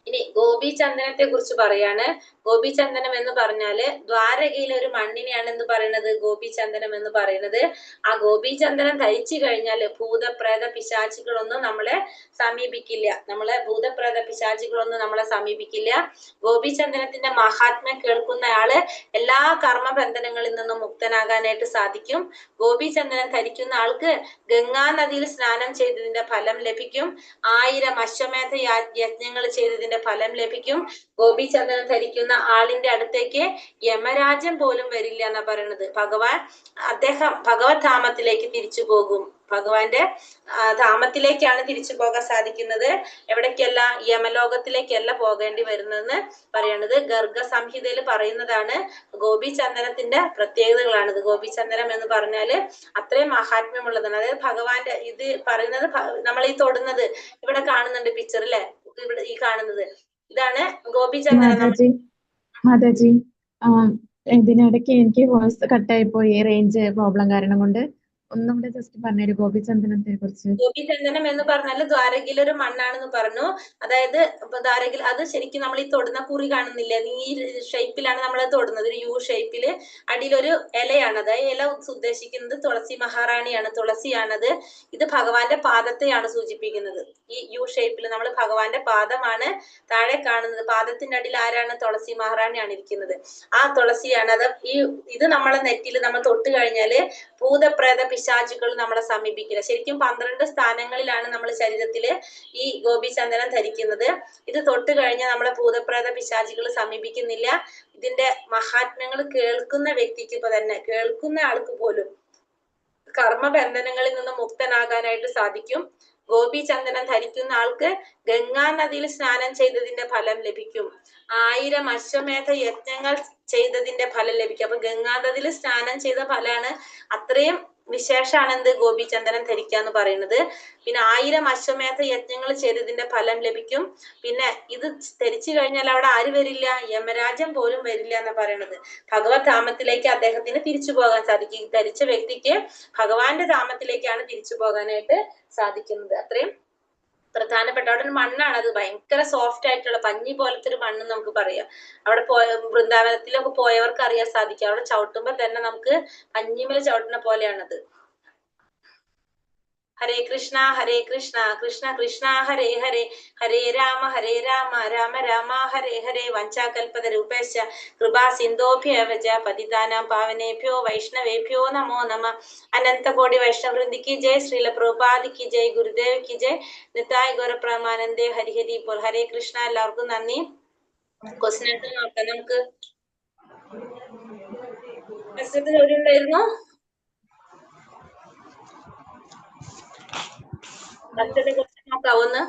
ഇനി ഗോപീചന്ദനത്തെ കുറിച്ച് പറയാണ്. ഗോപീചന്ദനം എന്ന് പറഞ്ഞാല് ദ്വാരകയിലെ ഒരു മണ്ണിനെയാണ് എന്ന് പറയുന്നത് ഗോപീചന്ദനം എന്ന് പറയുന്നത്. ആ ഗോപീചന്ദനം ധരിച്ചു കഴിഞ്ഞാല് ഭൂതപ്രേത പിശാചികളൊന്നും നമ്മളെ സമീപിക്കില്ല. ഭൂതപ്രേത പിശാചികളൊന്നും നമ്മളെ സമീപിക്കില്ല. ഗോപീചന്ദനത്തിന്റെ മഹാത്മ്യം കേൾക്കുന്ന ആള് എല്ലാ കർമ്മബന്ധനങ്ങളിൽ നിന്നും മുക്തനാകാനായിട്ട് സാധിക്കും. ഗോപീചന്ദനം ധരിക്കുന്ന ആൾക്ക് ഗംഗാ നദിയിൽ സ്നാനം ചെയ്തതിന്റെ ഫലം ലഭിക്കും. 1000 അശ്വമേധ യജ്ഞങ്ങൾ ചെയ്തതിന്റെ ഫലം ലഭിക്കും. ഗോപീചന്ദനം ധരിക്കുന്ന ആളിന്റെ അടുത്തേക്ക് യമരാജൻ പോലും വരില്ല എന്നാ പറയുന്നത്. അദ്ദേഹം ഭഗവത് ധാമത്തിലേക്ക് തിരിച്ചു പോകും. ഭഗവാന്റെ ധാമത്തിലേക്കാണ് തിരിച്ചു പോകാൻ സാധിക്കുന്നത്. എവിടേക്കല്ല? യമലോകത്തിലേക്കല്ല പോകേണ്ടി വരുന്നതെന്ന് പറയണത് ഗർഗ സംഹിതയിൽ പറയുന്നതാണ്. ഗോപീചന്ദനത്തിന്റെ പ്രത്യേകതകളാണിത്. ഗോപീചന്ദനം എന്ന് പറഞ്ഞാല് അത്രയും മഹാത്മ്യമുള്ളതാണ്. അതായത് ഭഗവാന്റെ ഇത് പറയുന്നത് നമ്മൾ ഈ തൊടുന്നത് ഇവിടെ കാണുന്നുണ്ട് പിക്ചർ അല്ലെ, ഇവിടെ ഈ കാണുന്നത് ഇതാണ് ഗോപീചന്ദനം. മാതാജി ഇതിനിടയ്ക്ക് എനിക്ക് വോയിസ് കട്ടായി പോയി, റേഞ്ച് പ്രോബ്ലം കാരണം കൊണ്ട്. ഒന്നുകൂടെ ജസ്റ്റ് പറഞ്ഞു ഗോപീചന്ദനത്തെ കുറിച്ച്. ഗോപീചന്ദനം എന്ന് പറഞ്ഞാൽ ദ്വാരകയിലെ ഒരു മണ്ണാണെന്ന് പറഞ്ഞു. അതായത് ദ്വാരകയിൽ അത് ശരിക്കും നമ്മൾ ഈ തൊടുന്ന കുറി കാണുന്നില്ല, ഈ ഷേപ്പിലാണ് നമ്മൾ തൊടുന്നത്. ഒരു യു ഷേപ്പില് അടിയിലൊരു ഇലയാണ്. അതായത് ഇല ഉദ്ദേശിക്കുന്നത് തുളസി മഹാറാണിയാണ്, തുളസിയാണത്. ഇത് ഭഗവാന്റെ പാദത്തെയാണ് സൂചിപ്പിക്കുന്നത്. ഈ യു ഷേപ്പിൽ നമ്മൾ ഭഗവാന്റെ പാദമാണ് താഴെ കാണുന്നത്. പാദത്തിന്റെ അടിയിൽ ആരാണ്? തുളസി മഹാറാണിയാണ് ഇരിക്കുന്നത്. ആ തുളസിയാണ് അത്. ഇത് നമ്മളെ നെറ്റിൽ നമ്മൾ തൊട്ട് കഴിഞ്ഞാല് ഭൂതപ്രേത പിശാചുകൾ നമ്മളെ സമീപിക്കില്ല. ശരിക്കും 12 സ്ഥാനങ്ങളിലാണ് നമ്മൾ ശരീരത്തില് ഈ ഗോപീചന്ദനം ധരിക്കുന്നത്. ഇത് തൊട്ട് കഴിഞ്ഞാൽ നമ്മളെ ഭൂതപ്രേത പിശാചുകൾ സമീപിക്കുന്നില്ല. ഇതിന്റെ മഹാത്മ്യങ്ങൾ കേൾക്കുന്ന വ്യക്തിക്ക് തന്നെ, കേൾക്കുന്ന ആൾക്ക് പോലും കർമ്മബന്ധനങ്ങളിൽ നിന്ന് മുക്തനാകാനായിട്ട് സാധിക്കും. ഗോപീചന്ദനം ധരിക്കുന്ന ആൾക്ക് ഗംഗാ നദിയിൽ സ്നാനം ചെയ്തതിന്റെ ഫലം ലഭിക്കും. 1000 അശ്വമേധ യജ്ഞങ്ങൾ ചെയ്തതിന്റെ ഫലം ലഭിക്കും. അപ്പൊ ഗംഗാ നദിയിൽ സ്നാനം ചെയ്ത ഫലമാണ്. അത്രയും വിശേഷമാണ് എന്ത് ഗോപീചന്ദനം ധരിക്കാന്ന് പറയുന്നത്. പിന്നെ 1000 അശ്വമേധ യജ്ഞങ്ങൾ ചെയ്തതിന്റെ ഫലം ലഭിക്കും. പിന്നെ ഇത് ധരിച്ചു കഴിഞ്ഞാൽ അവിടെ ആര് വരില്ല? യമരാജൻ പോലും വരില്ല എന്നാ പറയണത്. ഭഗവത് ധാമത്തിലേക്ക് അദ്ദേഹത്തിന് തിരിച്ചു പോകാൻ സാധിക്കും. ധരിച്ച വ്യക്തിക്ക് ഭഗവാന്റെ ധാമത്തിലേക്കാണ് തിരിച്ചു പോകാനായിട്ട് സാധിക്കുന്നത്. അത്രയും പ്രധാനപ്പെട്ട അവിടെ ഒരു മണ്ണാണ്. അത് ഭയങ്കര സോഫ്റ്റ് ആയിട്ടുള്ള പഞ്ഞി പോലത്തെ ഒരു മണ്ണ് നമുക്ക് പറയാം. അവിടെ വൃന്ദാവനത്തിലൊക്കെ പോയവർക്ക് അറിയാൻ സാധിക്കും. അവിടെ ചവിട്ടുമ്പോ തന്നെ നമുക്ക് പഞ്ഞിമേൽ ചവിട്ടുന്ന പോലെയാണത്. ഹരേ കൃഷ്ണ കൃഷ്ണ കൃഷ്ണ ഹരേ ഹരേ, ഹരേ രാമ രാമ രാമ ഹരേ ഹരേ. വഞ്ചാകൽപത രൂപേശ കൃപാ സിന്ധോഭ്യവച പതിതാനാം പാവനേഭ്യോ വൈഷ്ണവേഭ്യോ നമോ നമ. അനന്തകോടി വൈഷ്ണവൃന്ദി കി ജയ്, ശ്രീല പ്രഭുപാദ് കി ജയ്, ഗുരുദേവ് കി ജയ്, നിതായ് ഗൗരപ്രമാനന്ദേ ഹരിഹരി പോൽ. ഹരേ കൃഷ്ണ. എല്ലാവർക്കും നന്ദി. ക്വസ്റ്റ്യൻ ആൻസർ നോക്കാം നമുക്ക്. ചോദ്യം ഉണ്ടായിരുന്നു? നോക്കാവൂന്ന്.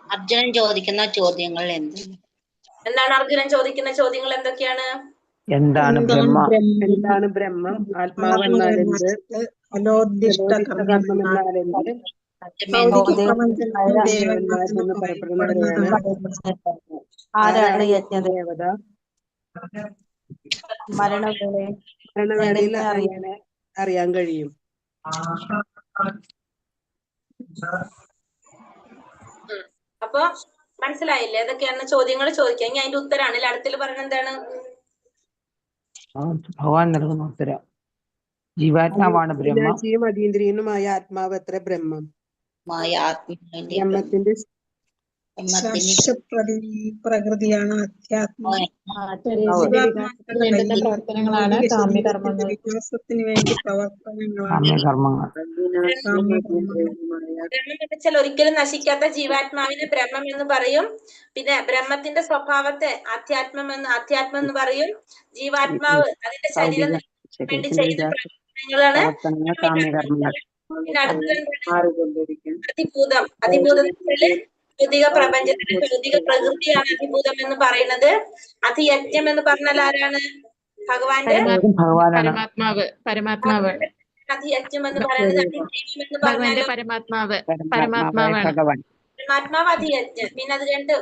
അർജുനൻ ചോദിക്കുന്ന ചോദ്യങ്ങൾ എന്താണ് അർജുനൻ ചോദിക്കുന്ന ചോദ്യങ്ങൾ? എന്തൊക്കെയാണ്? എന്താണ് ബ്രഹ്മം? എന്താണ് ബ്രഹ്മം? ആത്മാവെന്നാലെന്ത്? അലോദ്ദിഷ്ട കർമ്മമെന്നാലെന്ത്? ആരാണ് യജ്ഞദേവത? മരണവേളയിൽ അറിയാൻ കഴിയും. അപ്പൊ മനസ്സിലായില്ലേ? ഏതൊക്കെയാണ് ചോദ്യങ്ങൾ ചോദിക്കുക. ഇനി അതിന്റെ ഉത്തരാണ് അടുത്തിൽ പറയുന്നത്. എന്താണ്? ഭഗവാൻ നൽകുന്ന ഉത്തരം. ജീവാത്മാവാണ് ബ്രഹ്മം. അതീന്ദ്രിയനുമായ ആത്മാവ് എത്ര ബ്രഹ്മം? ബ്രഹ്മത്തിന്റെ പ്രകൃതിയാണ് അധ്യാത്മം. പ്രവർത്തനങ്ങളാണ് കാമ്യകർമ്മങ്ങൾ. വികാസത്തിന് വേണ്ടി പ്രവർത്തനങ്ങളാണ് കർമ്മങ്ങൾ. ബ്രഹ്മം എന്ന് വെച്ചാൽ ഒരിക്കലും നശിക്കാത്ത ജീവാത്മാവിനെ ബ്രഹ്മം എന്ന് പറയും. പിന്നെ ബ്രഹ്മത്തിന്റെ സ്വഭാവത്തെ ആധ്യാത്മം എന്ന് പറയും. ജീവാത്മാവ് അതിന്റെ ശരീരം വേണ്ടി ചെയ്യുന്ന പ്രവർത്തനങ്ങളാണ് കാമ്യകർമ്മങ്ങൾ. പിന്നെ അതിഭൂതം. അതിഭൂതം ഭൗതിക പ്രപഞ്ചത്തിന്റെ ഭൗതിക പ്രകൃതിയാണ് അതിഭൂതം എന്ന് പറയുന്നത്. അതിയജ്ഞം എന്ന് പറഞ്ഞാൽ ആരാണ്? ഭഗവാന്റെ പരമാത്മാവ്. അതിയജ്ഞം എന്ന് പറയുന്നത്. അതിദൈവം എന്ന് പറഞ്ഞാൽ പരമാത്മാവ് അതിയജ്ഞം. പിന്നെ അത് കഴിഞ്ഞിട്ട്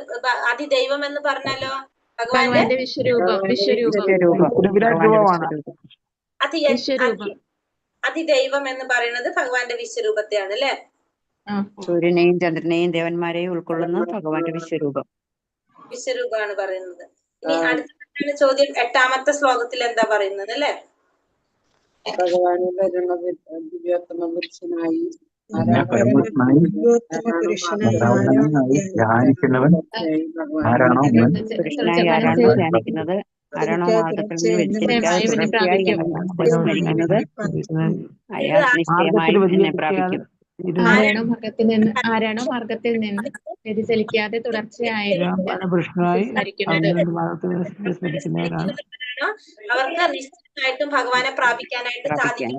അതിദൈവം എന്ന് പറഞ്ഞാലോ ഭഗവാന്റെ അതിദൈവം എന്ന് പറയുന്നത് ഭഗവാന്റെ വിശ്വരൂപത്തെയാണ് അല്ലെ. സൂര്യനെയും ചന്ദ്രനെയും ദേവന്മാരെയും ഉൾക്കൊള്ളുന്ന ഭഗവാന്റെ വിശ്വരൂപം. വിശ്വരൂപമാണ് പറയുന്നത്. ഇനി അടുത്ത ചോദ്യം 8ാമത്തെ ശ്ലോകത്തിൽ എന്താ പറയുന്നത് അല്ലെ? ഭഗവാനെ ദിവ്യോത്തമ പുരുഷനായി ധ്യാനിക്കുന്നവൻ ആരാണോ പുരുഷനായി ആരാണോ ധ്യാനിക്കുന്നത്, ആരാണോ മാർഗത്തിൽ നിന്ന് വ്യതിചലിക്കാതെ തുടർച്ചയായി സ്മരിക്കുന്നത്, അയാൾ നിശ്ചയമായും എന്നെ പ്രാപിക്കും. ആരാണോ മാർഗത്തിൽ നിന്ന് വ്യതിചലിക്കാതെ തുടർച്ചയായിട്ട് സ്മരിക്കുന്നവരാണ്. അവർക്ക് നിശ്ചയമായിട്ടും ഭഗവാനെ പ്രാപിക്കാനായിട്ട് സാധിക്കും.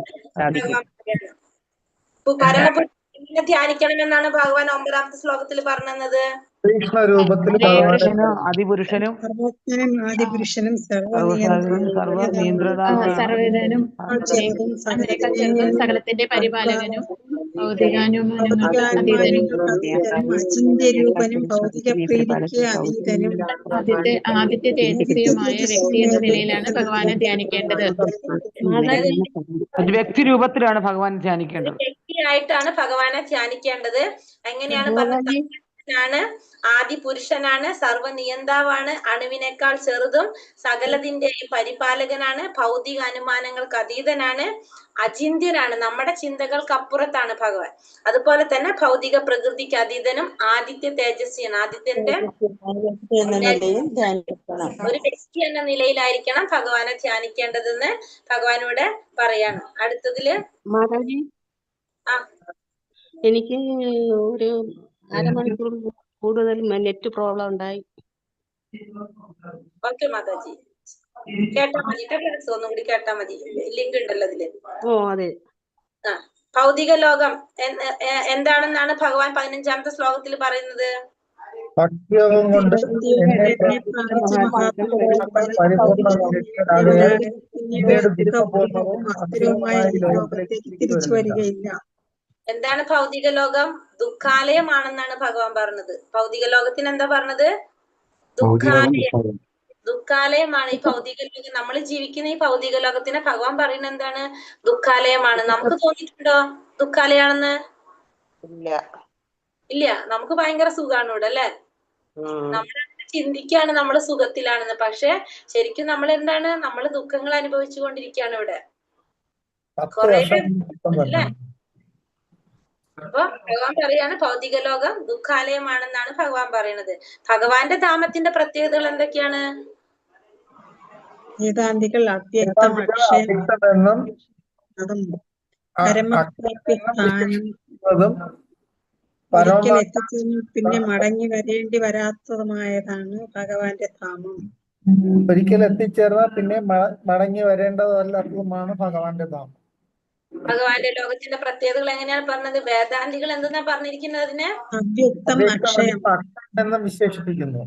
പരമപുരുഷനെ ധ്യാനിക്കണമെന്നാണ് ഭഗവാൻ 9ാമത്തെ ശ്ലോകത്തിൽ പറഞ്ഞത്. അതിപുരുഷനും ആദിപുരുഷനും സർവ്വനിയന്ത്രിതനും സകലത്തിന്റെ പരിപാലകനും അചിന്ത്യരൂപനും ഭൗതിക പ്രീതിക്ക് അതീതനും ആദിത്യ തേജസ്വിയുമായ വ്യക്തി എന്ന നിലയിലാണ് ഭഗവാനെ ധ്യാനിക്കേണ്ടത്. വ്യക്തി രൂപത്തിലാണ് ഭഗവാൻ ധ്യാനിക്കേണ്ടത്. വ്യക്തിയായിട്ടാണ് ഭഗവാനെ ധ്യാനിക്കേണ്ടത്. എങ്ങനെയാണ് പറഞ്ഞത്? ആദിപുരുഷനാണ്, സർവ്വനിയന്താവാണ്, അണുവിനേക്കാൾ ചെറുതും സകലതിന്റെയും പരിപാലകനാണ്, ഭൗതിക അനുമാനങ്ങൾക്ക് അതീതനാണ്, അചിന്ത്യനാണ്, നമ്മുടെ ചിന്തകൾക്ക് അപ്പുറത്താണ് ഭഗവാൻ. അതുപോലെ തന്നെ ഭൗതിക പ്രകൃതിക്ക് അതീതനും ആദിത്യ തേജസ്വിയാണ്. ആദിത്യന്റെ ഒരു വ്യക്തി എന്ന നിലയിലായിരിക്കണം ഭഗവാനെ ധ്യാനിക്കേണ്ടതെന്ന് ഭഗവാനോട് പറയാണ്. അടുത്തതില് എനിക്ക് ഒരു അരമണിക്കൂർ കൂടുതൽ നെറ്റ് പ്രോബ്ലം ഉണ്ടായി. ഓക്കെ മാതാജി, കേട്ടാ മതി. ഒന്നും കൂടി കേട്ടാ മതി. ലിങ്ക് ഉണ്ടല്ലോ അതില്. അതെ. ഭൗതിക ലോകം എന്താണെന്നാണ് ഭഗവാൻ 15ാമത്തെ ശ്ലോകത്തിൽ പറയുന്നത്? ഭക്തിയോഗം കൊണ്ട് തിരിച്ചു വരികയില്ല. എന്താണ് ഭൗതിക ലോകം? ദുഃഖാലയമാണെന്നാണ് ഭഗവാൻ പറഞ്ഞത്. ഭൗതിക ലോകത്തിന് എന്താ പറഞ്ഞത്? ദുഃഖാലയമാണ് ഈ ഭൗതിക ലോകം. നമ്മൾ ജീവിക്കുന്ന ഈ ഭൗതിക ലോകത്തിന് ഭഗവാൻ പറയുന്നത് എന്താണ്? ദുഃഖാലയമാണ്. നമുക്ക് തോന്നിയിട്ടുണ്ടോ ദുഃഖാലയാണെന്ന്? ഇല്ല. നമുക്ക് ഭയങ്കര സുഖാണ് ഇവിടെ അല്ലെ? നമ്മൾ ചിന്തിക്കാണ് നമ്മൾ സുഖത്തിലാണെന്ന്. പക്ഷെ ശരിക്കും നമ്മൾ എന്താണ്? നമ്മൾ ദുഃഖങ്ങൾ അനുഭവിച്ചു കൊണ്ടിരിക്കുകയാണ് ഇവിടെ. കൊറേ അല്ലേ? അപ്പൊ ഭഗവാൻ പറയാണ് ഭൗതിക ലോകം ദുഃഖാലയമാണെന്നാണ് ഭഗവാൻ പറയുന്നത്. ഭഗവാന്റെ ധാമത്തിന്റെ പ്രത്യേകതകൾ എന്തൊക്കെയാണ്? വേദാന്തികൾ അവ്യക്തം, അക്ഷയം, പരമപ്രാപ്യസ്ഥാനം, ഒരിക്കൽ എത്തിച്ചതിന് പിന്നെ മടങ്ങി വരേണ്ടി വരാത്തതുമായതാണ് ഭഗവാന്റെ ധാമം. ഒരിക്കൽ എത്തിച്ചേർന്നാൽ പിന്നെ മടങ്ങി വരേണ്ടതല്ലാത്തതുമാണ് ഭഗവാന്റെ ധാമം. ഭഗവാന്റെ ലോകത്തിന്റെ പ്രത്യേകതകൾ എങ്ങനെയാണ് പറഞ്ഞത്? വേദാന്തികൾ എന്തെന്നാ പറഞ്ഞിരിക്കുന്നത്? അതിനെ അവ്യക്തം, അക്ഷയം എന്നും വിശേഷിപ്പിക്കുന്നു.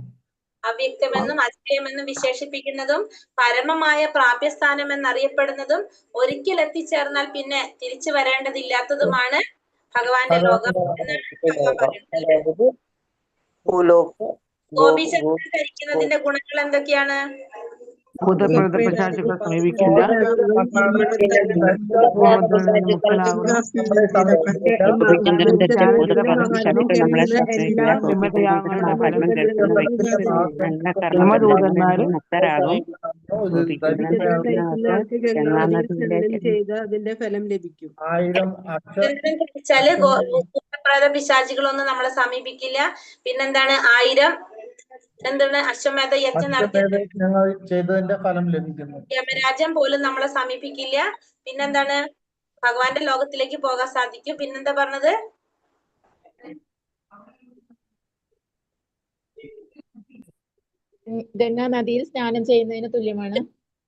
അവ്യക്തമെന്നും അക്ഷയമെന്നും വിശേഷിപ്പിക്കുന്നതും പരമമായ പ്രാപ്യസ്ഥാനം എന്നറിയപ്പെടുന്നതും ഒരിക്കൽ എത്തിച്ചേർന്നാൽ പിന്നെ തിരിച്ചു വരേണ്ടതില്ലാത്തതുമാണ് ഭഗവാന്റെ ലോകം എന്നാണ് ഭഗവാൻ പറയുന്നത്. ഗോപീചന്ദ്രൻ ധരിക്കുന്നതിന്റെ ഗുണങ്ങൾ എന്തൊക്കെയാണ്? ഭൂതപ്രേതപിശാചുക്കളെ സമീപിക്കില്ല. അതിന്റെ ഫലം ലഭിക്കും. ധരിച്ചാല് ഭൂതപ്രേത പിശാചികളൊന്നും നമ്മളെ സമീപിക്കില്ല. പിന്നെന്താണ്? 1000 എന്താണ് അശ്വമേധ യജ്ഞം ചെയ്തതിന്റെ ഫലം ലഭിക്കുന്നു. യമരാജൻ പോലും നമ്മളെ സമീപിക്കില്ല. പിന്നെന്താണ്? ഭഗവാന്റെ ലോകത്തിലേക്ക് പോകാൻ സാധിക്കും. പിന്നെന്താ പറഞ്ഞത്? ഗംഗാ നദിയിൽ സ്നാനം ചെയ്യുന്നതിന് തുല്യമാണ്.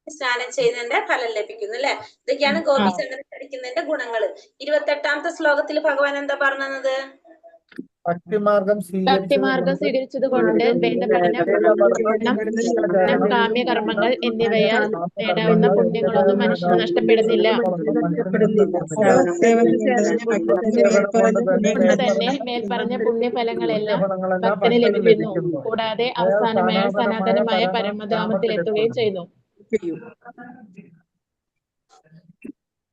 സ്നാനം ചെയ്യുന്നതിന്റെ ഫലം ലഭിക്കുന്നു അല്ലെ? ഇതൊക്കെയാണ് ഗോപീചന്ദ്രൻ ധരിക്കുന്നതിന്റെ ഗുണങ്ങള്. 28ാമത്തെ ശ്ലോകത്തിൽ ഭഗവാൻ എന്താ പറഞ്ഞത്? ഭക്തിമാർഗം സ്വീകരിച്ചത് കൊണ്ട് വേദപഠനം, കാമ്യകർമ്മങ്ങൾ എന്നിവയാൽ നേടാവുന്ന പുണ്യങ്ങളൊന്നും മനുഷ്യന് നഷ്ടപ്പെടുന്നില്ല. കൊണ്ട് തന്നെ മേൽപ്പറഞ്ഞ പുണ്യഫലങ്ങളെല്ലാം ഭക്തന് ലഭിക്കുന്നു. കൂടാതെ അവസാനമായ സനാതനമായ പരമധാമത്തിലെത്തുകയും ചെയ്യുന്നു.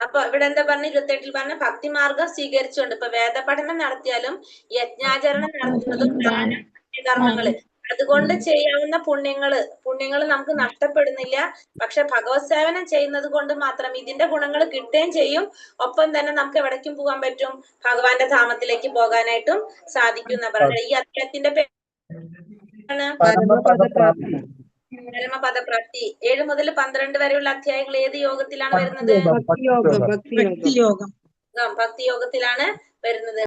അപ്പൊ ഇവിടെ എന്താ പറഞ്ഞ 28 പറഞ്ഞ ഭക്തിമാർഗം സ്വീകരിച്ചുകൊണ്ട് ഇപ്പൊ വേദപഠനം നടത്തിയാലും യജ്ഞാചരണം നടത്തുന്നതും കർമ്മങ്ങള് അതുകൊണ്ട് ചെയ്യാവുന്ന പുണ്യങ്ങള് നമുക്ക് നഷ്ടപ്പെടുന്നില്ല. പക്ഷെ ഭഗവത് സേവനം ചെയ്യുന്നത് കൊണ്ട് മാത്രം ഇതിന്റെ ഗുണങ്ങൾ കിട്ടുകയും ചെയ്യും. ഒപ്പം തന്നെ നമുക്ക് എവിടേക്കും പോകാൻ പറ്റും, ഭഗവാന്റെ ധാമത്തിലേക്ക് പോകാനായിട്ടും സാധിക്കും എന്നാ പറയുന്നത്. ഈ അധ്യായത്തിന്റെ പേരാണ് പരമപദപ്രാപ്തി. 7 മുതൽ 12 വരെയുള്ള അധ്യായങ്ങൾ ഏത് യോഗത്തിലാണ് വരുന്നത്? ഭക്തിയോഗം ഭക്തി യോഗത്തിലാണ് വരുന്നത്.